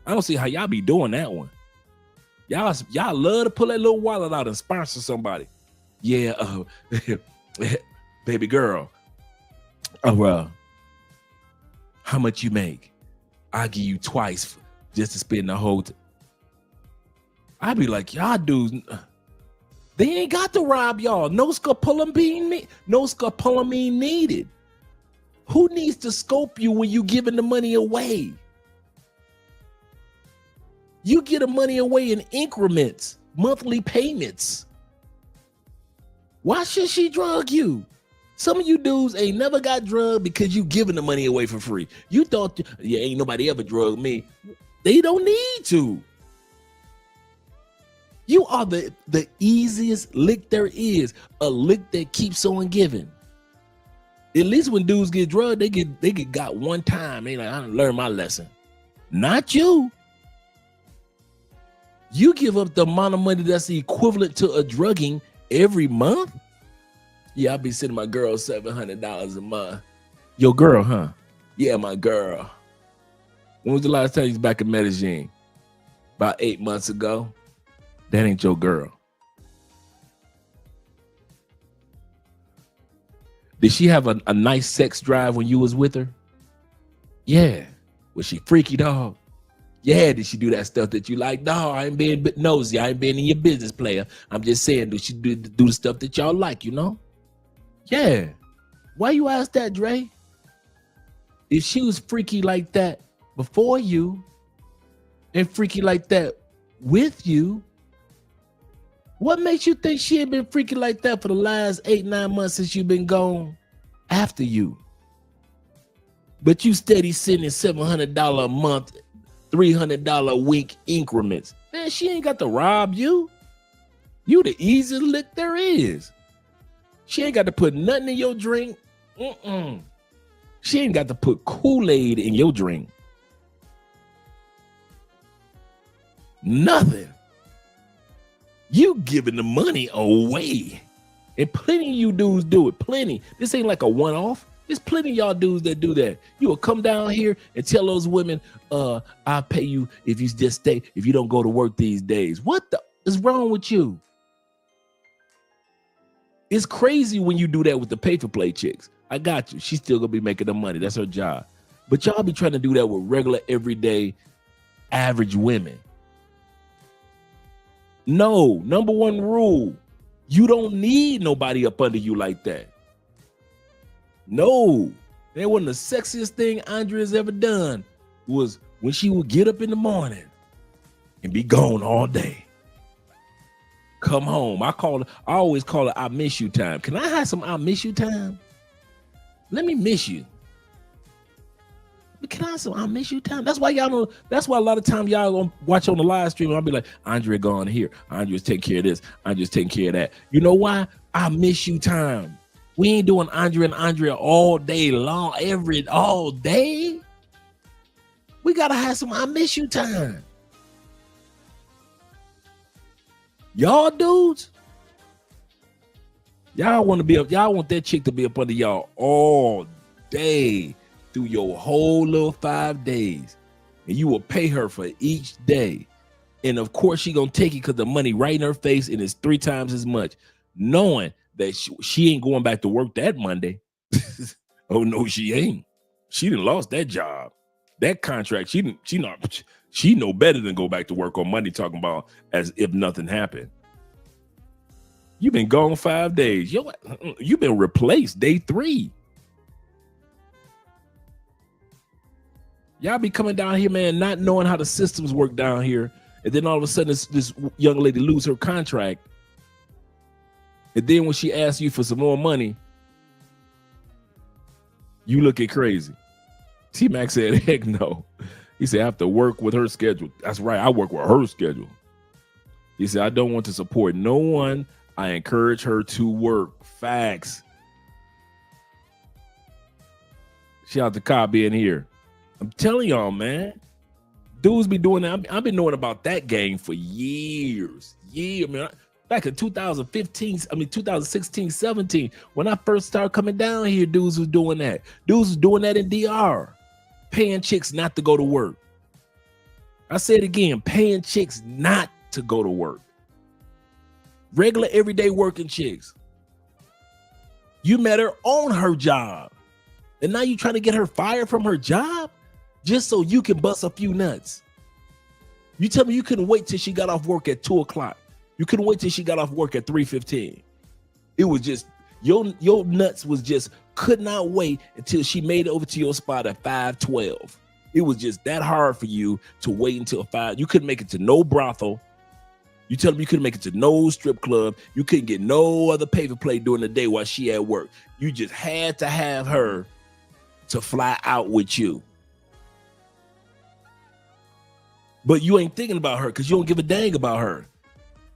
I don't see how y'all be doing that one. Y'all love to pull that little wallet out and sponsor somebody. Yeah, baby girl. Oh, how much you make? I'll give you twice just to spend the whole. I'd be like, y'all dudes, they ain't got to rob y'all. No scopolamine needed. Who needs to scope you when you giving the money away? You get the money away in increments, monthly payments. Why should she drug you? Some of you dudes ain't never got drugged because you giving the money away for free. You thought, yeah, ain't nobody ever drugged me. They don't need to. You are the easiest lick there is, a lick that keeps on giving. At least when dudes get drugged, they get got one time. They like, I done learned my lesson. Not you. You give up the amount of money that's the equivalent to a drugging every month. Yeah, I'll be sending my girl $700 a month. Your girl, huh? Yeah, my girl. When was the last time you was back in Medellin? About 8 months ago. That ain't your girl. Did she have a nice sex drive when you was with her? Yeah. Was she freaky, dog? Yeah. Did she do that stuff that you like? No, I ain't being nosy. I ain't being in your business, player. I'm just saying, did she do the stuff that y'all like, you know? Yeah. Why you ask that, Dre? If she was freaky like that before you and freaky like that with you, what makes you think she ain't been freaky like that for the last 8-9 months since you've been gone after you? But you steady sending $700 a month, $300 a week increments. Man, she ain't got to rob you. You the easiest lick there is. She ain't got to put nothing in your drink. She ain't got to put Kool-Aid in your drink. Nothing. You giving the money away. And plenty of you dudes do it. Plenty. This ain't like a one-off. There's plenty of y'all dudes that do that. You will come down here and tell those women, I'll pay you if you just stay, if you don't go to work these days. What the is wrong with you? It's crazy when you do that with the pay-for-play chicks. I got you. She's still gonna be making the money. That's her job. But y'all be trying to do that with regular, everyday, average women. No, number one rule, you don't need nobody up under you like that. No, that wasn't the sexiest thing Andrea's ever done was when she would get up in the morning and be gone all day. Come home. I always call it I miss you time. Can I have some I miss you time? Let me miss you. Can I have some I miss you time? That's why y'all know. That's why a lot of times y'all gonna watch on the live stream. I'll be like, Andrea gone here. Andrea's taking care of this. Andrea's taking care of that. You know why? I miss you time. We ain't doing Andrea and Andrea all day long, all day. We gotta have some I miss you time. Y'all dudes, y'all want that chick to be up under y'all all day through your whole little 5 days, and you will pay her for each day. And of course she gonna take it because the money right in her face and it's 3 times as much, knowing that she ain't going back to work that Monday. Oh no, she ain't. She done lost that job, that contract. She know better than go back to work on Monday talking about as if nothing happened. You've been gone 5 days. You've been replaced day 3. Y'all be coming down here, man, not knowing how the systems work down here. And then all of a sudden this young lady lose her contract. And then when she asks you for some more money, you looking crazy. T-Mac said, heck no. He said, I have to work with her schedule. That's right. I work with her schedule. He said, I don't want to support no one. I encourage her to work. Facts. Shout out to Kai being here. I'm telling y'all, man. Dudes be doing that. I've been knowing about that game for years. Man. Back in 2016, 17, when I first started coming down here, dudes was doing that. Dudes was doing that in DR. Paying chicks not to go to work. I said again, paying chicks not to go to work. Regular everyday working chicks. You met her on her job. And now you trying to get her fired from her job just so you can bust a few nuts. You tell me you couldn't wait till she got off work at 2 o'clock. You couldn't wait till she got off work at 3:15. It was just, your nuts was just, could not wait until she made it over to your spot at 5:12. It was just that hard for you to wait until 5. You couldn't make it to no brothel. You tell me you couldn't make it to no strip club. You couldn't get no other paper play during the day while she at work. You just had to have her to fly out with you. But you ain't thinking about her because you don't give a dang about her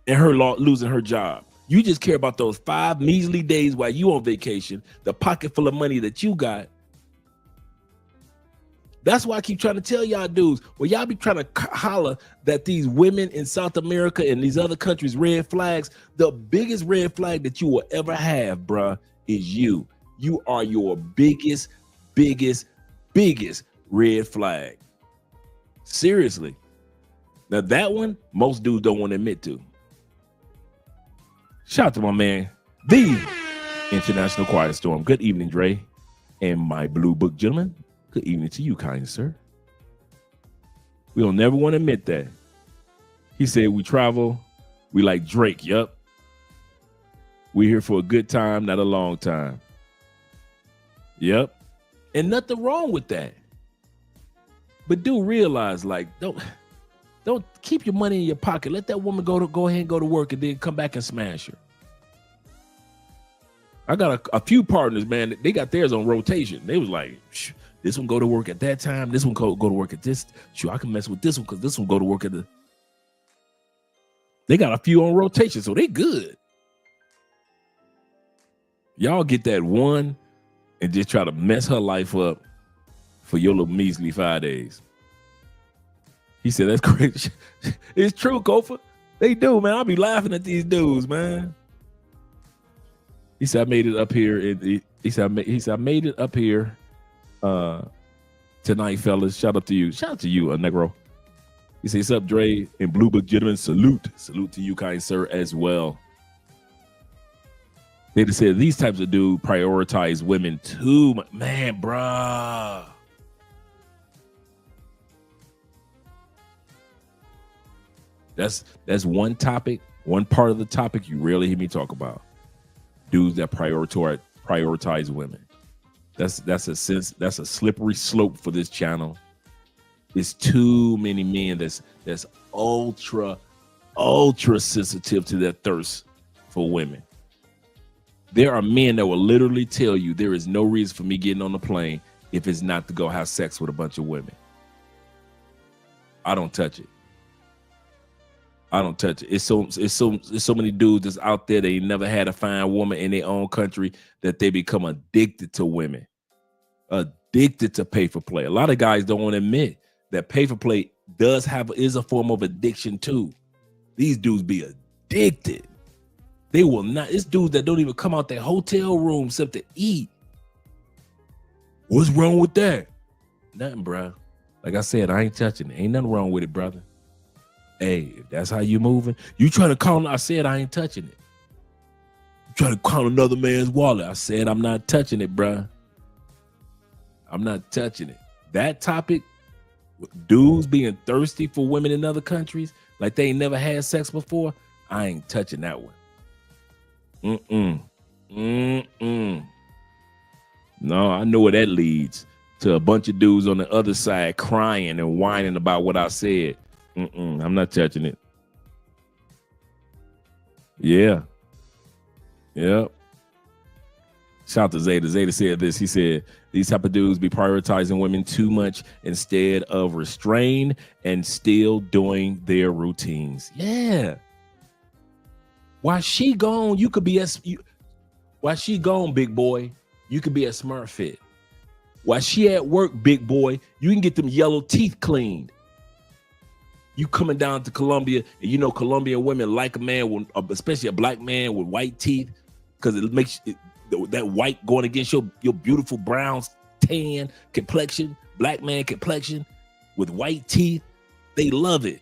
and her losing her job. You just care about those 5 measly days while you on vacation, the pocket full of money that you got. That's why I keep trying to tell y'all dudes, well, y'all be trying to holler that these women in South America and these other countries, red flags, the biggest red flag that you will ever have, bruh, is you. You are your biggest red flag. Seriously. Now that one, most dudes don't want to admit to. Shout out to my man, the International Quiet Storm. Good evening, Dre. And my blue book gentleman, good evening to you, kind sir. We don't never want to admit that. He said we travel, we like Drake, yup. We're here for a good time, not a long time. Yep. And nothing wrong with that. But do realize, like, don't keep your money in your pocket. Let that woman go ahead and go to work and then come back and smash her. I got a few partners, man. They got theirs on rotation. They was like, this one go to work at that time. This one go to work at this. Sure, I can mess with this one because this one go to work at the. They got a few on rotation, so they good. Y'all get that one and just try to mess her life up for your little measly 5 days. He said, that's crazy. It's true, Kofa. They do, man. I'll be laughing at these dudes, man. He said, I made it up here. He said, I made it up here tonight, fellas. Shout out to you. Shout out to you, Negro. He says, what's up, Dre? And Blue Book gentlemen, salute. Salute to you, kind sir, as well. They just said these types of dudes prioritize women too much. Man, bruh. That's one topic, one part of the topic you rarely hear me talk about. Dudes that prioritize women. That's a slippery slope for this channel. It's too many men that's ultra sensitive to their thirst for women. There are men that will literally tell you there is no reason for me getting on the plane if it's not to go have sex with a bunch of women. I don't touch it. I don't touch it. It's so many dudes that's out there. They never had a fine woman in their own country that they become addicted to women, addicted to pay for play. A lot of guys don't want to admit that pay for play is a form of addiction too. These dudes be addicted. They will not. It's dudes that don't even come out their hotel room except to eat. What's wrong with that? Nothing, bro. Like I said, I ain't touching it. Ain't nothing wrong with it, brother. Hey, if that's how you moving, you trying to call. I said I ain't touching it. You trying to call another man's wallet. I said I'm not touching it, bruh. I'm not touching it. That topic, dudes being thirsty for women in other countries, like they ain't never had sex before, I ain't touching that one. No, I know where that leads. To a bunch of dudes on the other side crying and whining about what I said. I'm not touching it. Yeah. Yep. Shout out to Zeta. Zeta said this. He said, these type of dudes be prioritizing women too much instead of restrained and still doing their routines. Yeah. While she gone, you could be while she gone, big boy, you could be a smart fit. While she at work, big boy, you can get them yellow teeth cleaned. You coming down to Colombia, and you know Colombian women like a man, with, especially a black man with white teeth, because it makes that white going against your beautiful brown tan complexion, black man complexion with white teeth. They love it.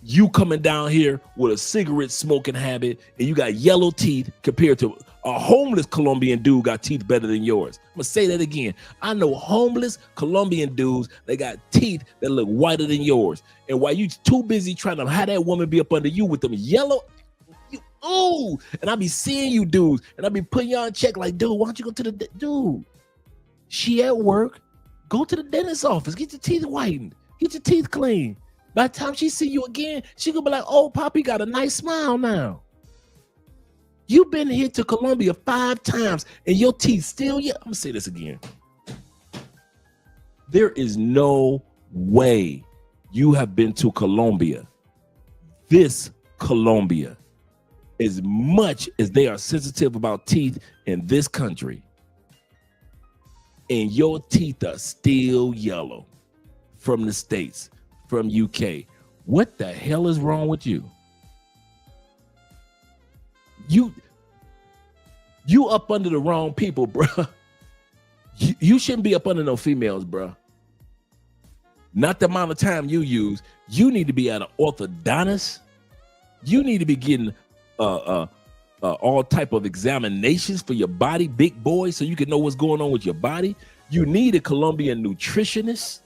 You coming down here with a cigarette smoking habit and you got yellow teeth compared to a homeless Colombian dude got teeth better than yours. I'm gonna say that again. I know homeless Colombian dudes, they got teeth that look whiter than yours. And while you too busy trying to have that woman be up under you with them yellow, ooh, and I be seeing you dudes and I be putting y'all in check like, dude, why don't you go to the, dude, she at work, go to the dentist's office, get your teeth whitened, get your teeth clean. By the time she see you again, she gonna be like, oh, Poppy got a nice smile now. You've been here to Colombia 5 times and your teeth still, I'm gonna say this again. There is no way you have been to Colombia, this Colombia, as much as they are sensitive about teeth in this country, and your teeth are still yellow from the States, from UK. What the hell is wrong with you? You up under the wrong people, bruh. You shouldn't be up under no females, bruh. Not the amount of time you use. You need to be at an orthodontist. You need to be getting all type of examinations for your body, big boy, so you can know what's going on with your body. You need a Colombian nutritionist.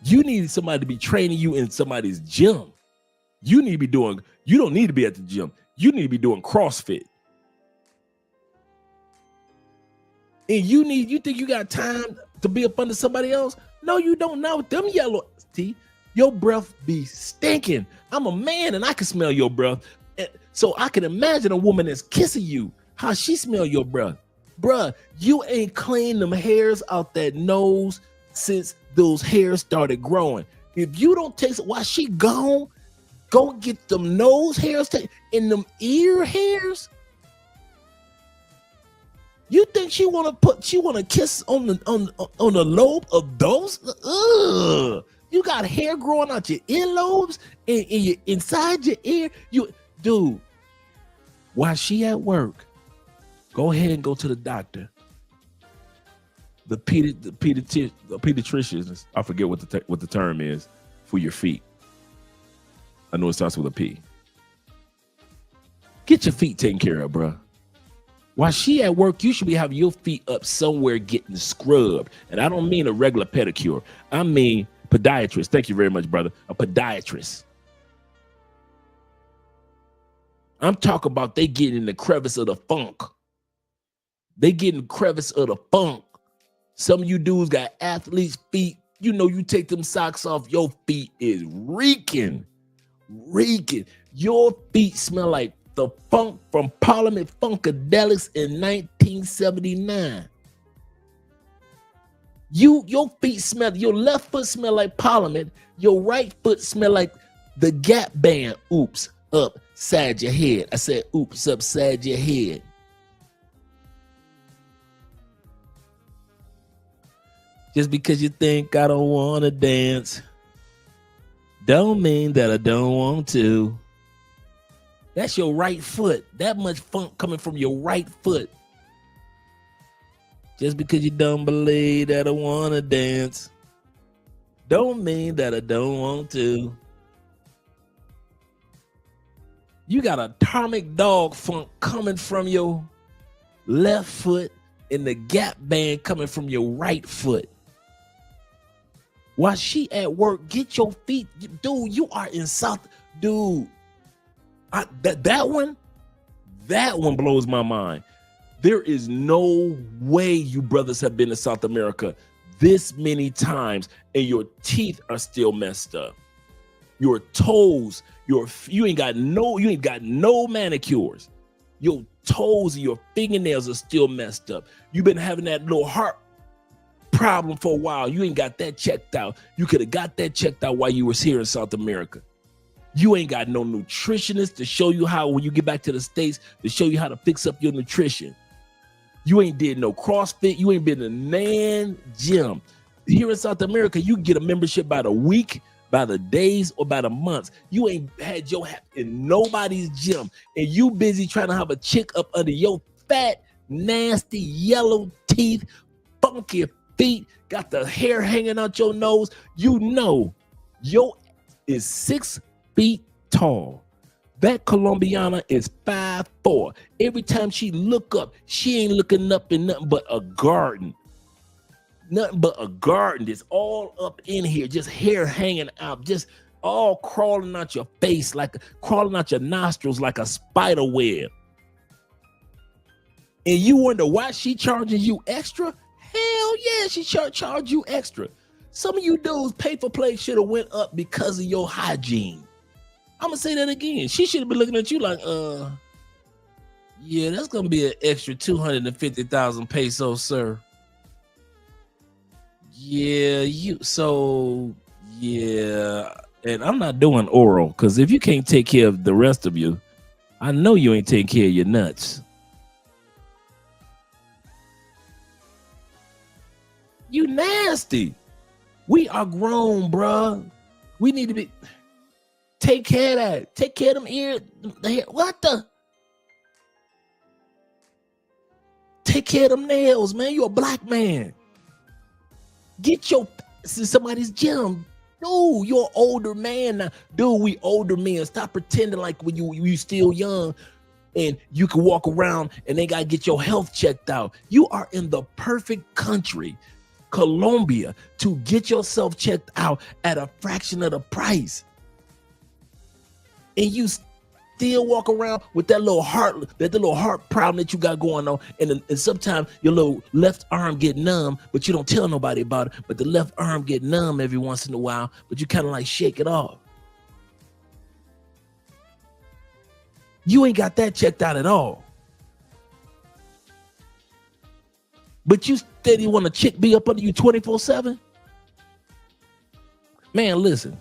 You need somebody to be training you in somebody's gym. You don't need to be at the gym. You need to be doing CrossFit. And you think you got time to be up under somebody else? No, you don't know. Them yellow teeth, your breath be stinking. I'm a man and I can smell your breath. So I can imagine a woman that's kissing you, how she smell your breath. Bruh, you ain't cleaned them hairs out that nose since those hairs started growing. If you don't take while she gone, go get them nose hairs and them ear hairs. You think she wanna kiss on the lobe of those? Ugh. You got hair growing out your earlobes and inside your ear. Dude, while she at work, go ahead and go to the doctor. The pediatricians, I forget what the term is for your feet. I know it starts with a P. Get your feet taken care of, bro. While she at work, you should be having your feet up somewhere getting scrubbed. And I don't mean a regular pedicure. I mean podiatrist. Thank you very much, brother. A podiatrist. I'm talking about they get in the crevice of the funk. They get in the crevice of the funk. Some of you dudes got athlete's feet. You know, you take them socks off, your feet is reeking. Your feet smell like the funk from Parliament Funkadelics in 1979. Your feet smell, your left foot smell like Parliament, your right foot smell like the Gap band. Oops, upside your head. I said oops, upside your head. Just because you think I don't want to dance, don't mean that I don't want to. That's your right foot. That much funk coming from your right foot. Just because you don't believe that I want to dance, don't mean that I don't want to. You got atomic dog funk coming from your left foot and the Gap band coming from your right foot. While she at work, get your feet, dude. You are in South, dude. That one blows my mind. There is no way you brothers have been to South America this many times and your teeth are still messed up. Your toes, you ain't got no manicures. Your toes and your fingernails are still messed up. You've been having that little heart problem for a while. You ain't got that checked out. You could have got that checked out while you was here in South America. You ain't got no nutritionist to show you how, when you get back to the States, to show you how to fix up your nutrition. You ain't did no CrossFit. You ain't been in a man gym. Here in South America, you get a membership by the week, by the days, or by the months. You ain't had your hat in nobody's gym, and you busy trying to have a chick up under your fat, nasty, yellow teeth, funky feet, got the hair hanging out your nose. You know Yo is 6 feet tall. That Colombiana is 5'4". Every time she look up, she ain't looking up in nothing but a garden. Nothing but a garden that's all up in here, just hair hanging out, just all crawling out your face, crawling out your nostrils like a spider web. And you wonder why she charging you extra? Hell yeah, she charge you extra. Some of you dudes pay for play should have went up because of your hygiene. I'm gonna say that again. She should have been looking at you like, yeah, that's gonna be an extra 250,000 pesos, sir. Yeah, yeah. And I'm not doing oral, because if you can't take care of the rest of you, I know you ain't taking care of your nuts. You nasty. We are grown, bruh. We need to be. Take care of that. Take care of them ears. What the? Take care of them nails, man. You're a black man. Get your ass in somebody's gym. Dude, you're an older man now. Dude, we older men. Stop pretending like when you still young and you can walk around and they gotta get your health checked out. You are in the perfect country, Colombia, to get yourself checked out at a fraction of the price. And you still walk around with that little heart problem that you got going on, and sometimes your little left arm get numb, but you don't tell nobody about it. But the left arm get numb every once in a while, but you kind of like shake it off. You ain't got that checked out at all. But you steady want a chick be up under you 24/7? Man, listen.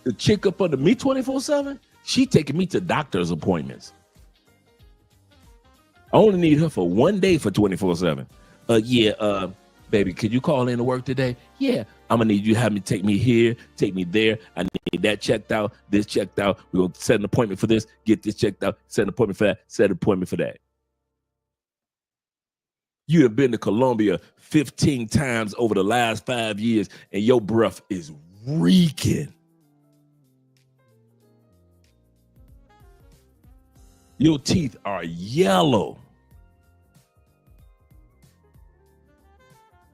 The chick up under me 24/7, she taking me to doctor's appointments. I only need her for one day for 24/7. Baby, could you call in to work today? Yeah, I'm gonna need you to have me take me here, take me there. I need that checked out, this checked out. We're gonna set an appointment for this, get this checked out, set an appointment for that, set an appointment for that. You have been to Colombia 15 times over the last 5 years, and your breath is reeking. Your teeth are yellow.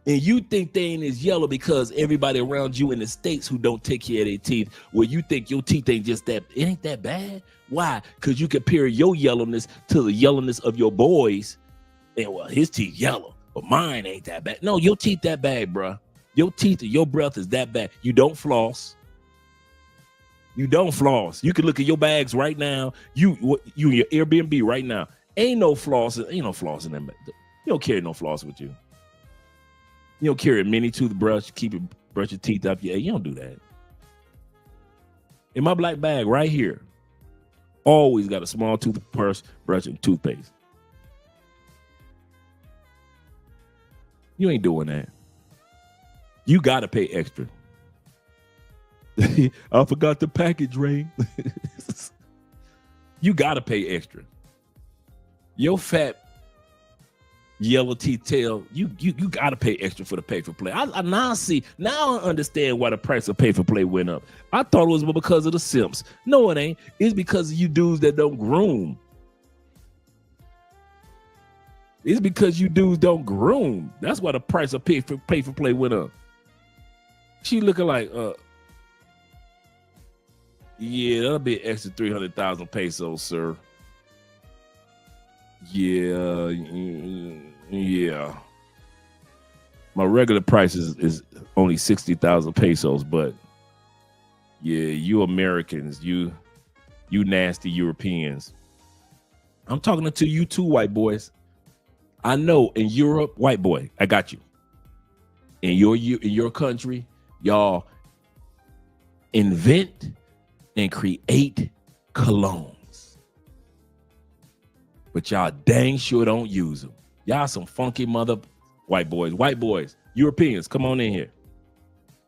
And you think they ain't as yellow because everybody around you in the States who don't take care of their teeth, well, you think your teeth ain't just that, it ain't that bad. Why? Because you compare your yellowness to the yellowness of your boys. And well, his teeth yellow, but mine ain't that bad. No, your teeth that bad, bruh. Your teeth and your breath is that bad. You don't floss. You don't floss. You can look at your bags right now. You in your Airbnb right now. Ain't no floss. Ain't no floss in them. You don't carry no floss with you. You don't carry a mini toothbrush. Brush your teeth up. Yeah, you don't do that. In my black bag right here, always got a small toothbrush, brush, and toothpaste. You ain't doing that. You gotta pay extra. I forgot the package, Ray. You gotta pay extra. Your fat yellow teeth tail, you gotta pay extra for the pay for play. I now understand why the price of pay for play went up. I thought it was because of the simps. No, it ain't. It's because of you dudes that don't groom. It's because you dudes don't groom. That's why the price of pay for play went up. She looking like, yeah, that'll be an extra 300,000 pesos, sir. Yeah. My regular price is only 60,000 pesos, but yeah, you Americans, you nasty Europeans. I'm talking to you too, white boys. I know in Europe, white boy, I got you. In your country, y'all invent and create colognes, but y'all dang sure don't use them. Y'all some funky white boys, Europeans, come on in here.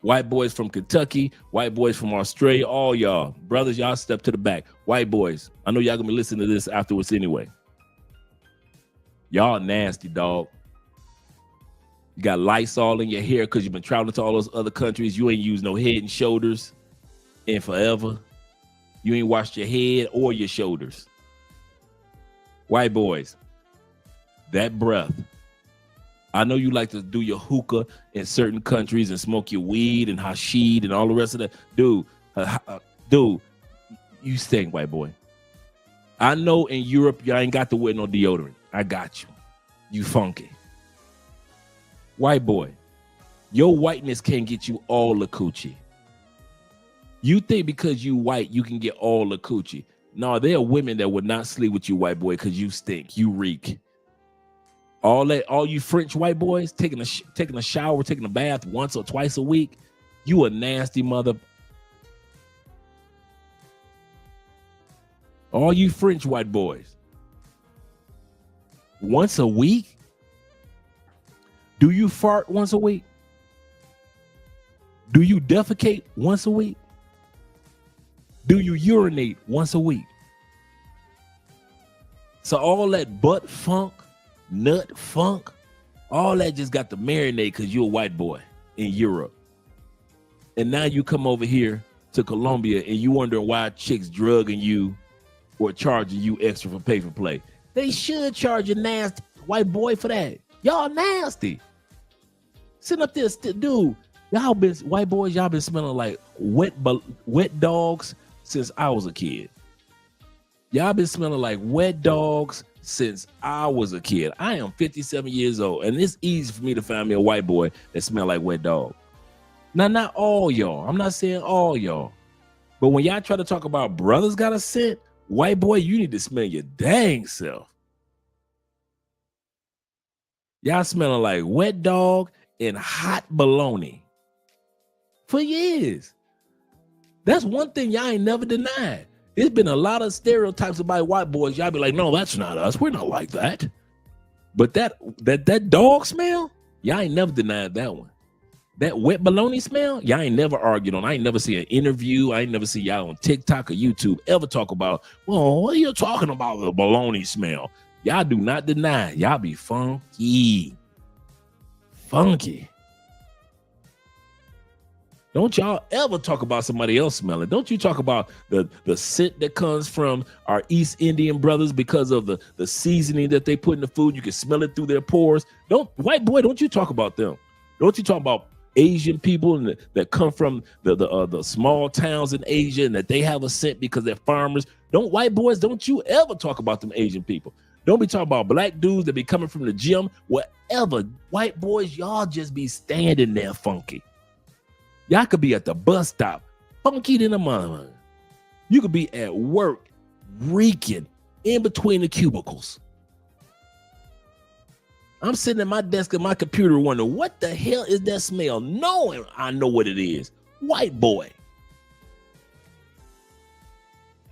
White boys from Kentucky, white boys from Australia, all y'all brothers, y'all step to the back. White boys, I know y'all gonna be listening to this afterwards anyway. Y'all nasty, dog. You got Lysol in your hair because you've been traveling to all those other countries. You ain't used no Head and Shoulders in forever. You ain't washed your head or your shoulders. White boys, that breath. I know you like to do your hookah in certain countries and smoke your weed and hashish and all the rest of that. Dude, you stink, white boy. I know in Europe, y'all ain't got to wear no deodorant. I got you. You funky. White boy, your whiteness can't get you all the coochie. You think because you white, you can get all the coochie. No, there are women that would not sleep with you, white boy, because you stink. You reek. All you French white boys taking a shower, taking a bath once or twice a week, you a nasty mother. All you French white boys, once a week? Do you fart once a week? Do you defecate once a week? Do you urinate once a week? So all that butt funk, nut funk, all that just got to marinate because you're a white boy in Europe. And now you come over here to Colombia and you wondering why chicks drugging you or charging you extra for pay for play. They should charge a nasty white boy for that. Y'all nasty. Sitting up there, dude, y'all been, white boys, y'all been smelling like wet dogs since I was a kid. Y'all been smelling like wet dogs since I was a kid. I am 57 years old, and it's easy for me to find me a white boy that smell like wet dog. Now, not all y'all. I'm not saying all y'all. But when y'all try to talk about brothers got a scent, white boy, you need to smell your dang self. Y'all smelling like wet dog and hot bologna for years. That's one thing y'all ain't never denied. There's been a lot of stereotypes about white boys. Y'all be like, no, that's not us. We're not like that. But that dog smell, y'all ain't never denied that one. That wet bologna smell, y'all ain't never argued on. I ain't never see an interview. I ain't never see y'all on TikTok or YouTube ever talk about, well, what are you talking about, the bologna smell? Y'all do not deny. Y'all be funky. Funky. Don't y'all ever talk about somebody else smelling. Don't you talk about the scent that comes from our East Indian brothers because of the seasoning that they put in the food. You can smell it through their pores. White boy, don't you talk about them. Don't you talk about Asian people that come from the small towns in Asia and that they have a scent because they're farmers. White boys, don't you ever talk about them Asian people. Don't be talking about black dudes that be coming from the gym, whatever. White boys, y'all just be standing there funky. Y'all could be at the bus stop, funky than a mother. You could be at work, reeking in between the cubicles. I'm sitting at my desk at my computer wondering, what the hell is that smell? Knowing I know what it is. White boy.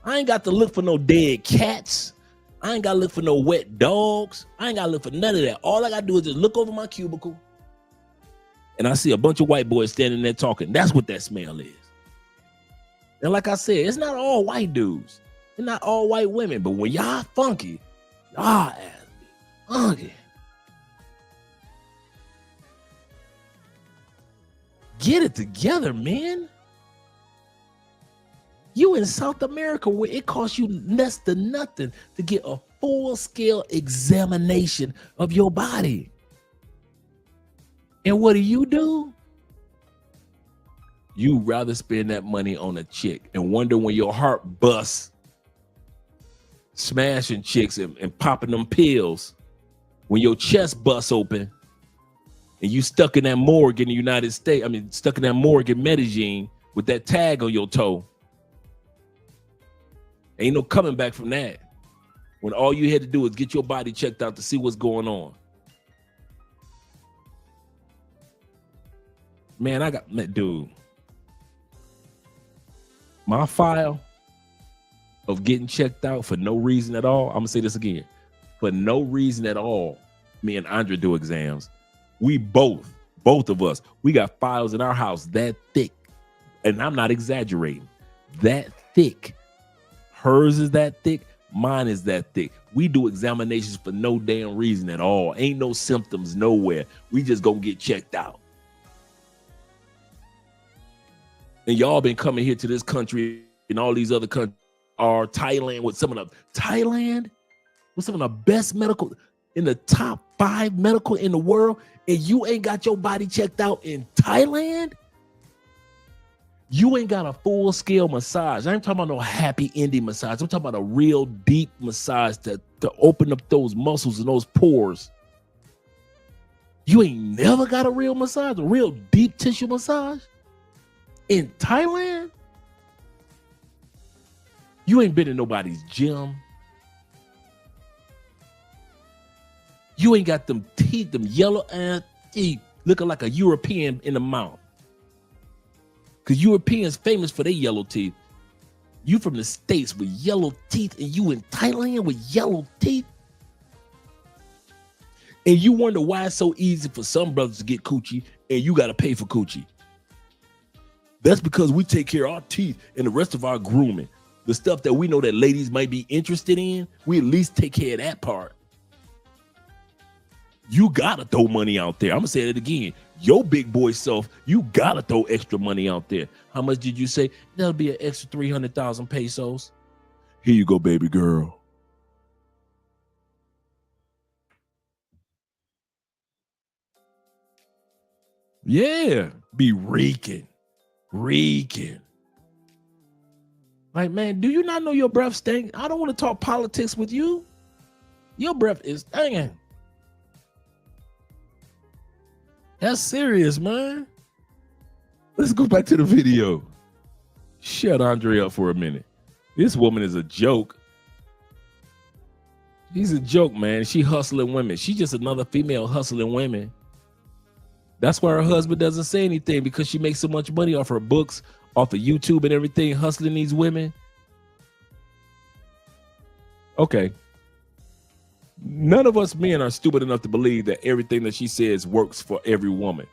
I ain't got to look for no dead cats. I ain't got to look for no wet dogs. I ain't got to look for none of that. All I got to do is just look over my cubicle and I see a bunch of white boys standing there talking. That's what that smell is. And like I said, it's not all white dudes. It's not all white women. But when y'all funky, y'all ass be funky. Get it together, man. You in South America where it costs you less than nothing to get a full-scale examination of your body. And what do? You rather spend that money on a chick and wonder when your heart busts, smashing chicks and popping them pills, when your chest busts open and you stuck in that morgue in the United States, stuck in that morgue in Medellin with that tag on your toe. Ain't no coming back from that. When all you had to do is get your body checked out to see what's going on. Man, dude. My file of getting checked out for no reason at all. I'm gonna say this again. For no reason at all, me and Andre do exams. We both of us, we got files in our house that thick. And I'm not exaggerating. That thick. Hers is that thick. Mine is that thick. We do examinations for no damn reason at all. Ain't no symptoms nowhere. We just gonna get checked out. And y'all been coming here to this country and all these other countries, or Thailand with some of the best medical, in the top 5 medical in the world, and you ain't got your body checked out in Thailand? You ain't got a full-scale massage. I ain't talking about no happy ending massage. I'm talking about a real deep massage to open up those muscles and those pores. You ain't never got a real massage, a real deep tissue massage in Thailand? You ain't been in nobody's gym. You ain't got them teeth, them yellow ass teeth, looking like a European in the mouth. Because Europeans famous for their yellow teeth. You from the States with yellow teeth, and you in Thailand with yellow teeth? And you wonder why it's so easy for some brothers to get coochie and you got to pay for coochie. That's because we take care of our teeth and the rest of our grooming. The stuff that we know that ladies might be interested in, we at least take care of that part. You gotta throw money out there. I'm gonna say it again. Your big boy self, you gotta throw extra money out there. How much did you say? That'll be an extra 300,000 pesos. Here you go, baby girl. Yeah, be reeking. Like, man, do you not know your breath stinks? I don't want to talk politics with you. Your breath is stinking. That's serious, man. Let's go back to the video. Shut Andre up for a minute. This woman is a joke. She's a joke, man. She hustling women. She's just another female hustling women. That's why her husband doesn't say anything, because she makes so much money off her books, off of YouTube and everything, hustling these women. Okay. None of us men are stupid enough to believe that everything that she says works for every woman.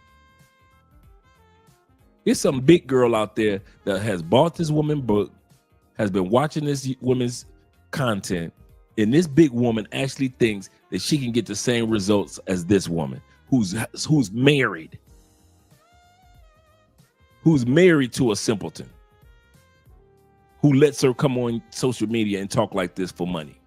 There's some big girl out there that has bought this woman book, has been watching this woman's content, and this big woman actually thinks that she can get the same results as this woman who's married to a simpleton who lets her come on social media and talk like this for money.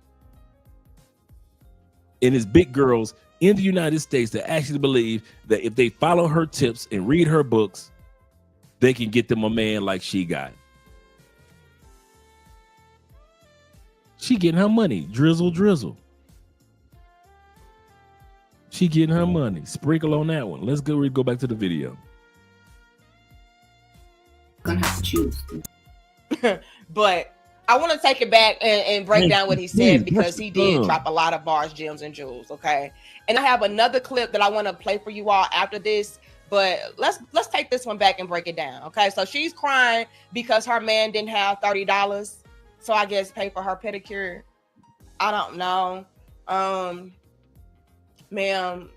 And it's big girls in the United States that actually believe that if they follow her tips and read her books, they can get them a man like she got. She getting her money. Drizzle. She getting her money. Sprinkle on that one. Let's go back to the video. Gonna have to choose. But I want to take it back and break down what he said, because he did drop a lot of bars, gems, and jewels. Okay, and I have another clip that I want to play for you all after this. But let's take this one back and break it down. Okay, so she's crying because her man didn't have $30, so I guess pay for her pedicure. I don't know, ma'am.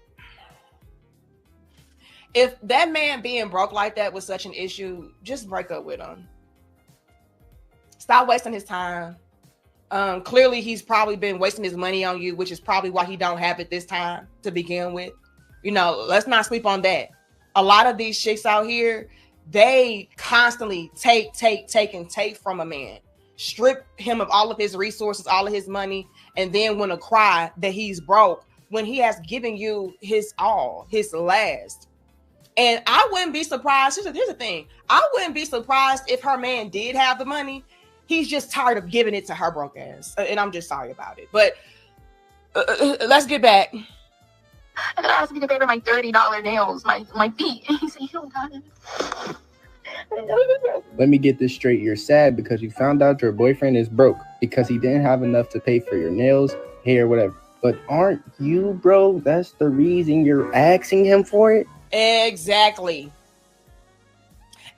If that man being broke like that was such an issue, just break up with him. Stop wasting his time. Clearly, he's probably been wasting his money on you, which is probably why he don't have it this time to begin with. You know, let's not sleep on that. A lot of these chicks out here, they constantly take from a man, strip him of all of his resources, all of his money, and then want to cry that he's broke when he has given you his all, his last. And I wouldn't be surprised. Here's the thing. I wouldn't be surprised if her man did have the money. He's just tired of giving it to her broke ass. And I'm just sorry about it. But let's get back. And then I asked me to pay for my $30 nails, my feet. And he said, you don't got it. Let me get this straight. You're sad because you found out your boyfriend is broke because he didn't have enough to pay for your nails, hair, whatever. But aren't you, bro? That's the reason you're asking him for it? Exactly.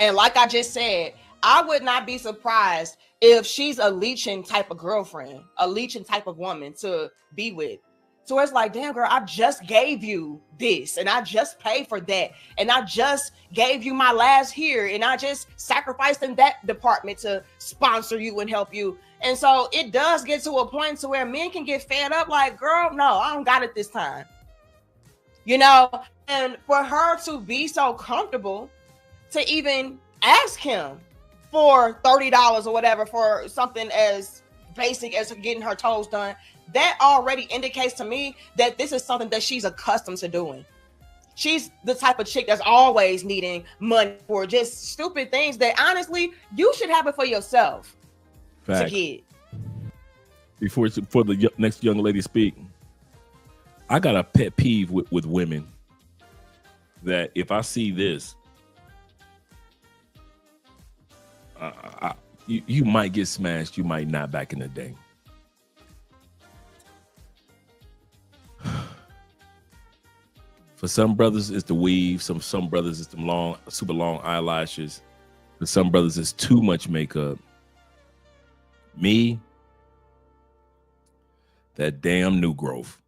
And like I just said, I would not be surprised if she's a leeching type of girlfriend, a leeching type of woman to be with. So it's like, damn, girl, I just gave you this and I just paid for that. And I just gave you my last here and I just sacrificed in that department to sponsor you and help you. And so it does get to a point to where men can get fed up like, girl, no, I don't got it this time. You know, and for her to be so comfortable to even ask him for $30 or whatever for something as basic as getting her toes done, that already indicates to me that this is something that she's accustomed to doing. She's the type of chick that's always needing money for just stupid things that honestly you should have it for yourself to get. For the next young lady speak, I got a pet peeve with women that if I see this, you might get smashed, you might not back in the day. For some brothers, it's the weave. Some brothers, it's the super long eyelashes. For some brothers, it's too much makeup. Me, that damn new growth.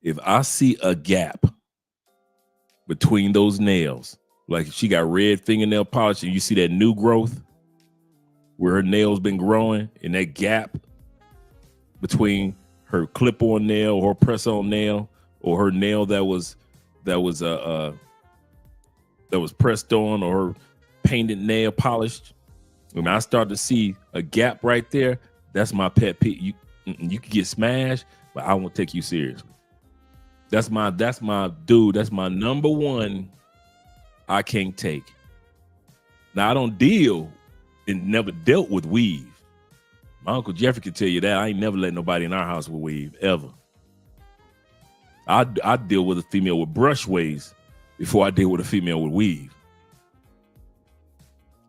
If I see a gap between those nails, like if she got red fingernail polish and you see that new growth where her nails been growing, and that gap between her clip-on nail or press-on nail or her nail that was pressed on or her painted nail polished, when I start to see a gap right there, that's my pet peeve. You can get smashed, but I won't take you seriously. That's my dude. That's my number one. I can't take. Now I don't deal and never dealt with weave. My Uncle Jeffrey can tell you that. I ain't never let nobody in our house with weave ever. I deal with a female with brush waves before I deal with a female with weave.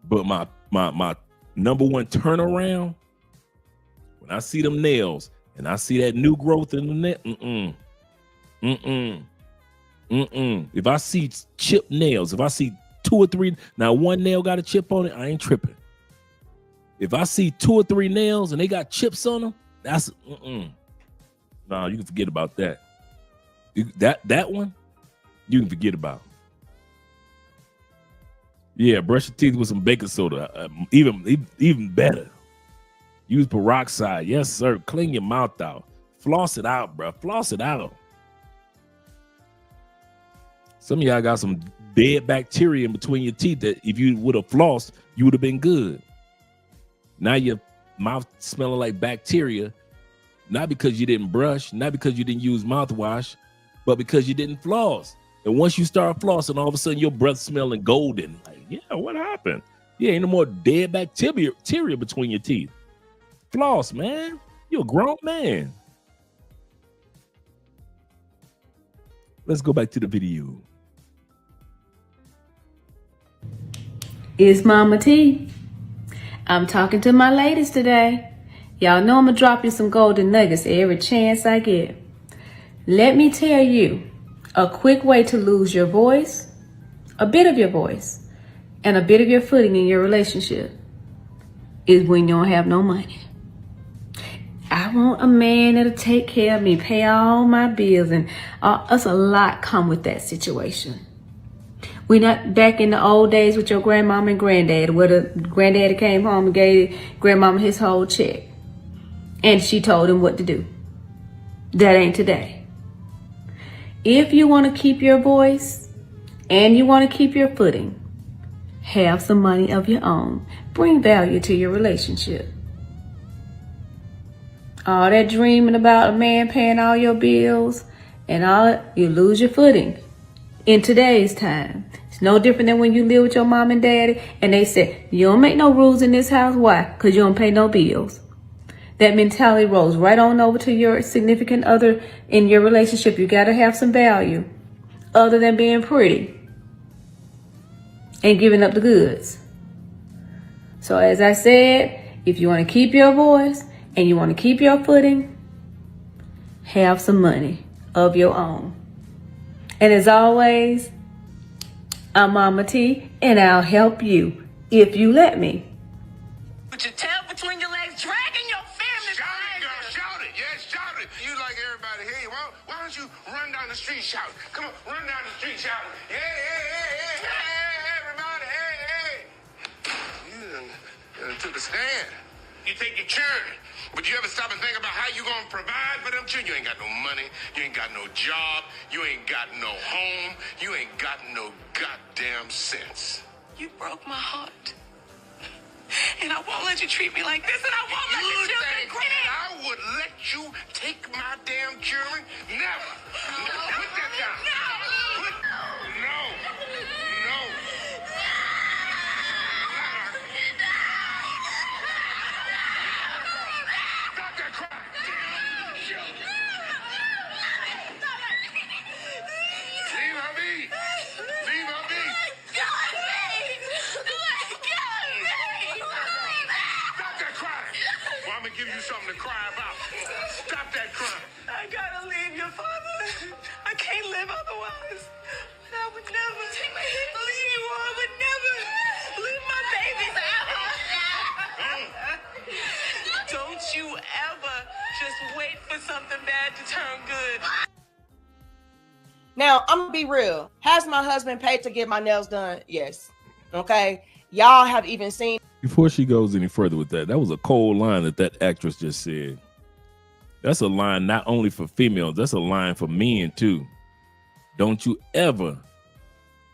But my number one turnaround, when I see them nails and I see that new growth in the nail, if I see chipped nails, if I see 2 or 3, now one nail got a chip on it, I ain't tripping. If I see 2 or 3 nails and they got chips on them, that's no, you can forget about that. That one, you can forget about. Yeah, brush your teeth with some baking soda. Even better. Use peroxide. Yes, sir. Clean your mouth out. Floss it out, bro. Floss it out. Some of y'all got some dead bacteria in between your teeth that if you would have flossed, you would have been good. Now your mouth smelling like bacteria, not because you didn't brush, not because you didn't use mouthwash, but because you didn't floss. And once you start flossing, all of a sudden your breath smelling golden. Like, yeah, what happened? Yeah, ain't no more dead bacteria between your teeth. Floss, man. You're a grown man. Let's go back to the video. It's Mama T. I'm talking to my ladies today. Y'all know I'm gonna drop you some golden nuggets every chance I get. Let me tell you, a quick way to lose your voice, a bit of your voice, and a bit of your footing in your relationship is when you don't have no money. I want a man that'll take care of me, pay all my bills, and us a lot come with that situation. We not back in the old days with your grandmama and granddad, where the granddaddy came home and gave grandmama his whole check, and she told him what to do. That ain't today. If you want to keep your voice and you want to keep your footing, have some money of your own. Bring value to your relationship. All that dreaming about a man paying all your bills and all that, you lose your footing in today's time. It's no different than when you live with your mom and daddy and they say, you don't make no rules in this house. Why? Because you don't pay no bills. That mentality rolls right on over to your significant other in your relationship. You got to have some value other than being pretty and giving up the goods. So as I said, if you want to keep your voice and you want to keep your footing, have some money of your own. And as always, I'm Mama T, and I'll help you if you let me. Put your tail between your legs, dragging your family. Shout it, yeah, shout it. You like everybody here. Why don't you run down the street shouting? Come on, run down the street shouting. Yeah, everybody, hey. You done took a stand. You take your children. But you ever stop and think about how you gonna provide for them children? You ain't got no money, you ain't got no job, you ain't got no home, you ain't got no goddamn sense. You broke my heart. And I won't let you treat me like this, and I won't let you think that I would let you take my damn children? Never. Put that down. No. Stop that cry. Leave her be. Leave her be. Stop that crying. Well, I'm gonna give you something to cry about. Stop that crying. I gotta leave your father. I can't live otherwise. But I would never leave you all. I would never leave my babies out. Don't you ever just wait for something bad to turn good. Now, I'm gonna be real. Has my husband paid to get my nails done? Yes. Okay. Y'all have even seen. Before she goes any further with that was a cold line that actress just said. That's a line not only for females, that's a line for men too. Don't you ever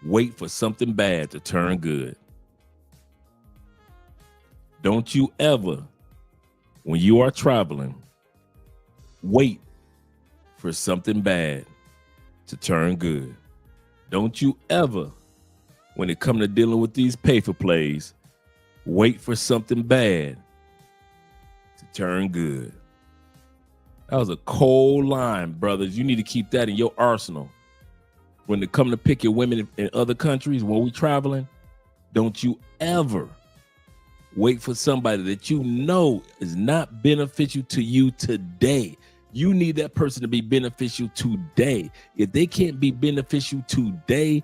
wait for something bad to turn good. Don't you ever, when you are traveling, wait for something bad to turn good. Don't you ever, when it comes to dealing with these pay-for plays, wait for something bad to turn good. That was a cold line, brothers. You need to keep that in your arsenal. When it comes to pick your women in other countries, when we traveling, don't you ever wait for somebody that you know is not beneficial to you today. You need that person to be beneficial today. If they can't be beneficial today,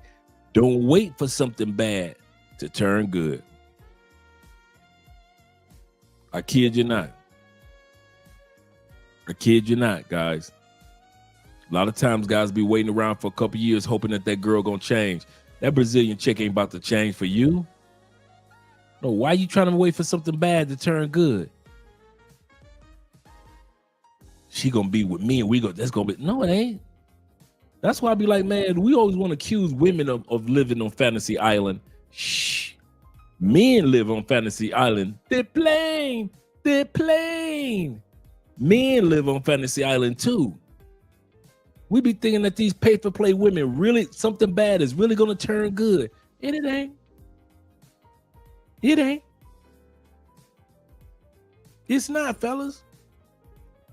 don't wait for something bad to turn good. I kid you not. I kid you not, guys. A lot of times guys be waiting around for a couple years hoping that girl gonna change. That Brazilian chick ain't about to change for you. No, why you trying to wait for something bad to turn good? She gonna be with me and that's gonna be, no, it ain't. That's why I be like, man, we always want to accuse women of living on Fantasy Island. Shh. Men live on Fantasy Island. They're plain. Men live on Fantasy Island too. We be thinking that these pay-for-play women really, something bad is really gonna turn good. And it ain't. It ain't. It's not, fellas.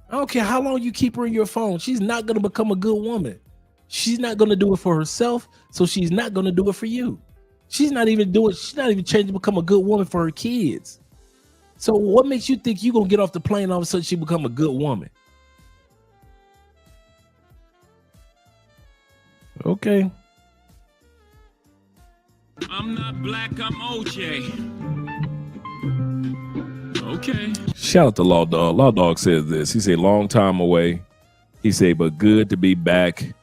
I don't care how long you keep her in your phone. She's not gonna become a good woman. She's not gonna do it for herself, so she's not gonna do it for you. She's not even changing to become a good woman for her kids. So what makes you think you're gonna get off the plane and all of a sudden she become a good woman? Okay. I'm not black, I'm OJ. Okay. Shout out to Law Dog. Law Dog says this. He said, long time away. He said, but good to be back.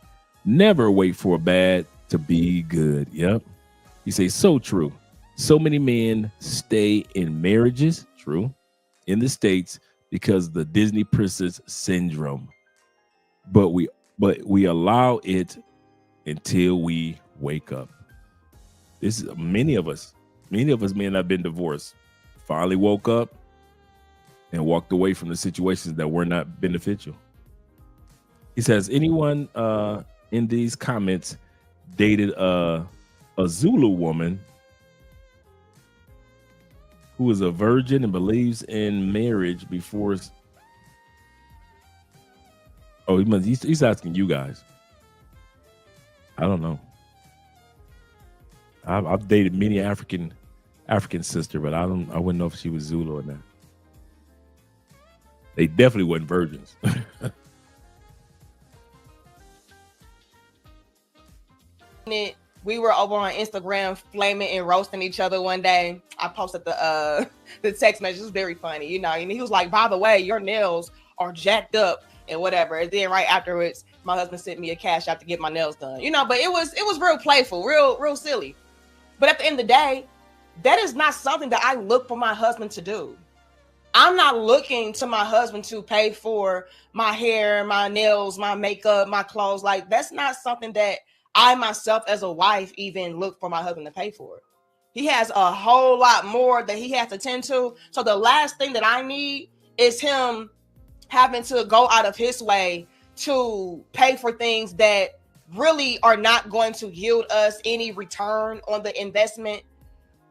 Never wait for a bad to be good. Yep. He says, so true. So many men stay in marriages, true, in the States because of the Disney princess syndrome. But we allow it until we wake up. This is many of us men have been divorced, finally woke up and walked away from the situations that were not beneficial. He says, anyone in these comments dated a Zulu woman who is a virgin and believes in marriage before. Oh, he's asking you guys. I don't know. I've dated many African sister, but I wouldn't know if she was Zulu or not. They definitely weren't virgins. We were over on Instagram flaming and roasting each other one day. I posted the text message. It was very funny, you know. And he was like, by the way, your nails or jacked up and whatever. And then right afterwards, my husband sent me a cash out to get my nails done. You know, but it was real playful, real silly. But at the end of the day, that is not something that I look for my husband to do. I'm not looking to my husband to pay for my hair, my nails, my makeup, my clothes. Like, that's not something that I myself as a wife even look for my husband to pay for. He has a whole lot more that he has to tend to. So the last thing that I need is him having to go out of his way to pay for things that really are not going to yield us any return on the investment.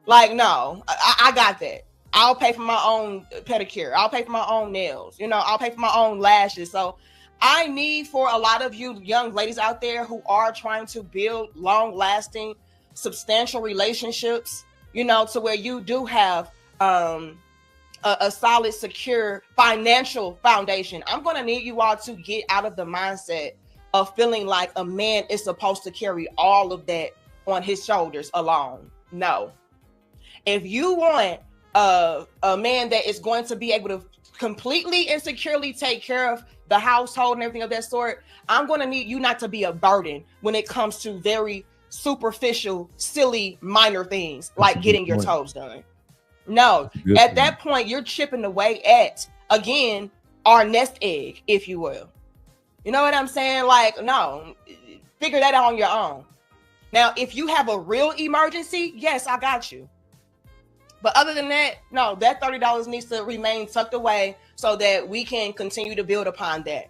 Like, no, I got that. I'll pay for my own pedicure. I'll pay for my own nails. You know, I'll pay for my own lashes. So I need for a lot of you young ladies out there who are trying to build long-lasting, substantial relationships, you know, to where you do have a solid, secure financial foundation. I'm going to need you all to get out of the mindset of feeling like a man is supposed to carry all of that on his shoulders alone. No. If you want a man that is going to be able to completely and securely take care of the household and everything of that sort, I'm going to need you not to be a burden when it comes to very superficial, silly, minor things like getting your toes done. No, at that point, you're chipping away at, again, our nest egg, if you will. You know what I'm saying? Like, no, figure that out on your own. Now, if you have a real emergency, yes, I got you. But other than that, no, that $30 needs to remain tucked away so that we can continue to build upon that.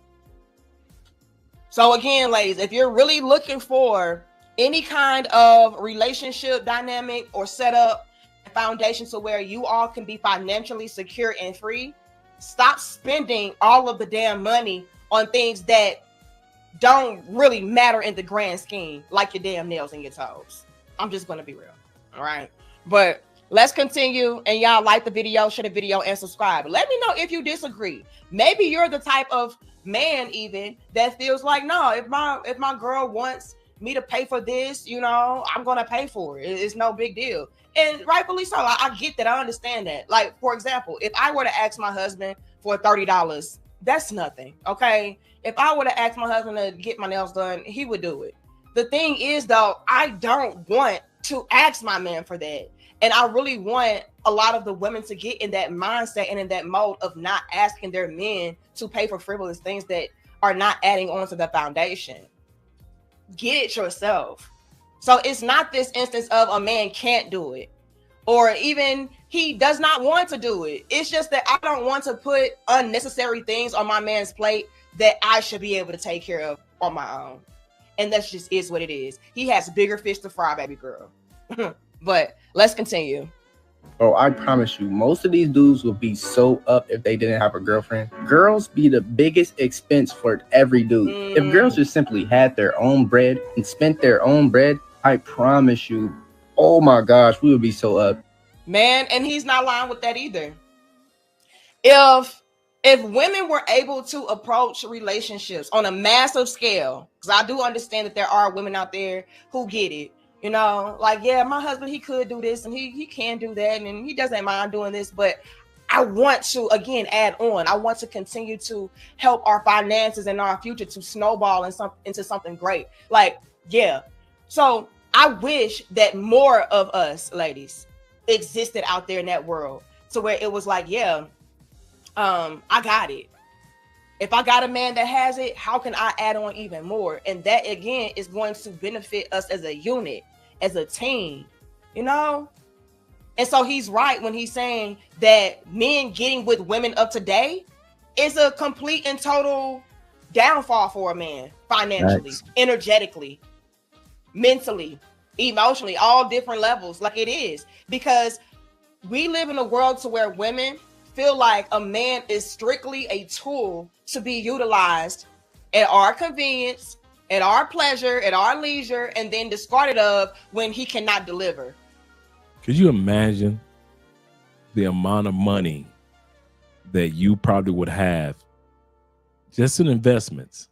So again, ladies, if you're really looking for any kind of relationship dynamic or setup, foundation to where you all can be financially secure and free, stop spending all of the damn money on things that don't really matter in the grand scheme, like your damn nails and your toes. I'm just going to be real. All right. But let's continue. And y'all like the video, share the video, and subscribe. Let me know if you disagree. Maybe you're the type of man even that feels like, no, if my girl wants me to pay for this, you know, I'm going to pay for it. It's no big deal. And rightfully so. I get that. I understand that. Like, for example, if I were to ask my husband for $30, that's nothing. Okay. If I were to ask my husband to get my nails done, he would do it. The thing is, though, I don't want to ask my man for that. And I really want a lot of the women to get in that mindset and in that mode of not asking their men to pay for frivolous things that are not adding on to the foundation. Get it yourself. So it's not this instance of a man can't do it, or even he does not want to do it. It's just that I don't want to put unnecessary things on my man's plate that I should be able to take care of on my own. And that's just is what it is. He has bigger fish to fry, baby girl. But let's continue. Oh, I promise you, most of these dudes would be so up if they didn't have a girlfriend. Girls be the biggest expense for every dude. If girls just simply had their own bread and spent their own bread, I promise you, oh my gosh, we would be so up. Man, and he's not lying with that either. If women were able to approach relationships on a massive scale, because I do understand that there are women out there who get it, you know, like, yeah, my husband, he could do this and he can do that and he doesn't mind doing this, but I want to, again, add on. I want to continue to help our finances and our future to snowball into something great. Like, yeah. So I wish that more of us ladies existed out there in that world to where it was like, yeah, I got it. If I got a man that has it, how can I add on even more? And that, again, is going to benefit us as a unit, as a team, you know? And so he's right when he's saying that men getting with women of today is a complete and total downfall for a man, financially, energetically, mentally, emotionally, all different levels, like it is. Because we live in a world to where women feel like a man is strictly a tool to be utilized at our convenience, at our pleasure, at our leisure, and then discarded of when he cannot deliver. Could you imagine the amount of money that you probably would have just in investments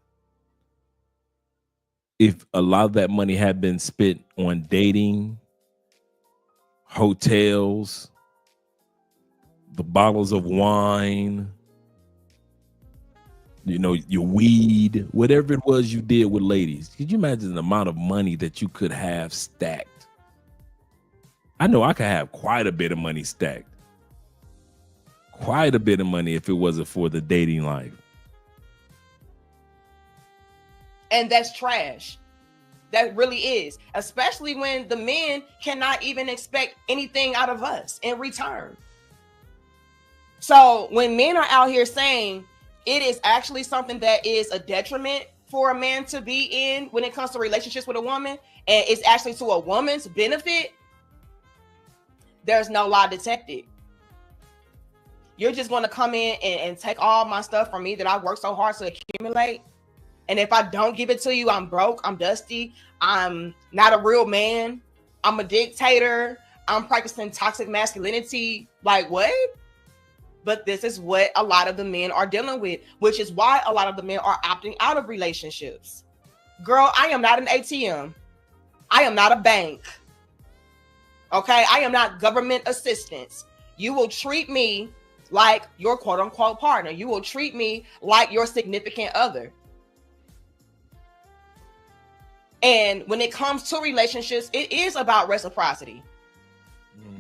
if a lot of that money had been spent on dating, hotels, the bottles of wine, you know, your weed, whatever it was you did with ladies. Could you imagine the amount of money that you could have stacked? I know I could have quite a bit of money stacked. Quite a bit of money if it wasn't for the dating life. And that's trash. That really is. Especially when the men cannot even expect anything out of us in return. So when men are out here saying it is actually something that is a detriment for a man to be in when it comes to relationships with a woman, and it's actually to a woman's benefit, there's no lie detected. You're just going to come in and take all my stuff from me that I worked so hard to accumulate. And if I don't give it to you, I'm broke, I'm dusty, I'm not a real man, I'm a dictator, I'm practicing toxic masculinity. Like, what? But this is what a lot of the men are dealing with, which is why a lot of the men are opting out of relationships. Girl, I am not an ATM. I am not a bank. Okay? I am not government assistance. You will treat me like your quote unquote partner. You will treat me like your significant other. And when it comes to relationships, it is about reciprocity.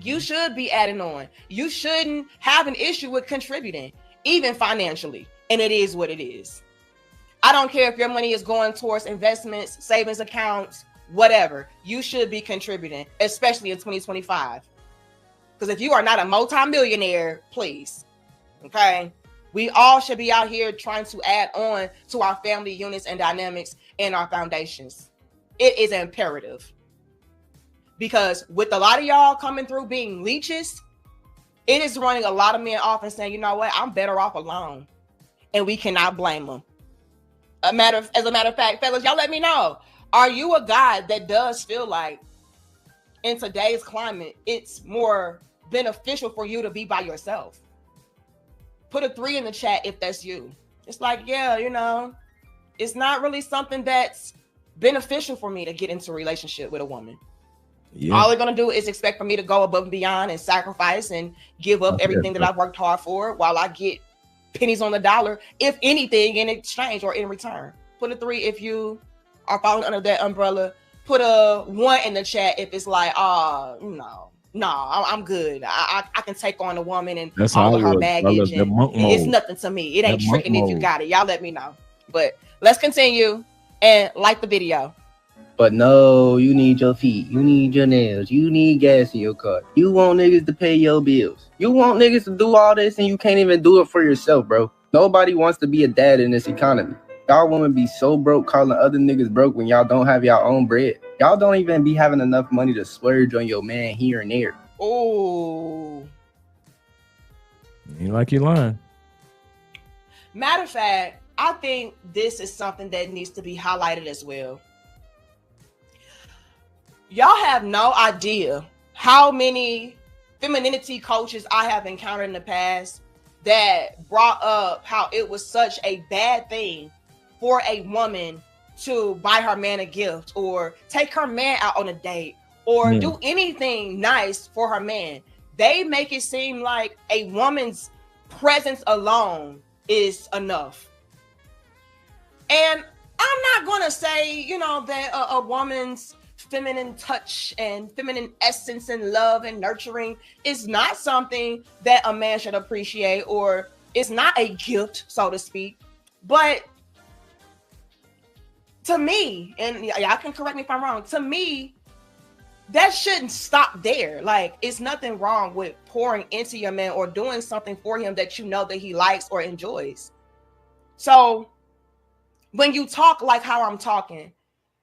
You should be adding on. You shouldn't have an issue with contributing, even financially. And it is what it is. I don't care if your money is going towards investments, savings accounts, whatever. You should be contributing, especially in 2025. Because if you are not a multimillionaire, please, okay? We all should be out here trying to add on to our family units and dynamics and our foundations. It is imperative. Because with a lot of y'all coming through being leeches, it is running a lot of men off and saying, you know what, I'm better off alone. And we cannot blame them. As a matter of fact, fellas, y'all let me know. Are you a guy that does feel like in today's climate, it's more beneficial for you to be by yourself? Put a 3 in the chat if that's you. It's like, yeah, you know, it's not really something that's beneficial for me to get into a relationship with a woman. Yeah. All they're going to do is expect for me to go above and beyond and sacrifice and give up everything that I've worked hard for while I get pennies on the dollar, if anything, in exchange or in return. Put a 3 if you are falling under that umbrella. Put a 1 in the chat if it's like, no, I'm good. I can take on a woman and that's all of her baggage. And it's nothing to me. It ain't tricking if you got it. Y'all let me know. But let's continue and like the video. But no, you need your feet, you need your nails, you need gas in your car. You want niggas to pay your bills. You want niggas to do all this and you can't even do it for yourself, bro. Nobody wants to be a dad in this economy. Y'all women be so broke calling other niggas broke when y'all don't have y'all own bread. Y'all don't even be having enough money to splurge on your man here and there. Oh. Ain't like you lying. Matter of fact, I think this is something that needs to be highlighted as well. Y'all have no idea how many femininity coaches I have encountered in the past that brought up how it was such a bad thing for a woman to buy her man a gift or take her man out on a date or do anything nice for her man. They make it seem like a woman's presence alone is enough. And I'm not going to say, you know, that a woman's feminine touch and feminine essence and love and nurturing is not something that a man should appreciate, or it's not a gift, so to speak. But to me, and y'all can correct me if I'm wrong, to me, that shouldn't stop there. Like, it's nothing wrong with pouring into your man or doing something for him that you know that he likes or enjoys. So when you talk like how I'm talking,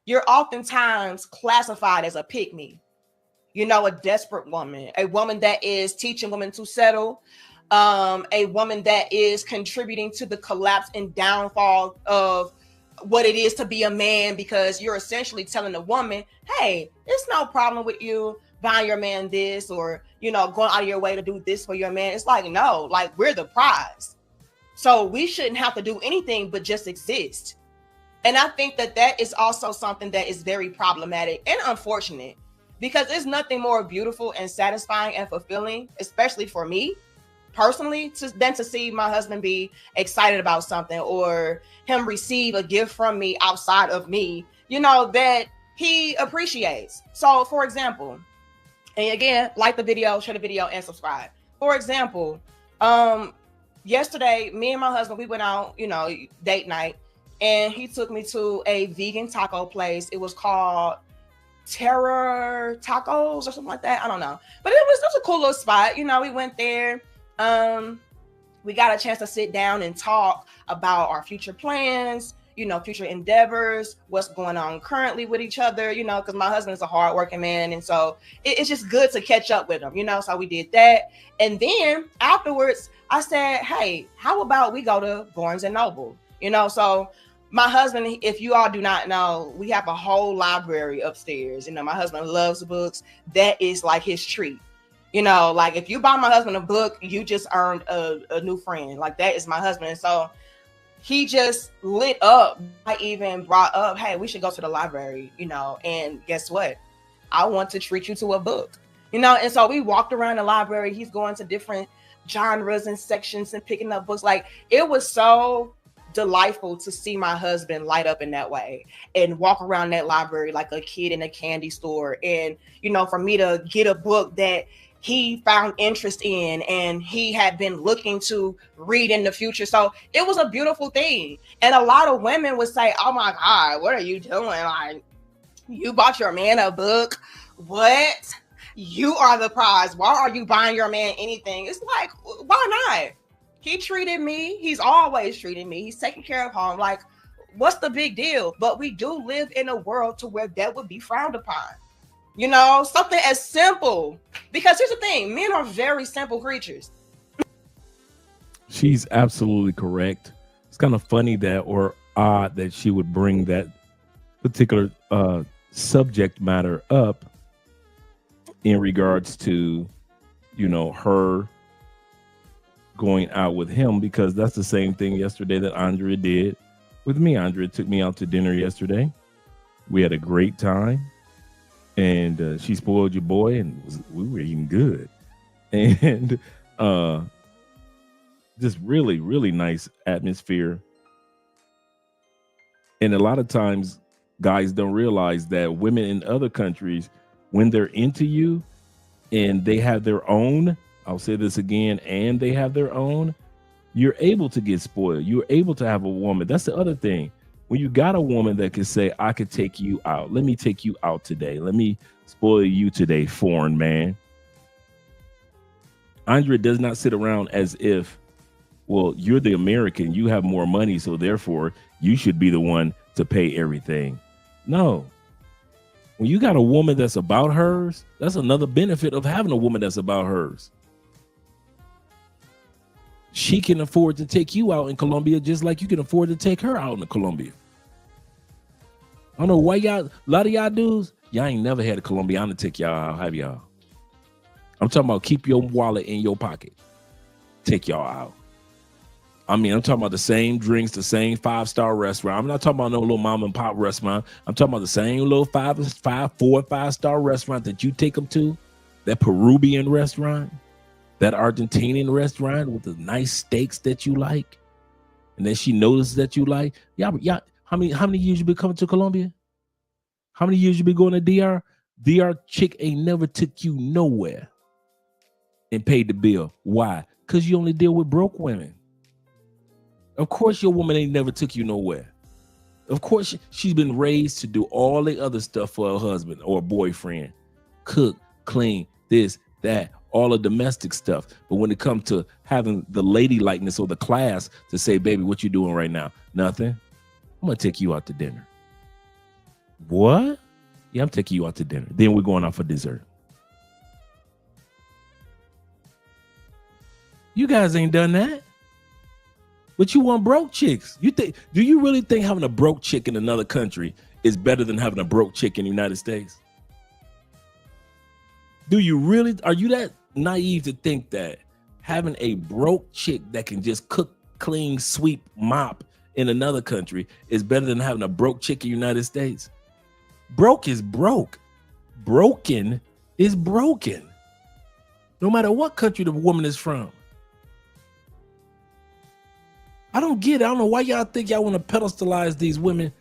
you're oftentimes classified as a pick-me, you know, a desperate woman, a woman that is teaching women to settle, a woman that is contributing to the collapse and downfall of what it is to be a man, because you're essentially telling a woman, hey, it's no problem with you buying your man this, or, you know, going out of your way to do this for your man. It's like, no, like, we're the prize. So we shouldn't have to do anything but just exist. And I think that that is also something that is very problematic and unfortunate, because there's nothing more beautiful and satisfying and fulfilling, especially for me, personally than to see my husband be excited about something or him receive a gift from me outside of me, you know, that he appreciates. So for example, and again, like the video, share the video, and subscribe. For example, yesterday, me and my husband, we went out, you know, date night, and he took me to a vegan taco place. It was called Terror Tacos or something like that. I don't know. But it was a cool little spot. You know, we went there. We got a chance to sit down and talk about our future plans, you know, future endeavors, what's going on currently with each other, you know, because my husband is a hardworking man. And so it's just good to catch up with him, you know, so we did that. And then afterwards, I said, hey, how about we go to Barnes and Noble? You know, so my husband, if you all do not know, we have a whole library upstairs. You know, my husband loves books. That is like his treat. You know, like if you buy my husband a book, you just earned a new friend. Like that is my husband. And so he just lit up. I even brought up, hey, we should go to the library, you know, and guess what? I want to treat you to a book, you know? And so we walked around the library. He's going to different genres and sections and picking up books. Like it was so delightful to see my husband light up in that way and walk around that library like a kid in a candy store. And, you know, for me to get a book that he found interest in and he had been looking to read in the future. So it was a beautiful thing. And a lot of women would say, oh my God, what are you doing? Like, you bought your man a book? What? You are the prize. Why are you buying your man anything? It's like, why not? He treated me. He's always treated me. He's taking care of home. Like, what's the big deal? But we do live in a world to where that would be frowned upon. You know, something as simple. Because here's the thing, men are very simple creatures. She's absolutely correct. It's kind of funny that, or odd that she would bring that particular subject matter up in regards to, you know, her going out with him, because that's the same thing yesterday that Andrea did with me. Andrea took me out to dinner yesterday. We had a great time. And she spoiled your boy, and we were eating good, and just really, really nice atmosphere. And a lot of times, guys don't realize that women in other countries, when they're into you, and they have their own, I'll say this again, and they have their own, you're able to get spoiled. You're able to have a woman. That's the other thing. When you got a woman that can say, I could take you out. Let me take you out today. Let me spoil you today, foreign man. Andrea does not sit around as if, well, you're the American. You have more money, so therefore you should be the one to pay everything. No. When you got a woman that's about hers, that's another benefit of having a woman that's about hers. She can afford to take you out in Colombia just like you can afford to take her out in Colombia. I don't know why y'all, a lot of y'all dudes, y'all ain't never had a Colombian to take y'all out, have y'all? I'm talking about keep your wallet in your pocket. Take y'all out. I mean, I'm talking about the same drinks, the same 5-star restaurant. I'm not talking about no little mom and pop restaurant. I'm talking about the same little 4 or 5-star restaurant that you take them to, that Peruvian restaurant, that Argentinian restaurant with the nice steaks that you like, and then she notices that you like. Y'all, how many years you been coming to Colombia? How many years you been going to DR? DR chick ain't never took you nowhere and paid the bill. Why? Because you only deal with broke women. Of course your woman ain't never took you nowhere. Of course she's been raised to do all the other stuff for her husband or boyfriend. Cook, clean, this, that, all the domestic stuff. But when it comes to having the ladylikeness or the class to say, baby, what you doing right now? Nothing. I'm going to take you out to dinner. What? Yeah, I'm taking you out to dinner. Then we're going out for dessert. You guys ain't done that. But you want broke chicks. Do you really think having a broke chick in another country is better than having a broke chick in the United States? Do you really? Are you that naive to think that having a broke chick that can just cook, clean, sweep, mop in another country is better than having a broke chick in the United States? Broke is broke. Broken is broken. No matter what country the woman is from. I don't get it. I don't know why y'all think y'all want to pedestalize these women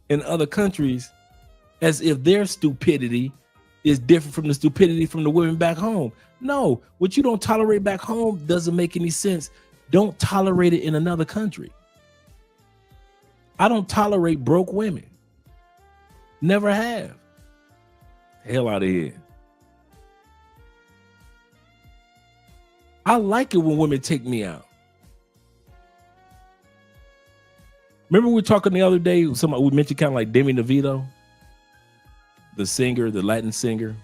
in other countries as if their stupidity is different from the stupidity from the women back home. No, what you don't tolerate back home doesn't make any sense. Don't tolerate it in another country. I don't tolerate broke women. Never have. Hell out of here. I like it when women take me out. Remember we were talking the other day, we mentioned kind of like Demi Lovato, the singer, the Latin singer,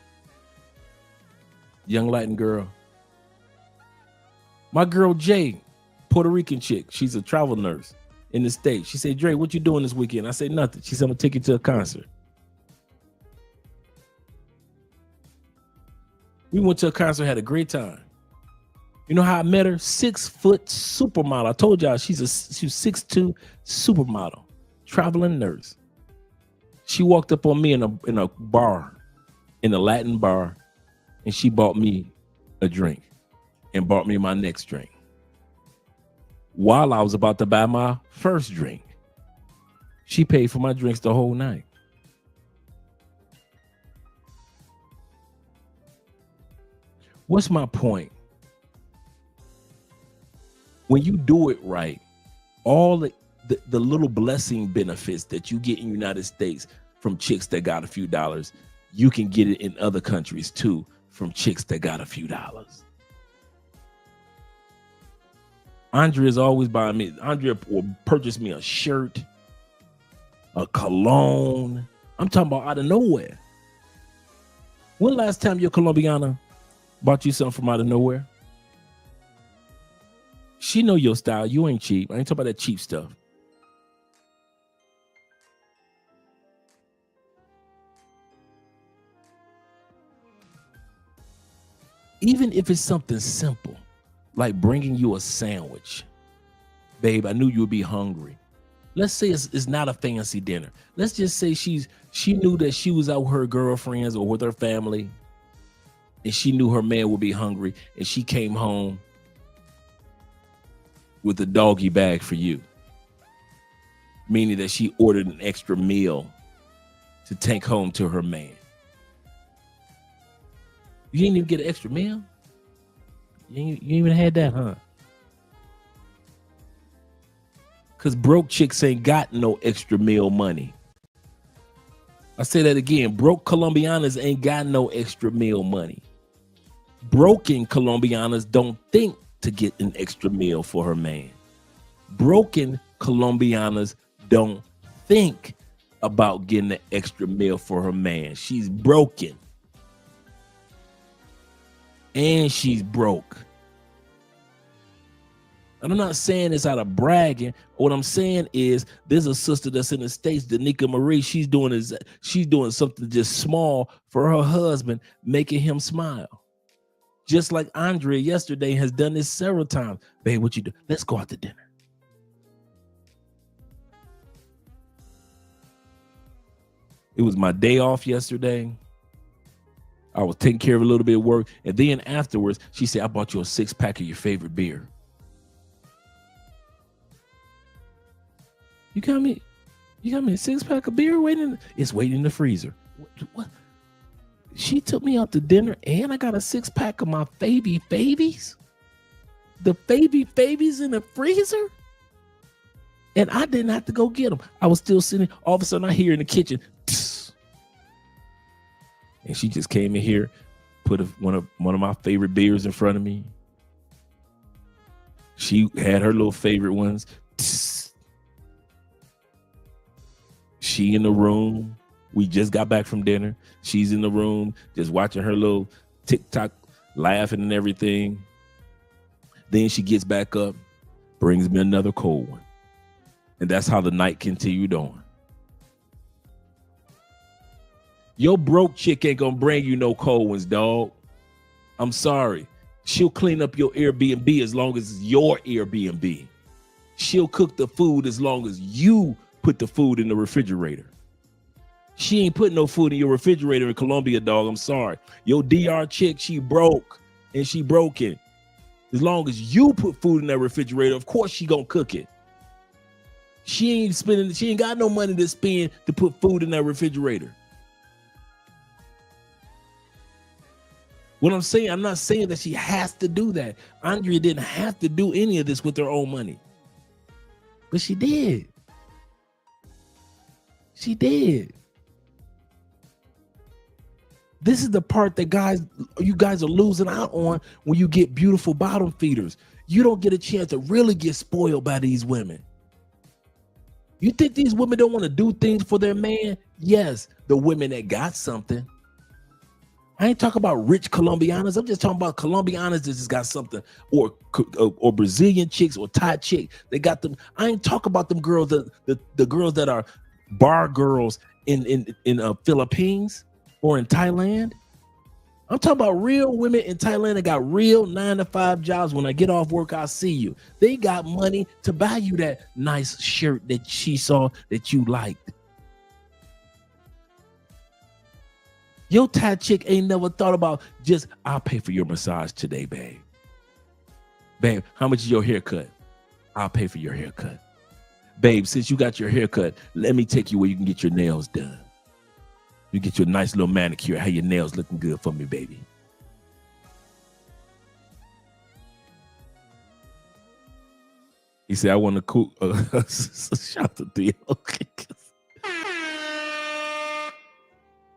young Latin girl. My girl Jay, Puerto Rican chick, she's a travel nurse in the States. She said, Dre, what you doing this weekend? I said, nothing. She said, I'm gonna take you to a concert. We went to a concert, had a great time. You know how I met her? 6 foot supermodel. I told y'all she's 6'2" supermodel, traveling nurse. She walked up on me in a bar, in a Latin bar, and she bought me a drink and bought me my next drink while I was about to buy my first drink. She paid for my drinks the whole night. What's my point? When you do it right, all the little blessing benefits that you get in the United States from chicks that got a few dollars, you can get it in other countries too from chicks that got a few dollars. Andrea's always buying me. Andrea will purchase me a shirt, a cologne. I'm talking about out of nowhere. When last time your Colombiana bought you something from out of nowhere? She know your style. You ain't cheap. I ain't talking about that cheap stuff. Even if it's something simple, like bringing you a sandwich. Babe, I knew you would be hungry. Let's say it's not a fancy dinner. Let's just say she knew that she was out with her girlfriends or with her family, and she knew her man would be hungry, and she came home with a doggy bag for you, meaning that she ordered an extra meal to take home to her man. You didn't even get an extra meal? You even had that, huh? Because broke chicks ain't got no extra meal money. I say that again. Broke Colombianas ain't got no extra meal money. Broken Colombianas don't think to get an extra meal for her man. Broken Colombianas don't think about getting an extra meal for her man. She's broken. And she's broke. And I'm not saying this out of bragging. What I'm saying is there's a sister that's in the States, Danica Marie. She's doing something just small for her husband, making him smile. Just like Andrea yesterday has done this several times. Babe, what you do? Let's go out to dinner. It was my day off yesterday. I was taking care of a little bit of work. And then afterwards, she said, I bought you a 6-pack of your favorite beer. You got me a 6-pack of beer waiting? It's waiting in the freezer. What? She took me out to dinner and I got a 6-pack of my Fabies. The Fabies in the freezer? And I didn't have to go get them. I was still sitting. All of a sudden I hear in the kitchen. Tss. And she just came in here, put one of my favorite beers in front of me. She had her little favorite ones. Tss. She in the room. We just got back from dinner. She's in the room, just watching her little TikTok, laughing and everything. Then she gets back up, brings me another cold one. And that's how the night continued on. Your broke chick ain't gonna bring you no cold ones, dog. I'm sorry. She'll clean up your Airbnb as long as it's your Airbnb. She'll cook the food as long as you put the food in the refrigerator. She ain't putting no food in your refrigerator in Colombia, dog. I'm sorry. Your DR chick, she broke and she broken. As long as you put food in that refrigerator, of course she gonna cook it. She ain't got no money to spend to put food in that refrigerator. What I'm saying, I'm not saying that she has to do that. Andrea didn't have to do any of this with her own money. But she did. She did. This is the part that you guys are losing out on when you get beautiful bottom feeders. You don't get a chance to really get spoiled by these women. You think these women don't want to do things for their man? Yes, the women that got something. I ain't talking about rich Colombianas. I'm just talking about Colombianas that just got something, or Brazilian chicks or Thai chick. They got them. I ain't talking about them girls, the girls that are bar girls in Philippines or in Thailand. I'm talking about real women in Thailand that got real 9-to-5 jobs. When I get off work, I'll see you. They got money to buy you that nice shirt that she saw that you liked. Your Thai chick ain't never thought about just, I'll pay for your massage today, babe. Babe, how much is your haircut? I'll pay for your haircut. Babe, since you got your haircut, let me take you where you can get your nails done. You get your nice little manicure. How your nails looking good for me, baby. He said, I want to cool. Shout to Theo.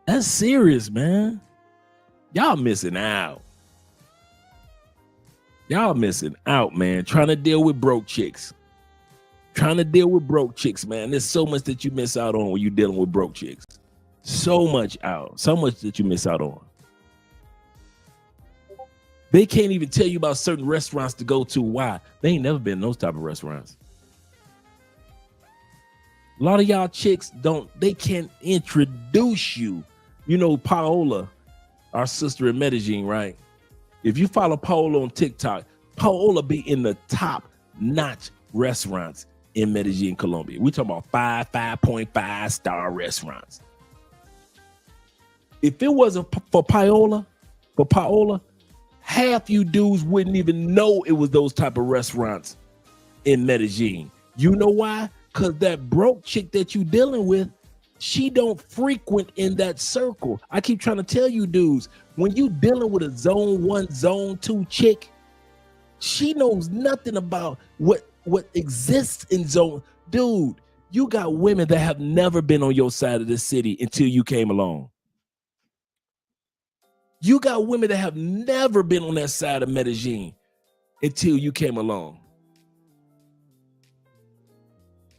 That's serious, man. Y'all missing out. Y'all missing out, man. Trying to deal with broke chicks. Trying to deal with broke chicks, man. There's so much that you miss out on when you're dealing with broke chicks. So much that you miss out on. They can't even tell you about certain restaurants to go to. Why? They ain't never been in those type of restaurants. A lot of y'all chicks they can't introduce you. You know, Paola, our sister in Medellin, right? If you follow Paola on TikTok, Paola be in the top-notch restaurants in Medellin, Colombia. We talking about 5.5 star restaurants. If it wasn't for Paola, half you dudes wouldn't even know it was those type of restaurants in Medellin. You know why? Because that broke chick that you dealing with, she don't frequent in that circle. I keep trying to tell you dudes, when you dealing with a zone 1, zone 2 chick, she knows nothing about what exists in zone. Dude, you got women that have never been on your side of the city until you came along. You got women that have never been on that side of Medellin until you came along.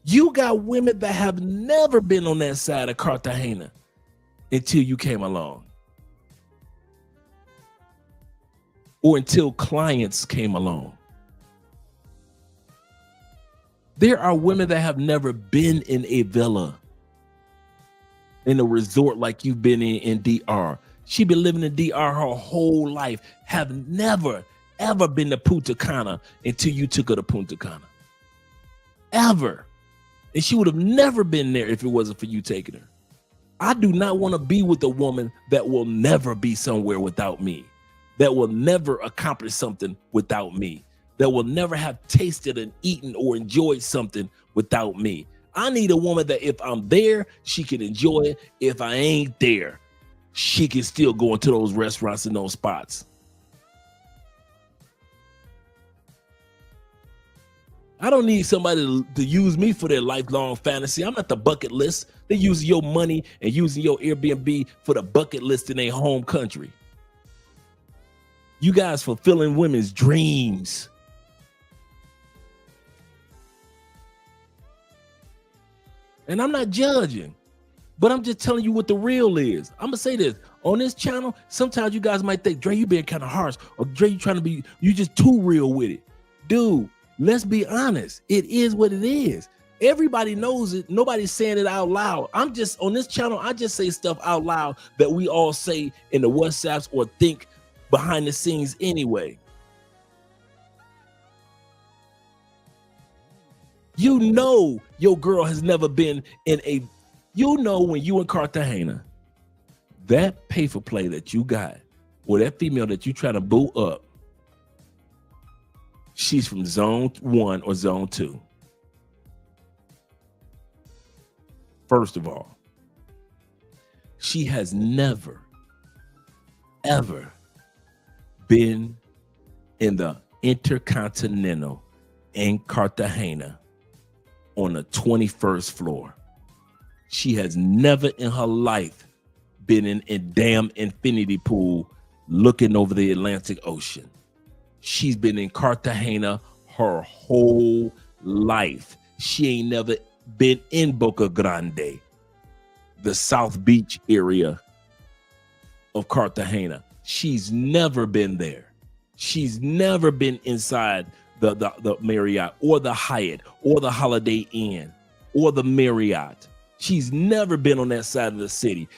You got women that have never been on that side of Cartagena until you came along. Or until clients came along. There are women that have never been in a villa, in a resort like you've been in DR. She been living in DR her whole life, have never, ever been to Punta Cana until you took her to Punta Cana. Ever. And she would have never been there if it wasn't for you taking her. I do not want to be with a woman that will never be somewhere without me, that will never accomplish something without me, that will never have tasted and eaten or enjoyed something without me. I need a woman that if I'm there, she can enjoy it. If I ain't there, she can still go into those restaurants and those spots. I don't need somebody to use me for their lifelong fantasy. I'm not the bucket list. They're using your money and using your Airbnb for the bucket list in their home country. You guys fulfilling women's dreams. And I'm not judging, but I'm just telling you what the real is. I'm gonna say this on this channel. Sometimes you guys might think, Dre, you being kind of harsh, or Dre, you just too real with it. Dude, let's be honest. It is what it is. Everybody knows it. Nobody's saying it out loud. I'm just on this channel. I just say stuff out loud that we all say in the WhatsApps or think behind the scenes anyway. You know your girl has never been in a, you know when you in Cartagena, that pay for play that you got, or that female that you trying to boo up, she's from zone 1 or zone 2. First of all, she has never, ever been in the Intercontinental in Cartagena on the 21st floor. She has never in her life been in a damn infinity pool looking over the Atlantic Ocean. She's been in Cartagena her whole life. She ain't never been in Boca Grande, the South Beach area of Cartagena. She's never been there. She's never been inside the Marriott or the Hyatt or the Holiday Inn or the Marriott. She's never been on that side of the city,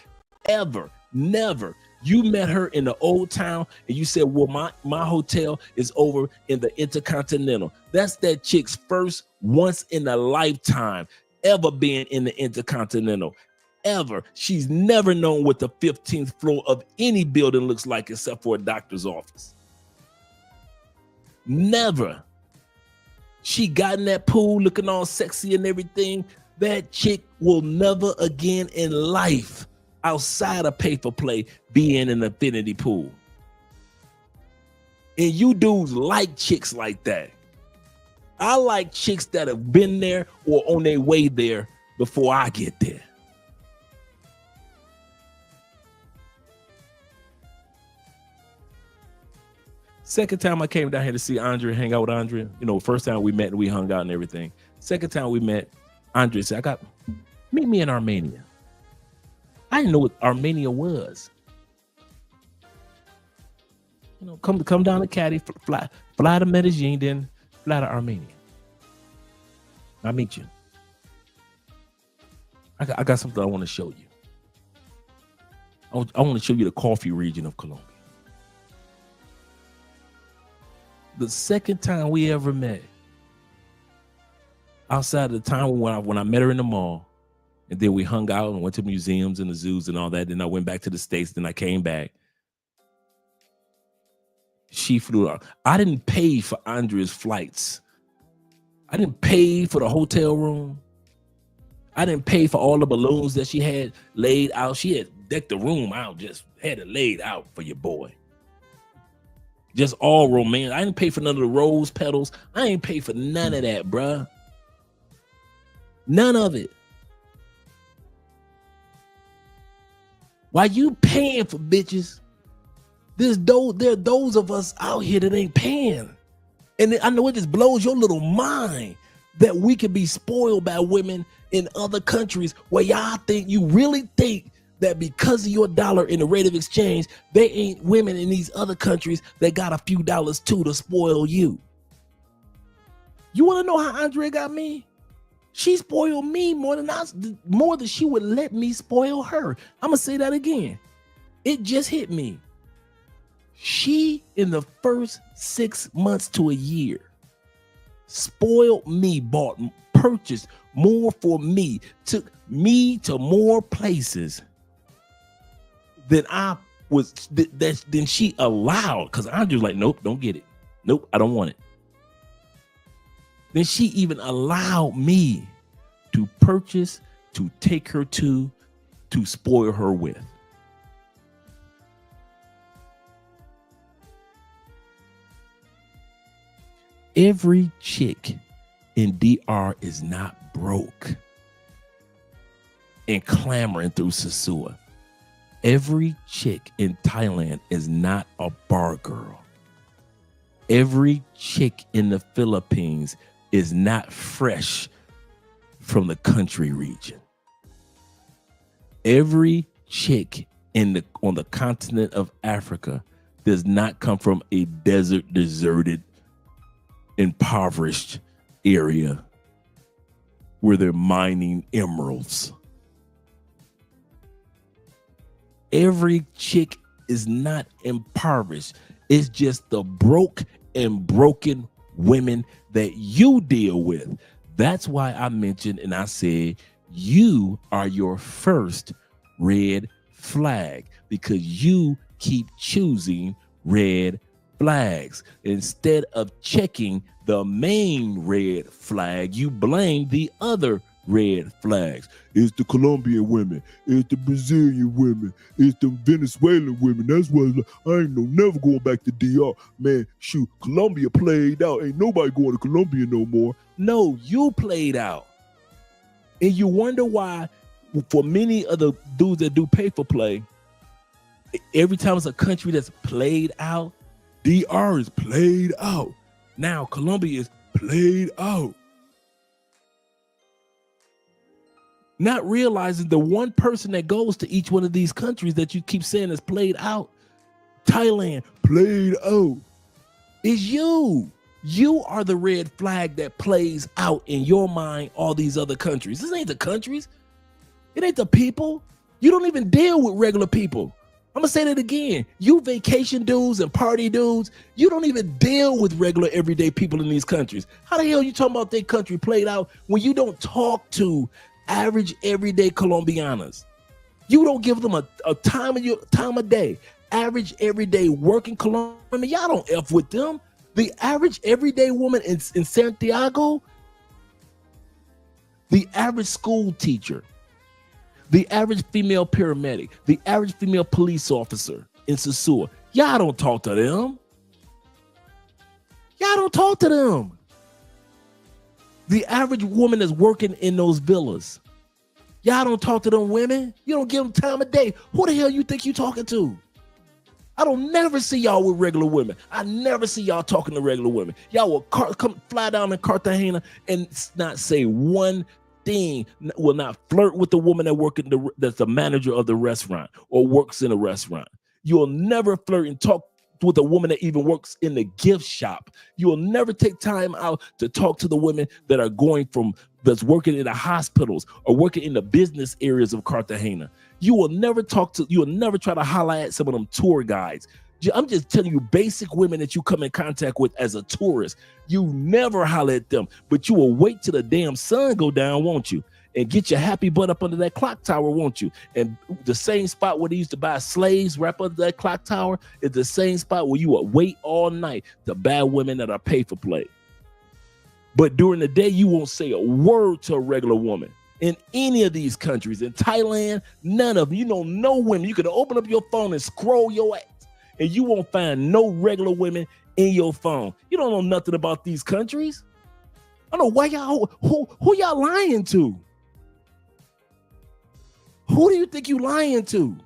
ever, never. You met her in the old town and you said, well, my hotel is over in the Intercontinental. That's that chick's first once in a lifetime ever being in the Intercontinental, ever. She's never known what the 15th floor of any building looks like except for a doctor's office. Never. She got in that pool looking all sexy and everything. That chick will never again in life, outside of pay for play, be in an infinity pool. And you dudes like chicks like that. I like chicks that have been there or on their way there before I get there. Second time I came down here to see Andrea, hang out with Andrea. You know, first time we met and we hung out and everything. Second time we met, Andrea said, meet me in Armenia. I didn't know what Armenia was. You know, come down to Caddy, fly to Medellin, then fly to Armenia. I'll meet you. I got something I want to show you. I want to show you the coffee region of Colombia. The second time we ever met, outside of the time when I met her in the mall, and then we hung out and went to museums and the zoos and all that. Then I went back to the States. Then I came back. She flew out. I didn't pay for Andrea's flights. I didn't pay for the hotel room. I didn't pay for all the balloons that she had laid out. She had decked the room out, just had it laid out for your boy. Just all romance. I didn't pay for none of the rose petals. I ain't pay for none of that, bruh. None of it. Why you paying for bitches? There are those of us out here that ain't paying. And I know it just blows your little mind that we can be spoiled by women in other countries where y'all think, you really think that because of your dollar in the rate of exchange, they ain't women in these other countries that got a few dollars too to spoil you. You want to know how Andrea got me? She spoiled me more than she would let me spoil her. I'm going to say that again. It just hit me. She, in the first 6 months to a year, spoiled me, purchased more for me, took me to more places than than she allowed. Because Andrew's like, nope, don't get it. Nope, I don't want it. Then she even allowed me to purchase, to take her to spoil her with. Every chick in DR is not broke and clamoring through Sasua. Every chick in Thailand is not a bar girl. Every chick in the Philippines is not fresh from the country region. Every chick on the continent of Africa does not come from a deserted, impoverished area where they're mining emeralds. Every chick is not impoverished. It's just the broke and broken women that you deal with. That's why I mentioned and I said you are your first red flag, because you keep choosing red flags. Instead of checking the main red flag, you blame the other red flags. It's the Colombian women. It's the Brazilian women. It's the Venezuelan women. That's why I ain't never going back to DR. Man, shoot, Colombia played out. Ain't nobody going to Colombia no more. No, you played out. And you wonder why, for many of the dudes that do pay for play, every time it's a country that's played out, DR is played out. Now Colombia is played out. Not realizing the one person that goes to each one of these countries that you keep saying is played out, Thailand, played out, is you. You are the red flag that plays out in your mind all these other countries. This ain't the countries. It ain't the people. You don't even deal with regular people. I'm going to say that again. You vacation dudes and party dudes, you don't even deal with regular everyday people in these countries. How the hell are you talking about their country played out when you don't talk to average everyday Colombianas? You don't give them a time of day. Average everyday working Colombian, y'all don't F with them. The average everyday woman in Santiago, the average school teacher, the average female paramedic, the average female police officer in Sosua, y'all don't talk to them. Y'all don't talk to them. The average woman that's working in those villas, y'all don't talk to them women. You don't give them time of day. Who the hell you think you talking to? I don't never see y'all with regular women. I never see y'all talking to regular women. Y'all will come fly down to Cartagena and not say one thing, will not flirt with the woman that that's the manager of the restaurant or works in a restaurant. You'll never flirt and talk with a woman that even works in the gift shop. You'll never take time out to talk to the women that are that's working in the hospitals or working in the business areas of Cartagena. You'll never try to holler at some of them tour guides. I'm just telling you, basic women that you come in contact with as a tourist, you never holler at them, but you will wait till the damn sun go down, won't you? And get your happy butt up under that clock tower, won't you? And the same spot where they used to buy slaves right under that clock tower is the same spot where you will wait all night to buy women that are pay for play. But during the day, you won't say a word to a regular woman. In any of these countries, in Thailand, none of them. You know, no women. You could open up your phone and scroll your ass, and you won't find no regular women in your phone. You don't know nothing about these countries. I don't know why who y'all lying to? Who do you think you lying to?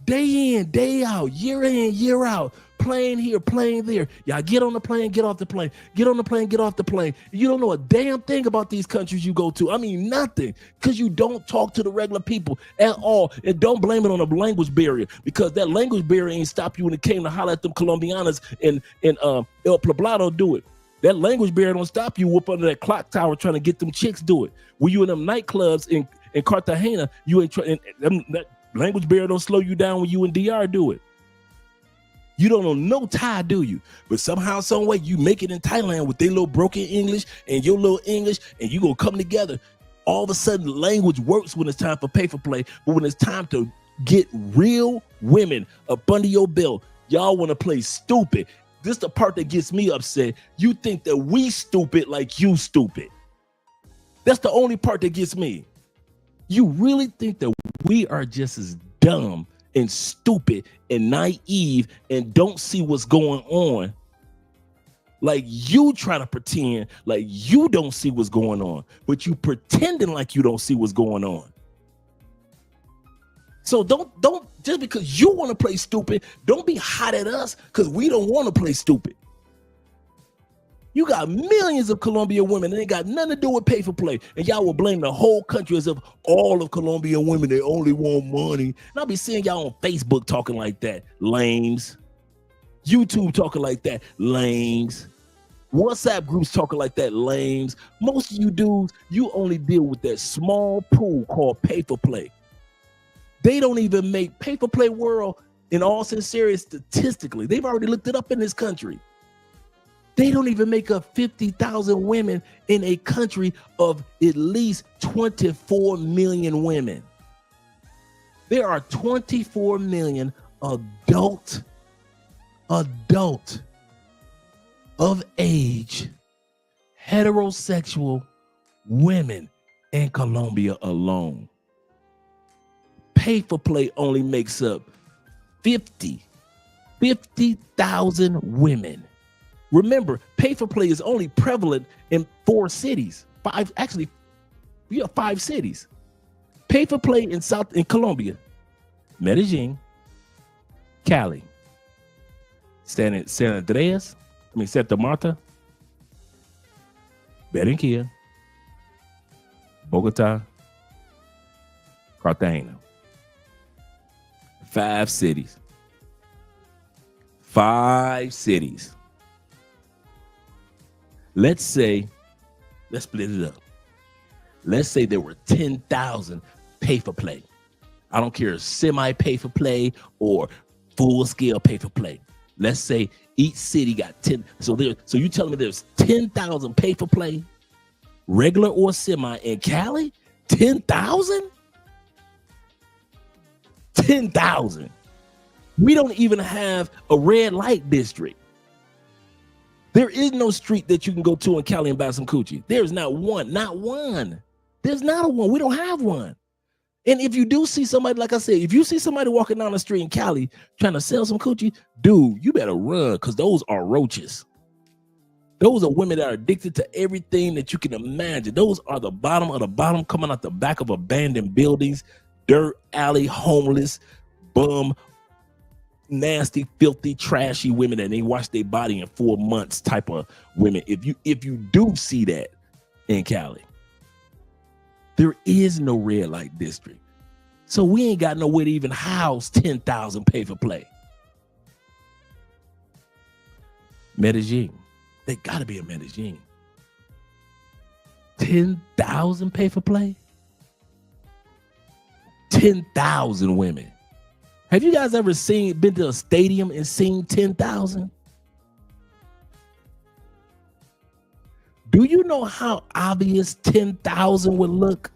Day in, day out, year in, year out, plane here, plane there. Y'all get on the plane, get off the plane. Get on the plane, get off the plane. You don't know a damn thing about these countries you go to. I mean, nothing, because you don't talk to the regular people at all. And don't blame it on a language barrier, because that language barrier ain't stop you when it came to holler at them Colombianas and El Poblado do it. That language barrier don't stop you up under that clock tower trying to get them chicks do it. When you in them nightclubs in Cartagena, you ain't trying. That language barrier don't slow you down when you in DR do it. You don't know no Thai, do you? But somehow, some way, you make it in Thailand with their little broken English and your little English, and you gonna come together. All of a sudden, language works when it's time for pay for play, but when it's time to get real women up under your belt, y'all want to play stupid. This is the part that gets me upset. You think that we stupid like you stupid. That's the only part that gets me. You really think that we are just as dumb and stupid and naive and don't see what's going on? Like you try to pretend like you don't see what's going on, but you pretending like you don't see what's going on. So don't just because you want to play stupid, don't be hot at us because we don't want to play stupid. You got millions of Colombian women and they got nothing to do with pay for play. And y'all will blame the whole country as if all of Colombian women, they only want money. And I'll be seeing y'all on Facebook talking like that, lames. YouTube talking like that, lames. WhatsApp groups talking like that, lames. Most of you dudes, you only deal with that small pool called pay for play. They don't even make pay for play world, in all sincerity, statistically. They've already looked it up in this country. They don't even make up 50,000 women in a country of at least 24 million women. There are 24 million adult of age heterosexual women in Colombia alone. Pay for play only makes up 50,000 women. Remember, pay for play is only prevalent in 4 cities. 5 cities. Pay for play in Colombia, Medellin, Cali, Santa Marta, Barranquilla, Bogota, Cartagena. 5 cities. 5 cities. Let's split it up. Let's say there were 10,000 pay for play. I don't care if semi pay for play or full scale pay for play. Let's say each city got 10. So you telling me there's 10,000 pay for play, regular or semi in Cali? 10,000? 10,000. We don't even have a red light district. There is no street that you can go to in Cali and buy some coochie. There's not one. There's not a one. We don't have one. And if you do see somebody, like I said, if you see somebody walking down the street in Cali trying to sell some coochie, dude, you better run, because those are roaches. Those are women that are addicted to everything that you can imagine. Those are the bottom of the bottom, coming out the back of abandoned buildings, dirt alley, homeless, bum, nasty, filthy, trashy women that ain't washed their body in 4 months type of women. If you do see that in Cali, there is no red light district. So we ain't got nowhere to even house 10,000 pay for play. Medellin. They gotta be in Medellin. 10,000 pay for play? 10,000 women. Have you guys ever been to a stadium and seen 10,000? Do you know how obvious 10,000 would look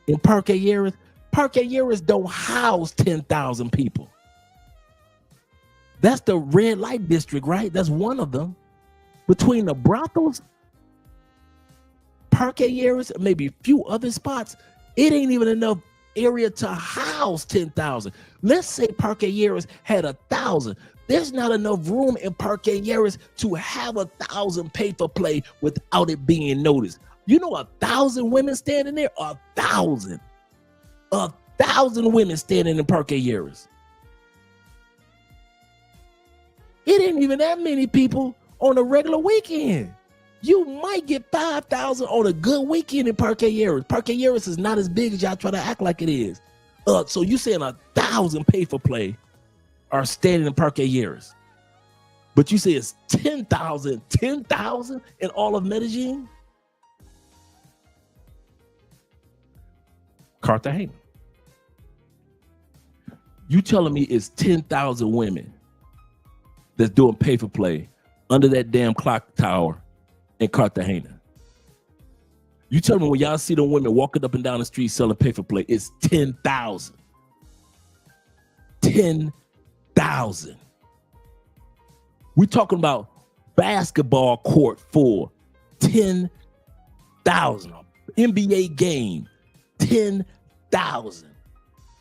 in Parque Aries? Parque Aries don't house 10,000 people. That's the red light district, right? That's one of them. Between the brothels, Parque Aries, and maybe a few other spots, it ain't even enough area to house 10,000. Let's say Parque Aries had 1,000. There's not enough room in Parque Aries to have 1,000 pay for play without it being noticed. You know, 1,000 women standing there? 1,000. 1,000 women standing in Parque Aries. It ain't even that many people on a regular weekend. You might get 5,000 on a good weekend in Parque Aries. Parque Aries is not as big as y'all try to act like it is. So you saying 1,000 pay for play are standing in Parque Aries, but you say it's 10,000 in all of Medellin? Cartagena. You telling me it's 10,000 women that's doing pay for play under that damn clock tower in Cartagena? You tell me when y'all see the women walking up and down the street selling pay for play, it's 10,000. 10,000. We're talking about basketball court for 10,000. NBA game, 10,000.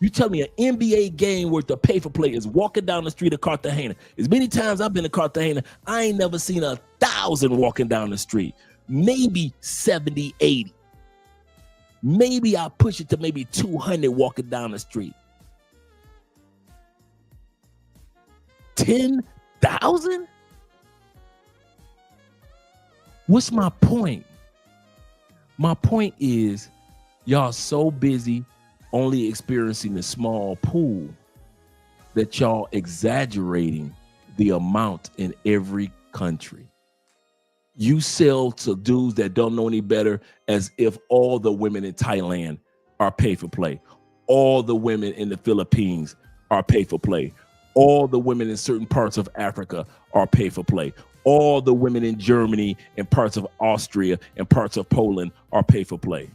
You tell me an NBA game worth of pay for play is walking down the street of Cartagena. As many times I've been to Cartagena, I ain't never seen 1,000 walking down the street. Maybe 70, 80. Maybe I'll push it to maybe 200 walking down the street. 10,000? What's my point? My point is y'all so busy only experiencing the small pool that y'all exaggerating the amount in every country. You sell to dudes that don't know any better as if all the women in Thailand are pay for play. All the women in the Philippines are pay for play. All the women in certain parts of Africa are pay for play. All the women in Germany and parts of Austria and parts of Poland are pay for play.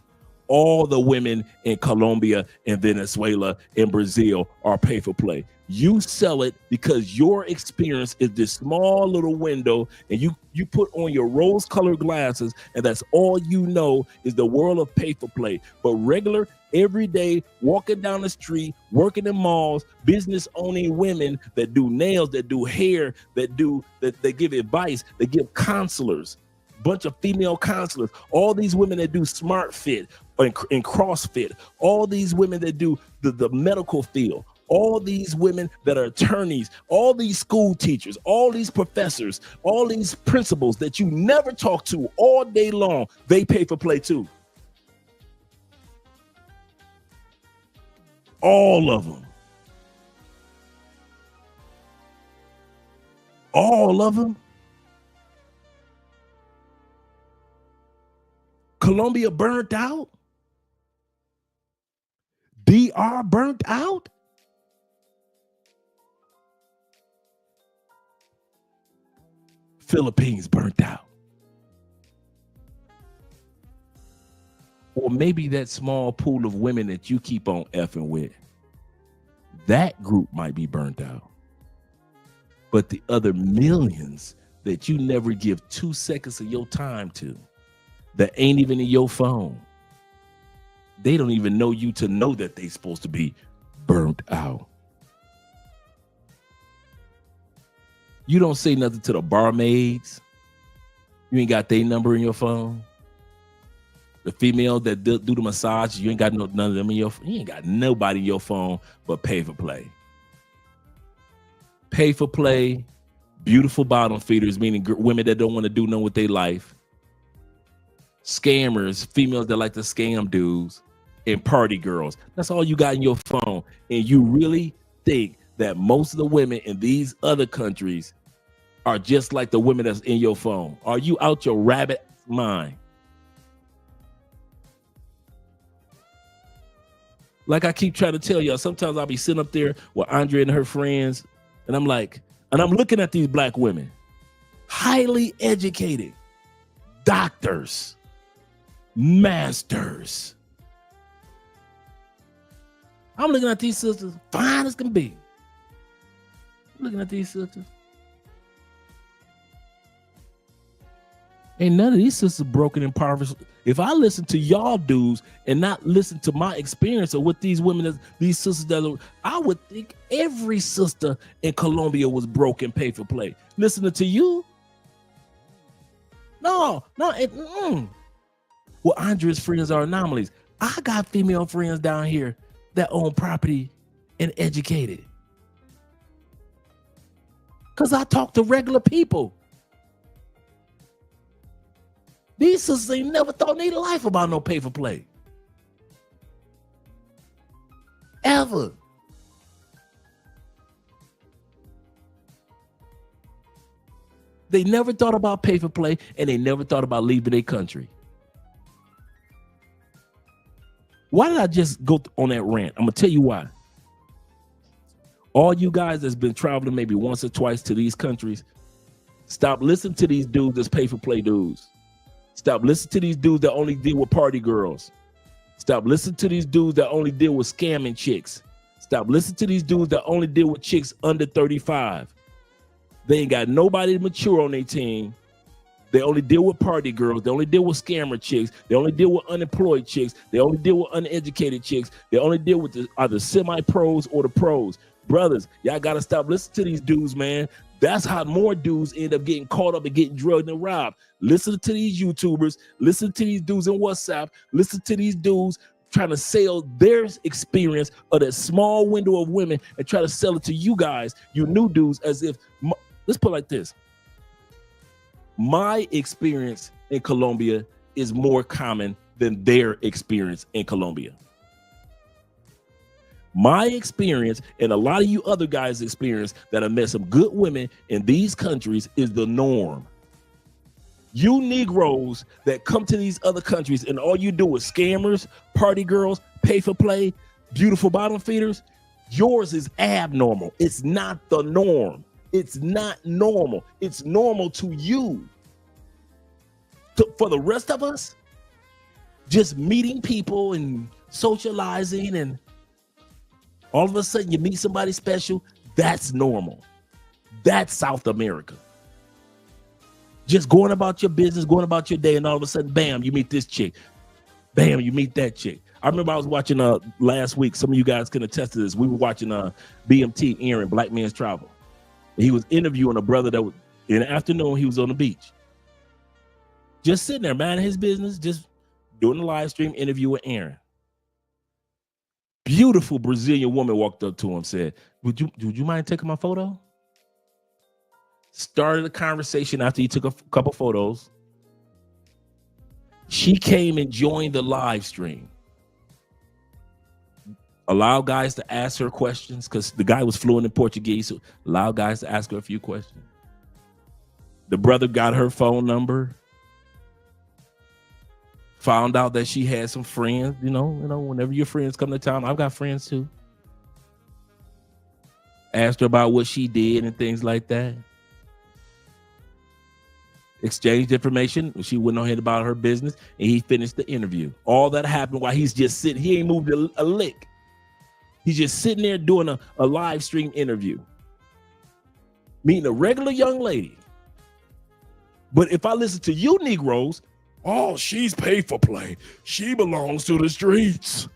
all the women in Colombia and Venezuela and Brazil are pay for play. You sell it because your experience is this small little window, and you put on your rose-colored glasses, and that's all you know is the world of pay for play. But regular, everyday, walking down the street, working in malls, business-owning women that do nails, that do hair, that give advice, that give counselors, bunch of female counselors, all these women that do smart fit and CrossFit, all these women that do the medical field, all these women that are attorneys, all these school teachers, all these professors, all these principals that you never talk to all day long, they pay for play too. All of them. All of them. Colombia burnt out. DR burnt out. Philippines burnt out. Or maybe that small pool of women that you keep on effing with, that group might be burnt out. But the other millions that you never give 2 seconds of your time to, that ain't even in your phone, they don't even know you to know that they supposed to be burnt out. You don't say nothing to the barmaids. You ain't got their number in your phone. The female that do the massage, you ain't got none of them in your phone. You ain't got nobody in your phone but pay for play. Pay for play, beautiful bottom feeders, meaning women that don't want to do nothing with their life. Scammers, females that like to scam dudes, and party girls. That's all you got in your phone. And you really think that most of the women in these other countries are just like the women that's in your phone? Are you out your rabbit mind? Like I keep trying to tell y'all, sometimes I'll be sitting up there with Andrea and her friends, and I'm looking at these black women, highly educated, doctors, masters. I'm looking at these sisters, fine as can be. I'm looking at these sisters. Ain't none of these sisters broken and impoverished. If I listen to y'all dudes and not listen to my experience of what these women, these sisters that I would think every sister in Colombia was broke and pay for play. Listening to you? No. Well, Andrea's friends are anomalies. I got female friends down here that own property and educated. Because I talk to regular people. These sisters ain't never thought in their life about no pay for play. Ever. They never thought about pay for play, and they never thought about leaving their country. Why did I just go on that rant? I'm going to tell you why. All you guys that's been traveling maybe once or twice to these countries, stop listening to these dudes that's pay for play dudes. Stop listening to these dudes that only deal with party girls. Stop listening to these dudes that only deal with scamming chicks. Stop listening to these dudes that only deal with chicks under 35. They ain't got nobody mature on their team. They only deal with party girls. They only deal with scammer chicks. They only deal with unemployed chicks. They only deal with uneducated chicks. They only deal with either semi-pros or the pros. Brothers, y'all got to stop listening to these dudes, man. That's how more dudes end up getting caught up and getting drugged and robbed. Listen to these YouTubers. Listen to these dudes in WhatsApp. Listen to these dudes trying to sell their experience of that small window of women and try to sell it to you guys, you new dudes, as if, let's put it like this. My experience in Colombia is more common than their experience in Colombia. My experience and a lot of you other guys' experience that have met some good women in these countries is the norm. You Negroes that come to these other countries and all you do is scammers, party girls, pay for play, beautiful bottom feeders, yours is abnormal. It's not the norm. It's not normal. It's normal to you. For the rest of us, just meeting people and socializing, and all of a sudden you meet somebody special. That's normal. That's South America. Just going about your business, going about your day, and all of a sudden, bam, you meet this chick. Bam, you meet that chick. I remember I was watching last week. Some of you guys can attest to this. We were watching BMT, Aaron, Black Man's Travel. He was interviewing a brother that was, in the afternoon, he was on the beach. Just sitting there, minding his business, just doing the live stream interview with Aaron. Beautiful Brazilian woman walked up to him, said, would you mind taking my photo? Started a conversation after he took a couple photos. She came and joined the live stream. Allow guys to ask her questions, because the guy was fluent in Portuguese, so allow guys to ask her a few questions. The brother got her phone number. Found out that she had some friends, you know, whenever your friends come to town, I've got friends too. Asked her about what she did and things like that. Exchanged information. She went on ahead about her business, and he finished the interview. All that happened while he's just sitting. He ain't moved a lick. He's just sitting there doing a live stream interview, meeting a regular young lady. But if I listen to you Negroes, oh, she's paid for play. She belongs to the streets.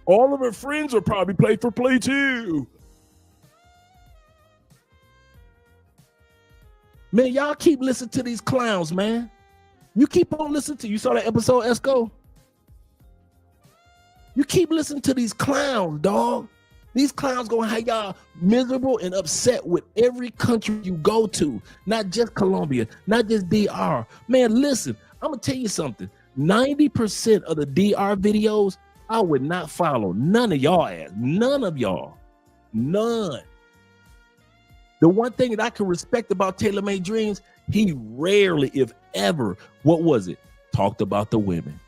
All of her friends are probably paid for play too. Man, y'all keep listening to these clowns, man. You keep on listening to, you saw that episode, Esco? You keep listening to these clowns, dog. These clowns gonna have y'all miserable and upset with every country you go to, not just Colombia, not just DR. Man, listen, I'm gonna tell you something. 90% of the DR videos, I would not follow. None of y'all ass. None of y'all. None. The one thing that I can respect about Taylor Made Dreams, he rarely, if ever, what was it? Talked about the women.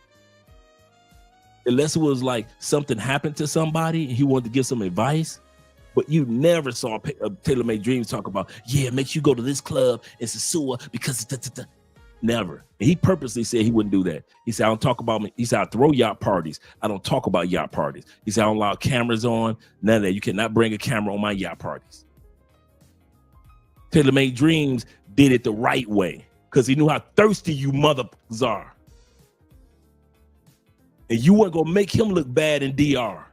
Unless it was like something happened to somebody and he wanted to give some advice. But you never saw Taylor Made Dreams talk about, yeah, make sure you go to this club in Sasua because never. And he purposely said he wouldn't do that. He said, I don't talk about me. He said, I throw yacht parties. I don't talk about yacht parties. He said, I don't allow cameras on. None of that. You cannot bring a camera on my yacht parties. Taylor Made Dreams did it the right way because he knew how thirsty you mothers are. And you weren't gonna make him look bad in DR.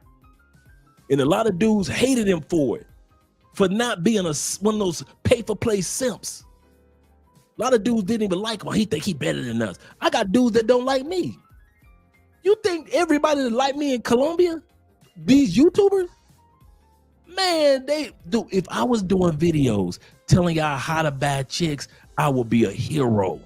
And a lot of dudes hated him for it, for not being one of those pay-for-play simps. A lot of dudes didn't even like him. He think he better than us. I got dudes that don't like me. You think everybody that like me in Colombia, these YouTubers? Man, they do. If I was doing videos telling y'all how to buy chicks, I would be a hero.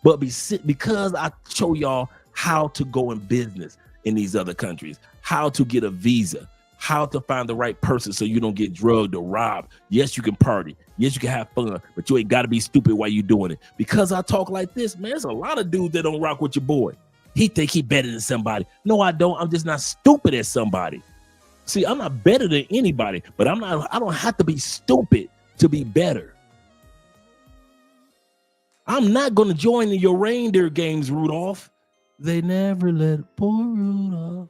But because I show y'all how to go in business in these other countries, how to get a visa, how to find the right person so you don't get drugged or robbed. Yes, you can party. Yes, you can have fun, but you ain't got to be stupid while you doing it. Because I talk like this, man, there's a lot of dudes that don't rock with your boy. He think he better than somebody. No, I don't. I'm just not stupid as somebody. See, I'm not better than anybody, but I don't have to be stupid to be better. I'm not going to join in your reindeer games, Rudolph. They never let poor Rudolph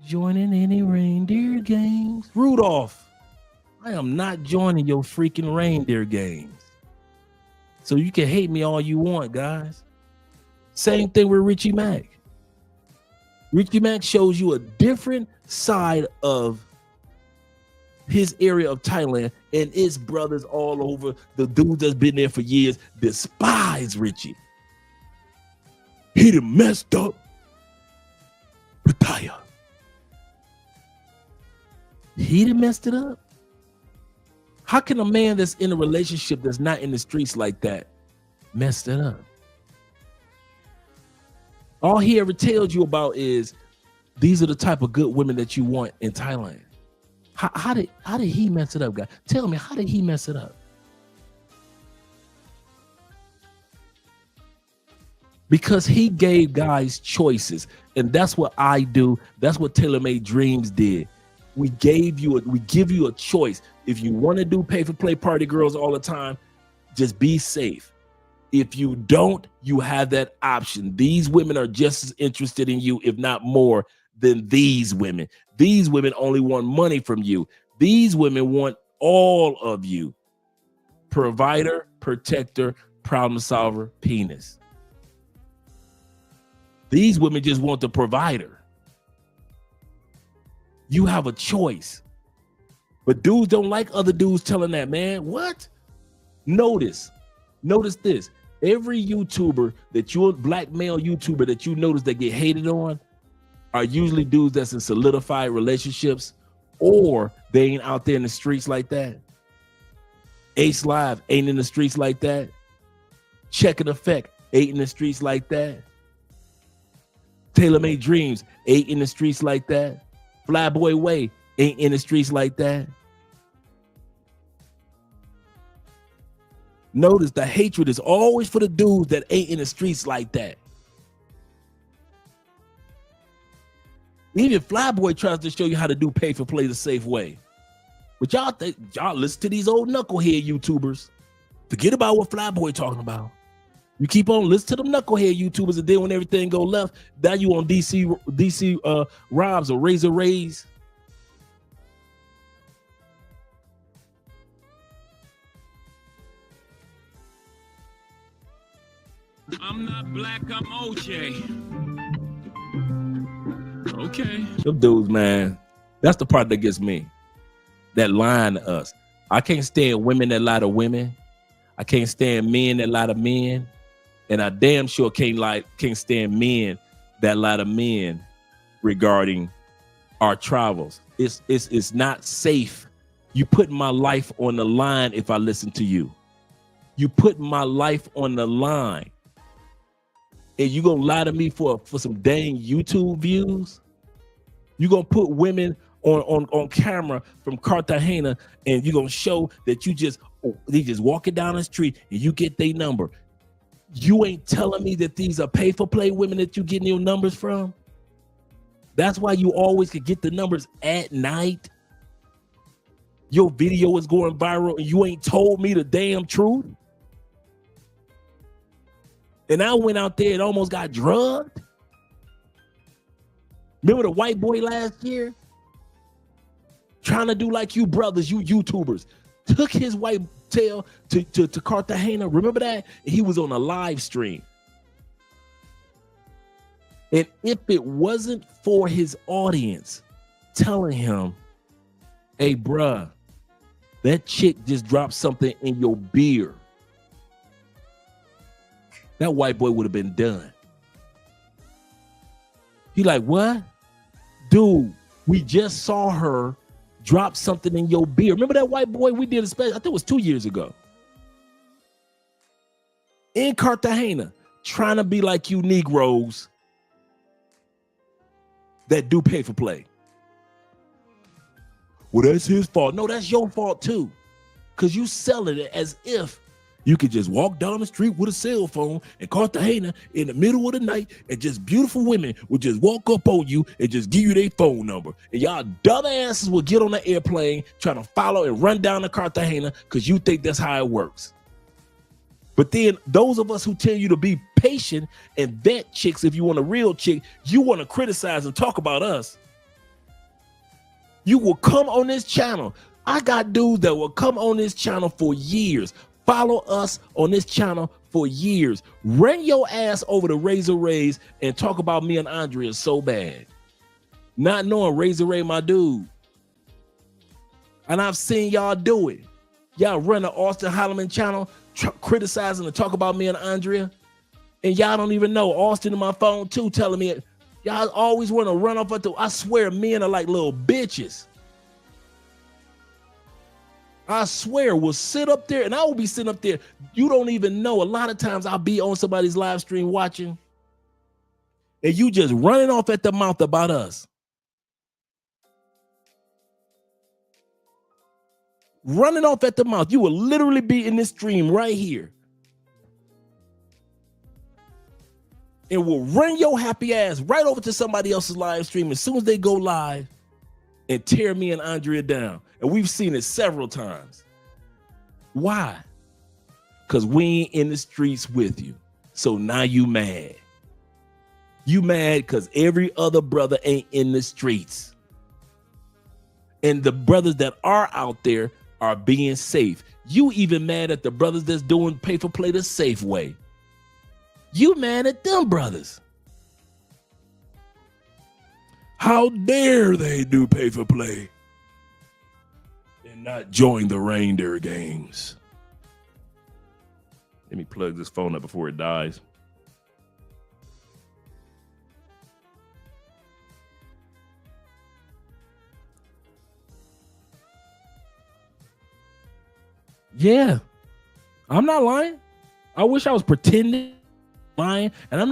join in any reindeer games. Rudolph, I am not joining your freaking reindeer games. So you can hate me all you want, guys. Same thing with Richie Mack. Richie Mack shows you a different side of his area of Thailand, and his brothers all over, the dudes that's been there for years, despise Richie. He done messed up. Retire. He done messed it up. How can a man that's in a relationship that's not in the streets like that mess it up? All he ever tells you about is these are the type of good women that you want in Thailand. How did he mess it up, guys? Tell me, how did he mess it up? Because he gave guys choices, and that's what I do. That's what Taylor Made Dreams did. We give you a choice. If you want to do pay for play party girls all the time, just be safe. If you don't, you have that option. These women are just as interested in you, if not more, than these women. These women only want money from you. These women want all of you. Provider, protector, problem solver, penis. These women just want the provider. You have a choice. But dudes don't like other dudes telling that, man. What? Notice this. Every YouTuber that you're black male YouTuber that you notice that get hated on are usually dudes that's in solidified relationships, or they ain't out there in the streets like that. Ace Live ain't in the streets like that. Check and Effect ain't in the streets like that. Taylor Made Dreams ain't in the streets like that. Flyboy Way ain't in the streets like that. Notice the hatred is always for the dudes that ain't in the streets like that. Even Flyboy tries to show you how to do pay for play the safe way. But y'all listen to these old knucklehead YouTubers. Forget about what Flyboy talking about. You keep on listening to them knucklehead YouTubers, and then when everything go left, now you on DC Robs or Razor Rays. I'm not black, I'm OJ. Okay. Them dudes, man, that's the part that gets me. That lying to us. I can't stand women that lie to women. I can't stand men that lie to men. And I damn sure can't stand men that lie to men regarding our travels. It's not safe. You put my life on the line if I listen to you. You put my life on the line. And you gonna lie to me for some dang YouTube views? You gonna put women on camera from Cartagena, and you gonna show that they just walking down the street and you get their number. You ain't telling me that these are pay for play women that you getting your numbers from? That's why you always could get the numbers at night. Your video is going viral and you ain't told me the damn truth. And I went out there and almost got drugged. Remember the white boy last year? Trying to do like you brothers, you YouTubers. Took his white tail to Cartagena. Remember that? And he was on a live stream. And if it wasn't for his audience telling him, hey, bruh, that chick just dropped something in your beer, that white boy would have been done. He like, what? Dude, we just saw her drop something in your beer. Remember that white boy we did a special, I think it was 2 years ago. In Cartagena, trying to be like you Negroes that do pay for play. Well, that's his fault. No, that's your fault too. Because you selling it as if you could just walk down the street with a cell phone in Cartagena in the middle of the night, and just beautiful women would just walk up on you and just give you their phone number. And y'all dumbasses will get on the airplane trying to follow and run down to Cartagena because you think that's how it works. But then those of us who tell you to be patient and vet chicks, if you want a real chick, you want to criticize and talk about us. You will come on this channel. I got dudes that will come on this channel for years. Follow us on this channel for years. Run your ass over to Razor Rays and talk about me and Andrea so bad. Not knowing Razor Ray my dude. And I've seen y'all do it. Y'all run the Austin Holloman channel criticizing and talk about me and Andrea. And y'all don't even know. Austin in my phone too telling me it. Y'all always want to run off at the, I swear men are like little bitches. I swear we'll sit up there and I will be sitting up there. You don't even know. A lot of times I'll be on somebody's live stream watching and you just running off at the mouth about us. Running off at the mouth. You will literally be in this stream right here. And will run your happy ass right over to somebody else's live stream as soon as they go live and tear me and Andrea down. And we've seen it several times. Why? because we ain't in the streets with you. So now you mad. You mad because every other brother ain't in the streets. And the brothers that are out there are being safe. You even mad at the brothers that's doing pay for play the safe way. You mad at them brothers. How dare they do pay for play and not join the reindeer games? Let me plug this phone up before it dies. Yeah, I'm not lying. I wish I was pretending lying, and I'm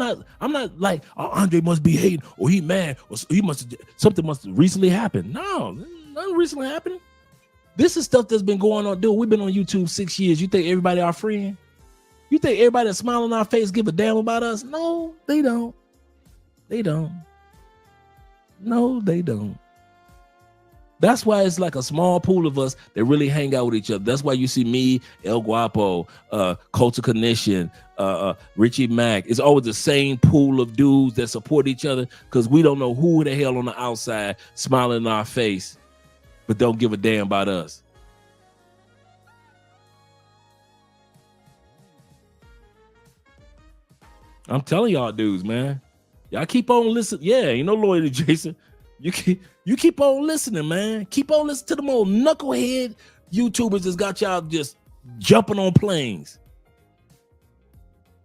not like, oh, Andre must be hating, or he mad, or something must have recently happened. No, nothing recently happened. This is stuff that's been going on. Dude, we've been on YouTube 6 years. You think everybody our friend? You think everybody that smile on our face give a damn about us? No, they don't. They don't. No, they don't. That's why it's like a small pool of us that really hang out with each other. That's why you see me, El Guapo, Culture Condition, Richie Mack. It's always the same pool of dudes that support each other because we don't know who the hell on the outside smiling in our face, but don't give a damn about us. I'm telling y'all dudes, man. Y'all keep on listening. Yeah, you know, Lloyd Jason. You keep on listening, man. Keep on listening to them old knucklehead YouTubers that's got y'all just jumping on planes.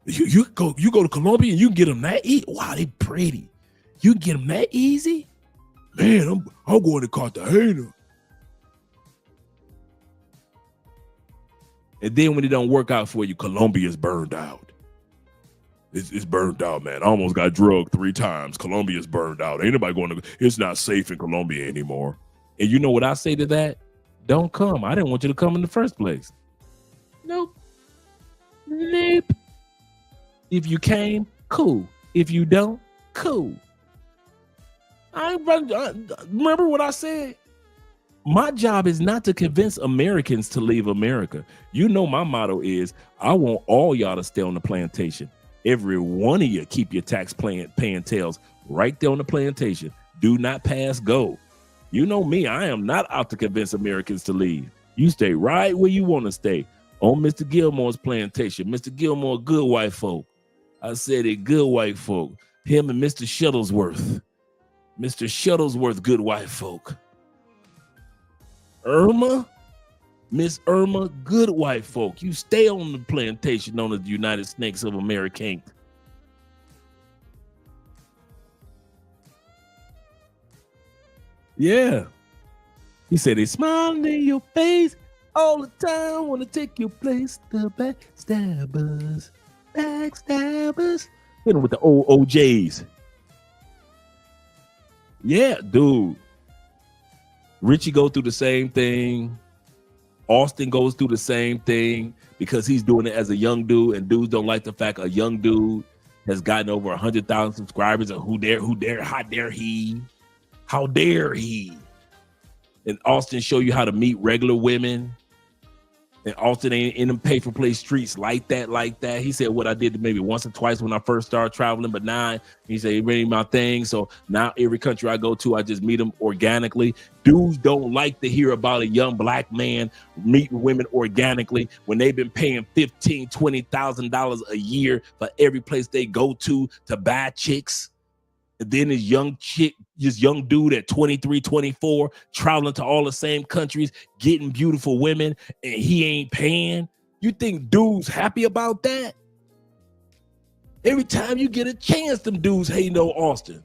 You go to Colombia and you can get them that easy. Wow, they pretty. You can get them that easy? Man, I'm going to Cartagena. And then when it don't work out for you, Colombia's burned out. It's burned out, man. I almost got drugged 3 times. Colombia's burned out. Ain't nobody going to, it's not safe in Colombia anymore. And you know what I say to that? Don't come. I didn't want you to come in the first place. Nope. Nope. If you came, cool. If you don't, cool. I remember what I said? My job is not to convince Americans to leave America. You know my motto is, I want all y'all to stay on the plantation. Every one of you keep your tax paying tails right there on the plantation. Do not pass go. You know me, I am not out to convince Americans to leave. You stay right where you want to stay, on Mr. Gilmore's plantation. Mr. Gilmore, good white folk. I said it, good white folk. Him and Mr. Shuttlesworth. Mr. Shuttlesworth, good white folk. Irma, Miss Irma, good white folk. You stay on the plantation known as the United Snakes of America. Yeah. He said they smiling in your face all the time, want to take your place. The backstabbers. Backstabbers. Hit them with the old OJs. Yeah, dude. Richie go through the same thing. Austin goes through the same thing because he's doing it as a young dude, and dudes don't like the fact a young dude has gotten over 100,000 subscribers. And how dare he? And Austin show you how to meet regular women. And Austin ain't in them pay-for-play streets like that. He said what I did maybe once or twice when I first started traveling, but now he said it ain't my thing. So now every country I go to, I just meet them organically. Dudes don't like to hear about a young black man meeting women organically when they've been paying $15,000, $20,000 a year for every place they go to buy chicks. And then this young dude at 23, 24, traveling to all the same countries, getting beautiful women, and he ain't paying. You think dudes happy about that? Every time you get a chance, them dudes hating on Austin.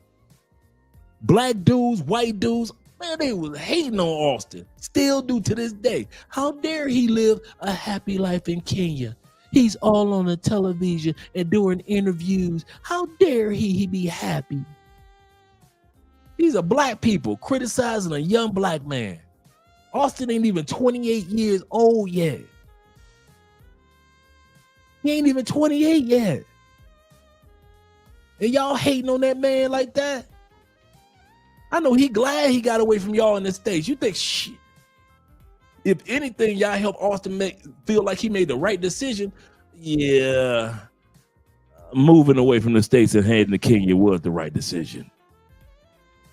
Black dudes, white dudes, man, they was hating on Austin. Still do to this day. How dare he live a happy life in Kenya? He's all on the television and doing interviews. How dare he be happy? These are black people criticizing a young black man. Austin ain't even 28 years old yet. He ain't even 28 yet. And y'all hating on that man like that? I know he glad he got away from y'all in the States. You think, shit, if anything, y'all help Austin feel like he made the right decision. yeah, moving away from the States and heading to Kenya was the right decision.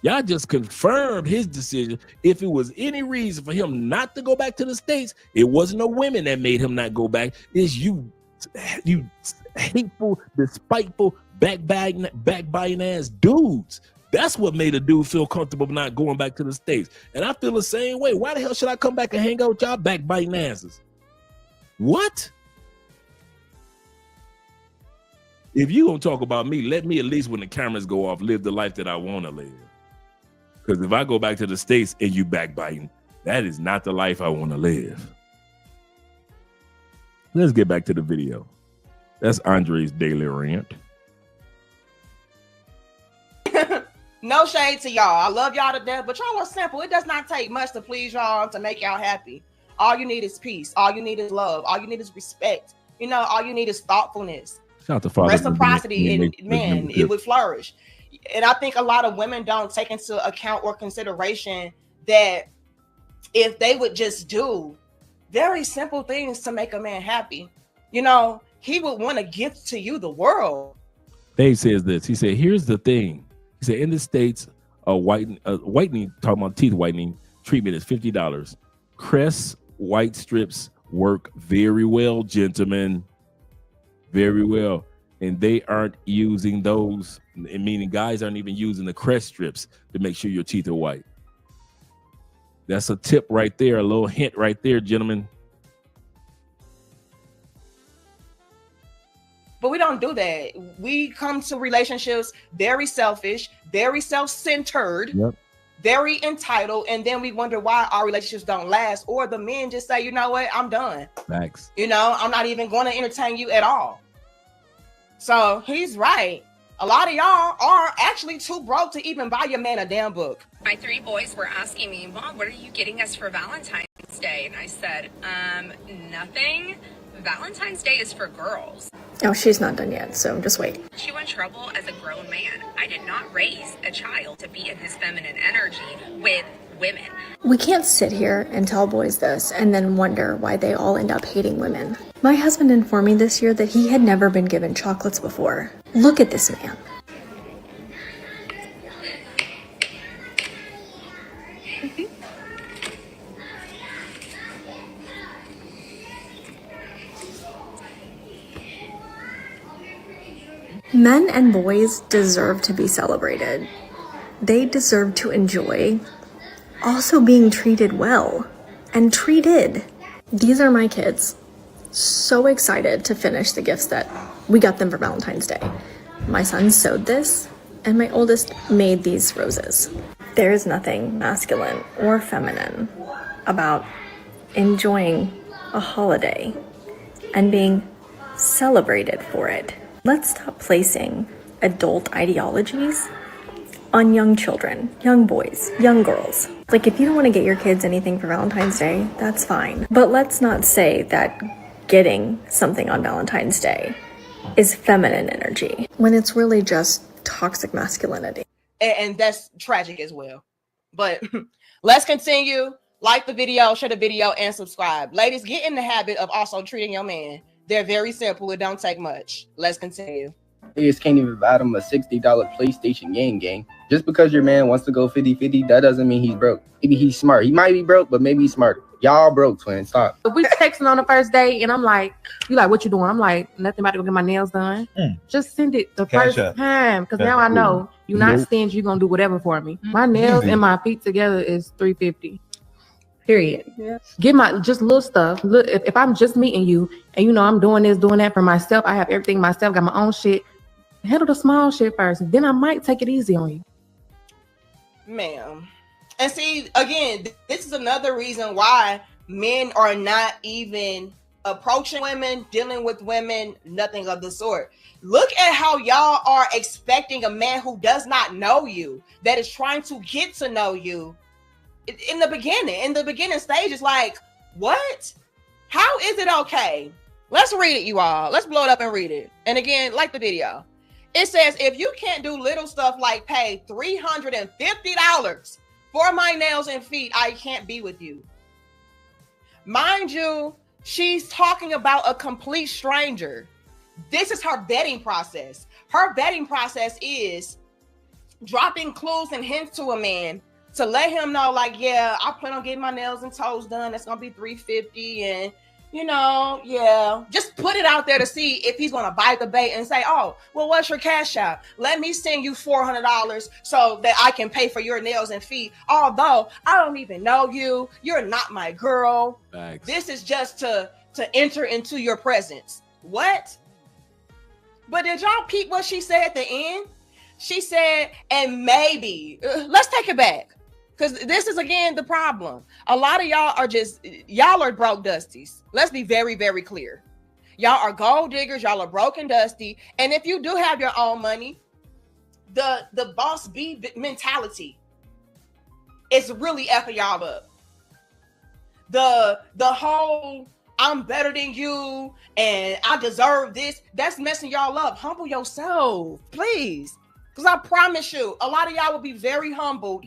Y'all just confirmed his decision. If it was any reason for him not to go back to the States, it wasn't the women that made him not go back. It's you hateful, despiteful, backbiting ass dudes. That's what made a dude feel comfortable not going back to the States. And I feel the same way. Why the hell should I come back and hang out with y'all backbiting asses? What? If you gonna talk about me, let me at least, when the cameras go off, live the life that I want to live. Because if I go back to the States and you backbiting, that is not the life I want to live. Let's get back to the video. That's Andre's daily rant. No shade to y'all. I love y'all to death, but y'all are simple. It does not take much to please y'all, to make y'all happy. All you need is peace. All you need is love. All you need is respect. You know, all you need is thoughtfulness. Shout out to Father. Reciprocity, and man, it would flourish. And I think a lot of women don't take into account or consideration that if they would just do very simple things to make a man happy, you know, he would want to give to you the world. Dave says this. He said, here's the thing. He said, in the States, whitening, talking about teeth whitening treatment is $50. Crest white strips work very well, gentlemen. Very well. And they aren't using those, meaning guys aren't even using the Crest strips to make sure your teeth are white. That's a tip right there, a little hint right there, gentlemen. But we don't do that. We come to relationships very selfish, very self-centered, very entitled, and then we wonder why our relationships don't last. Or the men just say, you know what, I'm done. Facts. You know, I'm not even going to entertain you at all. So he's right. A lot of y'all are actually too broke to even buy your man a damn book. My 3 boys were asking me, Mom, what are you getting us for Valentine's Day? And I said, nothing. Valentine's Day is for girls. Oh, she's not done yet, so just wait. She went trouble as a grown man. I did not raise a child to be in his feminine energy with women. We can't sit here and tell boys this and then wonder why they all end up hating women. My husband informed me this year that he had never been given chocolates before. Look at this man. Men and boys deserve to be celebrated. They deserve to enjoy also being treated well and treated. These are my kids. So excited to finish the gifts that we got them for Valentine's Day. My son sewed this, and my oldest made these roses. There is nothing masculine or feminine about enjoying a holiday and being celebrated for it. Let's stop placing adult ideologies on young children, young boys, young girls. Like, if you don't want to get your kids anything for Valentine's Day, that's fine. But let's not say that getting something on Valentine's Day is feminine energy when it's really just toxic masculinity. And that's tragic as well. But let's continue. Like the video, share the video, and subscribe. Ladies, get in the habit of also treating your man. They're very simple. It don't take much. Let's continue. Niggas can't even buy them a $60 PlayStation game gang. Just because your man wants to go 50-50, that doesn't mean he's broke. Maybe he's smart. He might be broke, but maybe he's smart. Y'all broke, twin. Stop. If we texting on the first day and I'm like, you like, what you doing? I'm like, nothing, about to go get my nails done. Just send it the Cash first up. time. Because now I know you're not stingy. You're going to do whatever for me. My nails and my feet together is $350. Period. Yeah. Get my just little stuff. Look, if I'm just meeting you and you know I'm doing this, doing that for myself, I have everything myself, got my own shit. Handle the small shit first. Then I might take it easy on you. Ma'am. And see, again, this is another reason why men are not even approaching women, dealing with women, nothing of the sort. Look at how y'all are expecting a man who does not know you, that is trying to get to know you. In the beginning stage, it's like, what? How is it okay? Let's read it, you all. Let's blow it up and read it. And again, like the video. It says, if you can't do little stuff like pay $350 for my nails and feet, I can't be with you. Mind you, She's talking about a complete stranger. This is her vetting process. Her vetting process is dropping clues and hints to a man to let him know, like, yeah, I plan on getting my nails and toes done. That's gonna be $350, and you know, yeah, just put it out there to see if he's gonna bite the bait and say, oh, well, what's your cash out? Let me send you $400 so that I can pay for your nails and feet. Although I don't even know you, you're not my girl. Thanks. This is just to enter into your presence. What? But did y'all peep what she said at the end? She said, and maybe, let's take it back. Because this is, again, the problem. A lot of y'all are broke dusties. Let's be very, very clear. Y'all are gold diggers. Y'all are broke and dusty. And if you do have your own money, the boss B mentality is really effing y'all up. The whole, I'm better than you and I deserve this, that's messing y'all up. Humble yourself, please. Because I promise you, a lot of y'all will be very humbled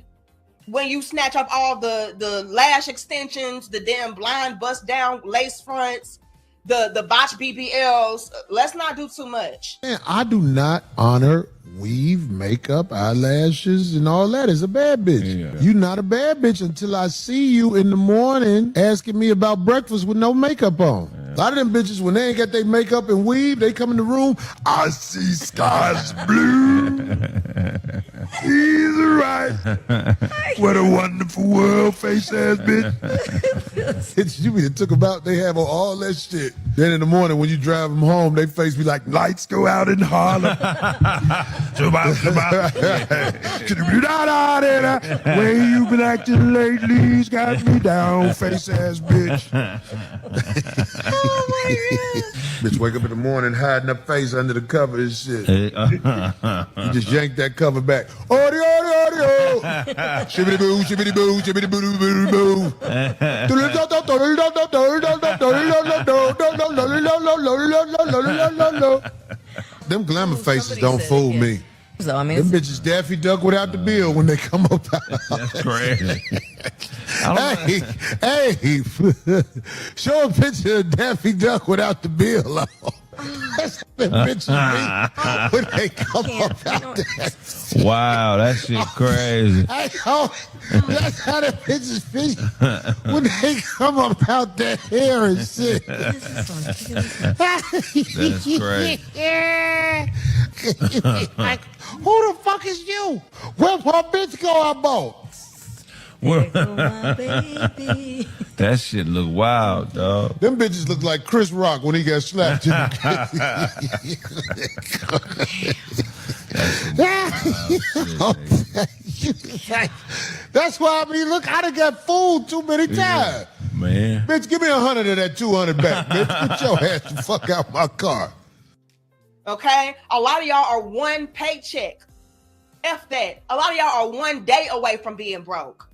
when you snatch up all the lash extensions, the damn blind bust down lace fronts, the botch BBLs. Let's not do too much. Man, I do not honor weave, makeup, eyelashes, and all that as a bad bitch. Yeah. You're not a bad bitch until I see you in the morning asking me about breakfast with no makeup on. Yeah. A lot of them bitches, when they ain't got their makeup and weave, they come in the room, I see skies blue. He's right. What a wonderful world, face ass bitch. You mean took about, they have all that shit. Then in the morning when you drive them home, they face be like, lights go out in Harlem. Where you been acting lately's got me down, face ass bitch. Oh my God. Bitch wake up in the morning hiding her face under the cover and shit. You just yank that cover back. Audio. Shibbity boo, shibbity boo, shibbity boo boo boo. Them glamour faces don't fool me. So, I mean, them bitches Daffy Duck without the bill when they come up out. That's crazy. Hey, show a picture of Daffy Duck without the bill on. That's the bitches when they come up out there. Wow, that shit crazy. That's how the bitches feel when they come up out that hair and shit. That's crazy. Like, who the fuck is you? Where my bitch go I bought? That shit look wild, dog. Them bitches look like Chris Rock when he got slapped. That's why I mean, look, I done got fooled too many times. Man. Bitch, give me 100 of that 200 back, bitch. Get your ass the fuck out my car. Okay? A lot of y'all are one paycheck. F that. A lot of y'all are one day away from being broke.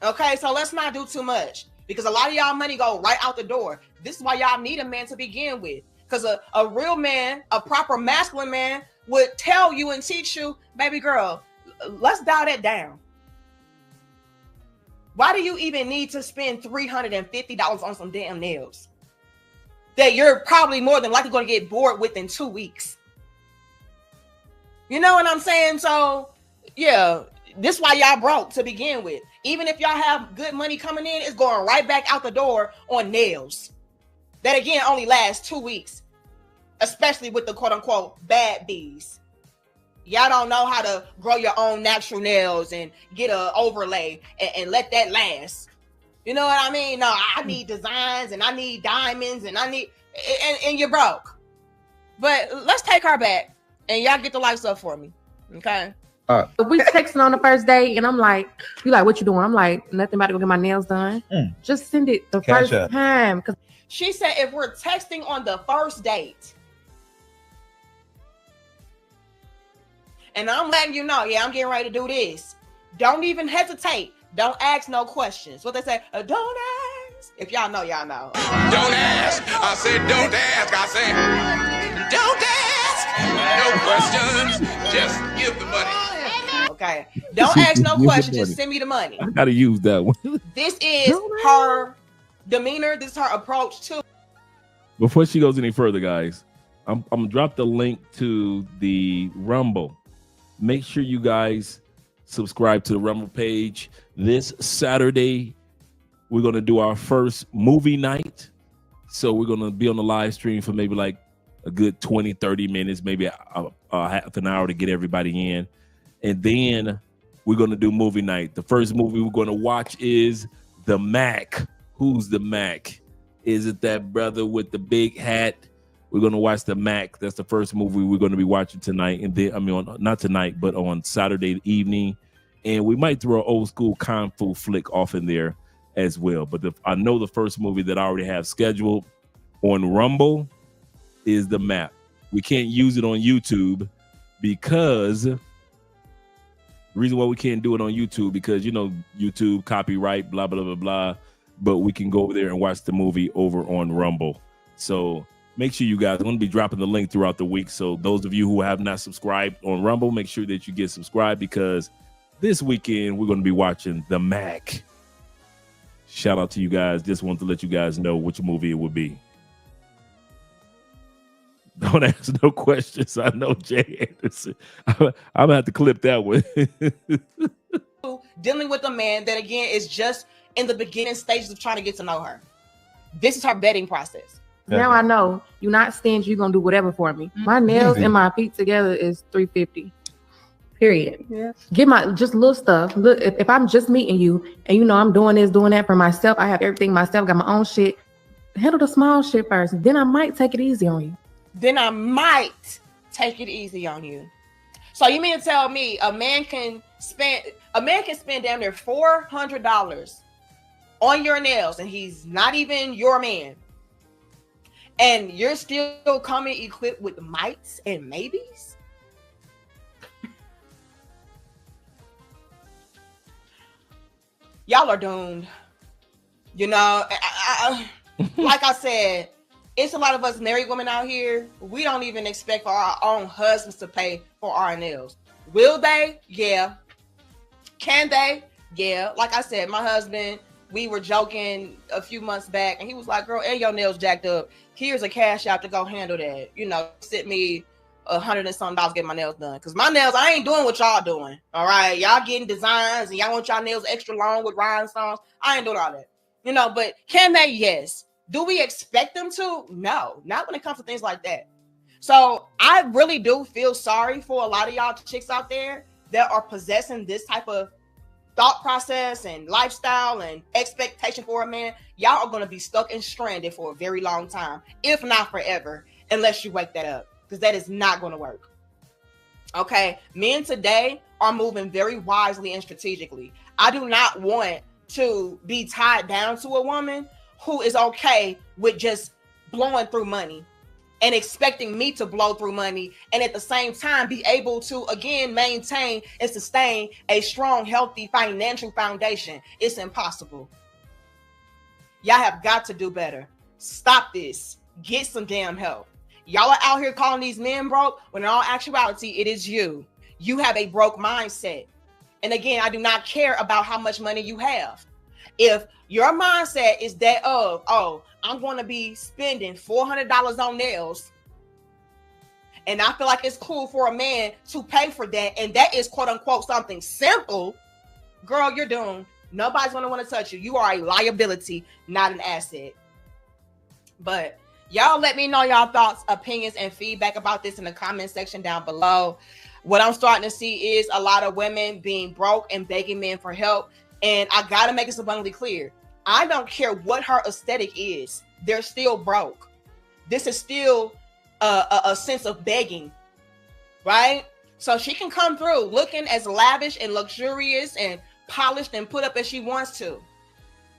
Okay? So let's not do too much. Because a lot of y'all money go right out the door. This is why y'all need a man to begin with. Because a real man, a proper masculine man, would tell you and teach you, baby girl, let's dial that down. Why do you even need to spend $350 on some damn nails that you're probably more than likely going to get bored with in 2 weeks? You know what I'm saying? So, yeah, this is why y'all broke to begin with. Even if y'all have good money coming in, it's going right back out the door on nails. That, again, only lasts 2 weeks, especially with the quote-unquote bad bees. Y'all don't know how to grow your own natural nails and get an overlay and let that last. You know what I mean? No, I need designs and I need diamonds and I need, and you're broke. But let's take her back and y'all get the lights up for me. Okay. We texting on the first day and I'm like, you like, what you doing? I'm like, nothing, about to go get my nails done. Just send it the Cash first up. time. She said if we're texting on the first date, and I'm letting you know, yeah, I'm getting ready to do this. Don't even hesitate. Don't ask no questions. What they say, don't ask. If y'all know, y'all know. Don't ask. I said don't ask. I said don't ask. No questions. Just give the money. Okay. Don't ask no questions. Just send me the money. I gotta use that one. This is her demeanor. This is her approach too. Before she goes any further, guys, I'm gonna drop the link to the Rumble. Make sure you guys subscribe to the Rumble page. This Saturday, we're gonna do our first movie night. So we're gonna be on the live stream for maybe like a good 20, 30 minutes, maybe a half an hour to get everybody in. And then we're gonna do movie night. The first movie we're gonna watch is The Mac. Who's the Mac? Is it that brother with the big hat? We're going to watch The Mac. That's the first movie we're going to be watching tonight. And then, not tonight, but on Saturday evening. And we might throw an old school kung fu flick off in there as well. But I know the first movie that I already have scheduled on Rumble is The Mac. We can't use it on YouTube because the reason why we can't do it on YouTube, because, YouTube copyright, blah, blah, blah, blah. But we can go over there and watch the movie over on Rumble. So make sure you guys, I'm going to be dropping the link throughout the week. So those of you who have not subscribed on Rumble, make sure that you get subscribed, because this weekend we're going to be watching The Mac. Shout out to you guys. Just wanted to let you guys know which movie it would be. Don't ask no questions. I know Jay Anderson. I'm going to have to clip that one. Dealing with a man that, again, is just in the beginning stages of trying to get to know her. This is her vetting process. Now I know you're not stingy. You're gonna do whatever for me. My nails and my feet together is $350. Period. Yeah. Get just little stuff. Look, if I'm just meeting you and I'm doing this, doing that for myself, I have everything myself, got my own shit. Handle the small shit first. Then I might take it easy on you. So you mean to tell me a man can spend damn near $400 on your nails, and he's not even your man, and you're still coming equipped with mights and maybes? Y'all are doomed. Like I said, it's a lot of us married women out here. We don't even expect for our own husbands to pay for our nails. Will they? Yeah. Can they? Yeah. Like I said, my husband, we were joking a few months back, and he was like, girl, and your nails jacked up. Here's a cash out to go handle that. Sent me $100 and something to get my nails done. Because my nails, I ain't doing what y'all doing. All right. Y'all getting designs and y'all want y'all nails extra long with rhinestones. I ain't doing all that. But can they? Yes. Do we expect them to? No, not when it comes to things like that. So I really do feel sorry for a lot of y'all chicks out there that are possessing this type of thought process and lifestyle and expectation for a man. Y'all are going to be stuck and stranded for a very long time, if not forever, unless you wake that up, because that is not going to work. Okay, men today are moving very wisely and strategically. I do not want to be tied down to a woman who is okay with just blowing through money and expecting me to blow through money, and at the same time be able to, again, maintain and sustain a strong, healthy financial foundation. It's impossible. Y'all have got to do better. Stop this. Get some damn help. Y'all are out here calling these men broke, when in all actuality, it is you. You have a broke mindset. And again, I do not care about how much money you have. If your mindset is that of, I'm going to be spending $400 on nails, and I feel like it's cool for a man to pay for that, and that is quote unquote something simple, girl, you're doomed. Nobody's going to want to touch you. You are a liability, not an asset. But y'all let me know y'all thoughts, opinions, and feedback about this in the comment section down below. What I'm starting to see is a lot of women being broke and begging men for help. And I got to make this abundantly clear. I don't care what her aesthetic is. They're still broke. This is still a sense of begging, right? So she can come through looking as lavish and luxurious and polished and put up as she wants to.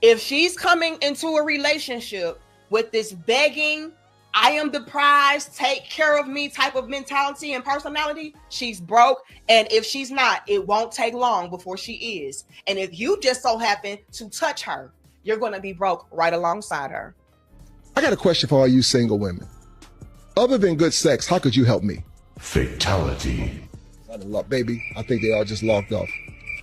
If she's coming into a relationship with this begging, I am the prize, take care of me type of mentality and personality, she's broke. And if she's not, it won't take long before she is. And if you just so happen to touch her, you're going to be broke right alongside her. I got a question for all you single women. Other than good sex, how could you help me? Fatality. Baby, I think they all just logged off.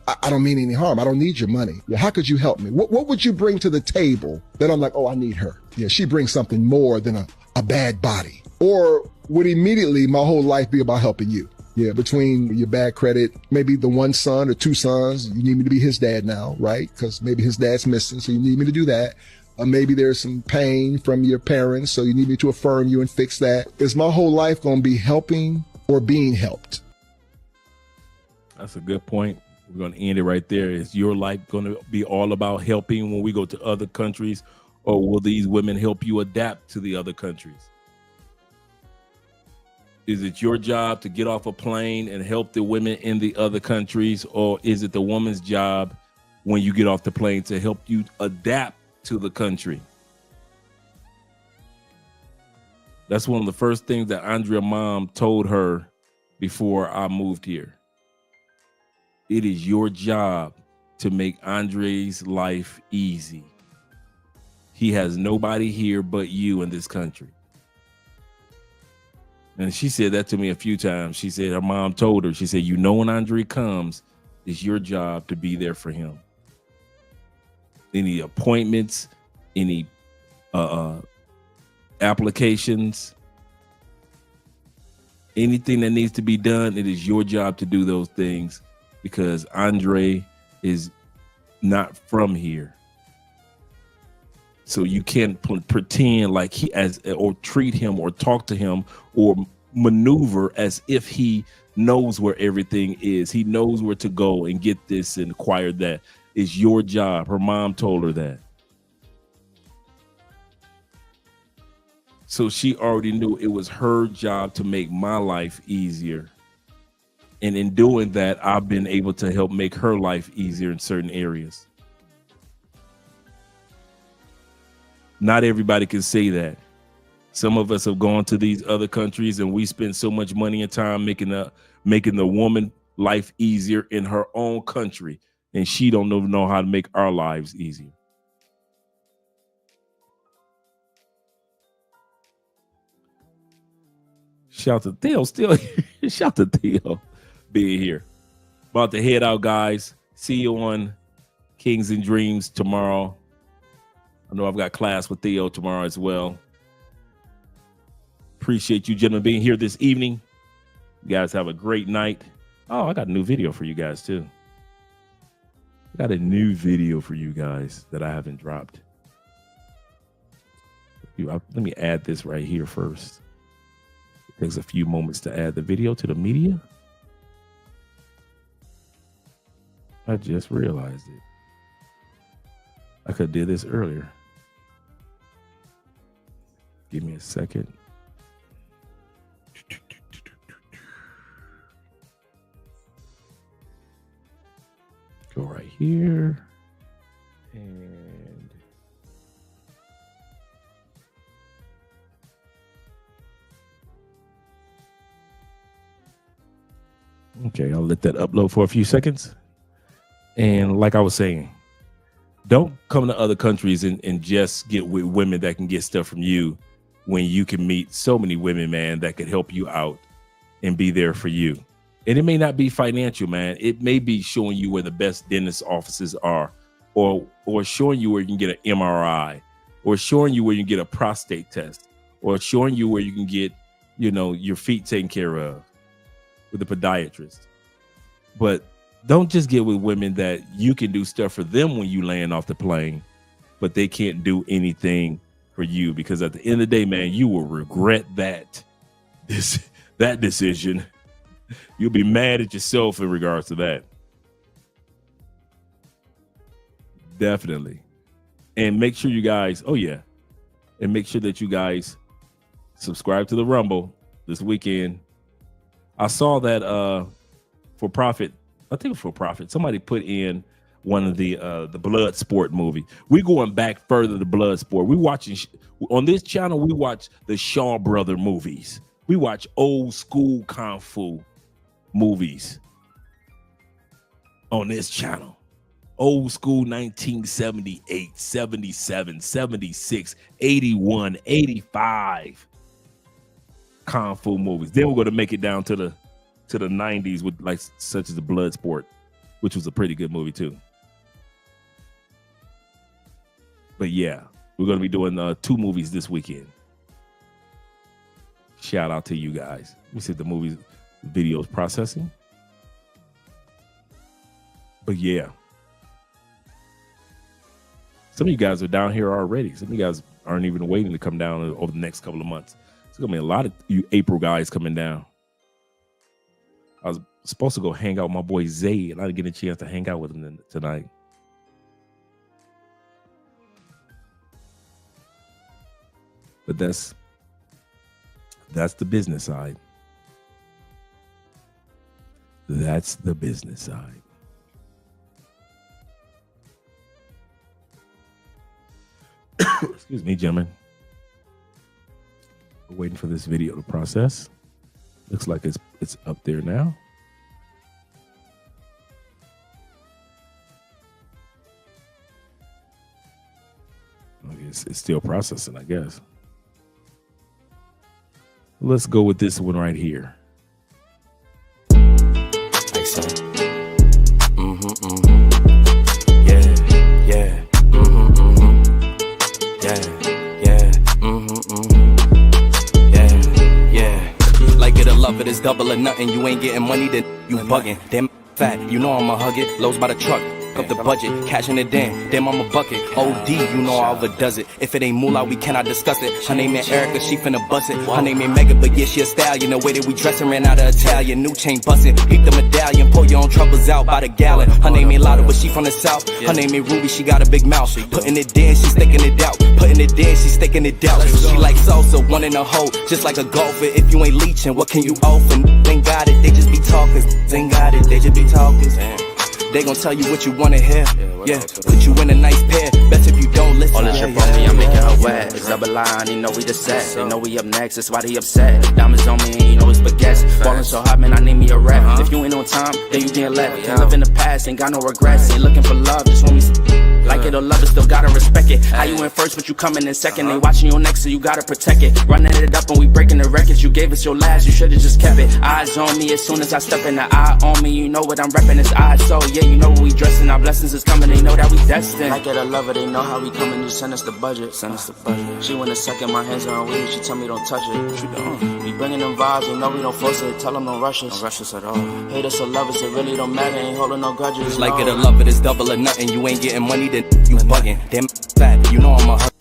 I don't mean any harm. I don't need your money. Yeah, how could you help me? What would you bring to the table that I'm like, oh, I need her? Yeah, she brings something more than a bad body. Or would immediately my whole life be about helping you? Yeah, between your bad credit, maybe the one son or two sons, you need me to be his dad now, right? Because maybe his dad's missing, so you need me to do that. Maybe there's some pain from your parents, so you need me to affirm you and fix that. Is my whole life going to be helping or being helped? That's a good point. We're going to end it right there. Is your life going to be all about helping when we go to other countries, or will these women help you adapt to the other countries? Is it your job to get off a plane and help the women in the other countries, or is it the woman's job when you get off the plane to help you adapt to the country? That's one of the first things that Andrea's mom told her before I moved here. It is your job to make Andre's life easy. He has nobody here but you in this country. And she said that to me a few times. She said her mom told her, she said, you know, when Andre comes, it's your job to be there for him. Any appointments, any applications, anything that needs to be done, it is your job to do those things, because Andre is not from here. So you can't pretend like or treat him or talk to him or maneuver as if he knows where everything is. He knows where to go and get this and acquire that. It's your job. Her mom told her that. So she already knew it was her job to make my life easier. And in doing that, I've been able to help make her life easier in certain areas. Not everybody can say that. Some of us have gone to these other countries and we spend so much money and time making the woman life easier in her own country, and she don't know how to make our lives easier. Shout to Theo still here. Shout to Theo being here. About to head out, guys. See you on Kings and Dreams tomorrow. I know I've got class with Theo tomorrow as well. Appreciate you gentlemen being here this evening. You guys have a great night. Oh, I got a new video for you guys too. I got a new video for you guys that I haven't dropped. Let me add this right here first. It takes a few moments to add the video to the media. I just realized it. I could have did this earlier. Give me a second. Go right here. And okay, I'll let that upload for a few seconds. And like I was saying, don't come to other countries and just get with women that can get stuff from you, when you can meet so many women, man, that could help you out and be there for you. And it may not be financial, man. It may be showing you where the best dentist offices are, or showing you where you can get an MRI, or showing you where you can get a prostate test, or showing you where you can get, your feet taken care of with a podiatrist. But don't just get with women that you can do stuff for them when you land off the plane, but they can't do anything for you, because at the end of the day, man, you will regret that decision. You'll be mad at yourself in regards to that. Definitely. And make sure you guys, and make sure that you guys subscribe to the Rumble this weekend. I saw that For Profit, I think it was For Profit, somebody put in one of the blood sport movie. We're going back further to blood sport. We watching on this channel. We watch the Shaw Brother movies. We watch old school kung fu movies on this channel. Old school 1978, 77, 76, 81, 85 kung fu movies. Then we're going to make it down to the 90s with like such as the blood sport which was a pretty good movie too. But yeah, we're going to be doing 2 movies this weekend. Shout out to you guys. We see the movies, videos processing. But yeah, some of you guys are down here already. Some of you guys aren't even waiting to come down over the next couple of months. There's going to be a lot of you April guys coming down. I was supposed to go hang out with my boy Zay, and I didn't get a chance to hang out with him tonight. But that's the business side. That's the business side. Excuse me, gentlemen. We're waiting for this video to process. Looks like it's up there now. It's still processing, I guess. Let's go with this one right here. Like so. Yeah. Yeah. Like it or love it, it's double or nothing. You ain't getting money, then you bugging. Damn fat, you know I'ma hug it. Lows by the truck. Up the budget, cashing it in, damn I'm a bucket. OD, you know I overdoes it. If it ain't moolah, we cannot discuss it. Her name ain't Erica, she finna bust it. Her name ain't Mega, but yeah, she a stallion. The way that we dressin' ran out of Italian. New chain bustin', keep the medallion. Pull your own troubles out by the gallon. Her name ain't Lotta, but she from the south. Her name ain't Ruby, she got a big mouth. Putting it in, she sticking it out. Putting it in, she sticking it out. She like salsa, one in a hole, just like a golfer. If you ain't leeching, what can you offer? Ain't got it, they just be talking. Ain't got it, they just be talking. They gon' tell you what you wanna hear. Yeah, put you in a nice pair. Best if you don't listen. All this shit from me, I'm making her wet. It's double line, you know we the set. They know we up next, that's why they upset. Diamonds on me, and you know it's baguettes. Ballin' so hot, man, I need me a rap. If you ain't on time, then you getting left. Can't live in the past, ain't got no regrets. Ain't looking for love, just want me. Like it or love it, still gotta respect it. How you in first, but you coming in second. They watching your next, so you gotta protect it. Running it up and we breaking the records. You gave us your last, you should've just kept it. Eyes on me as soon as I step in. The eye on me, you know what I'm reppin'. It's eyes, so yeah, you know what we dressin'. Our blessings is coming, they know that we destined. Like it or love it, they know how we coming. Just send us the budget, send us the budget. She wanna suck in my hands on weed, she tell me don't touch it. What you doing? We bringing them vibes, they know we don't force it. Tell them don't rush us. Don't rush us at all. Hate us or love us, it really don't matter. Ain't holding no grudges. Like it or love it, it's double or nothing. You ain't getting money, then you bugging. Damn fat, you know I'm a hug.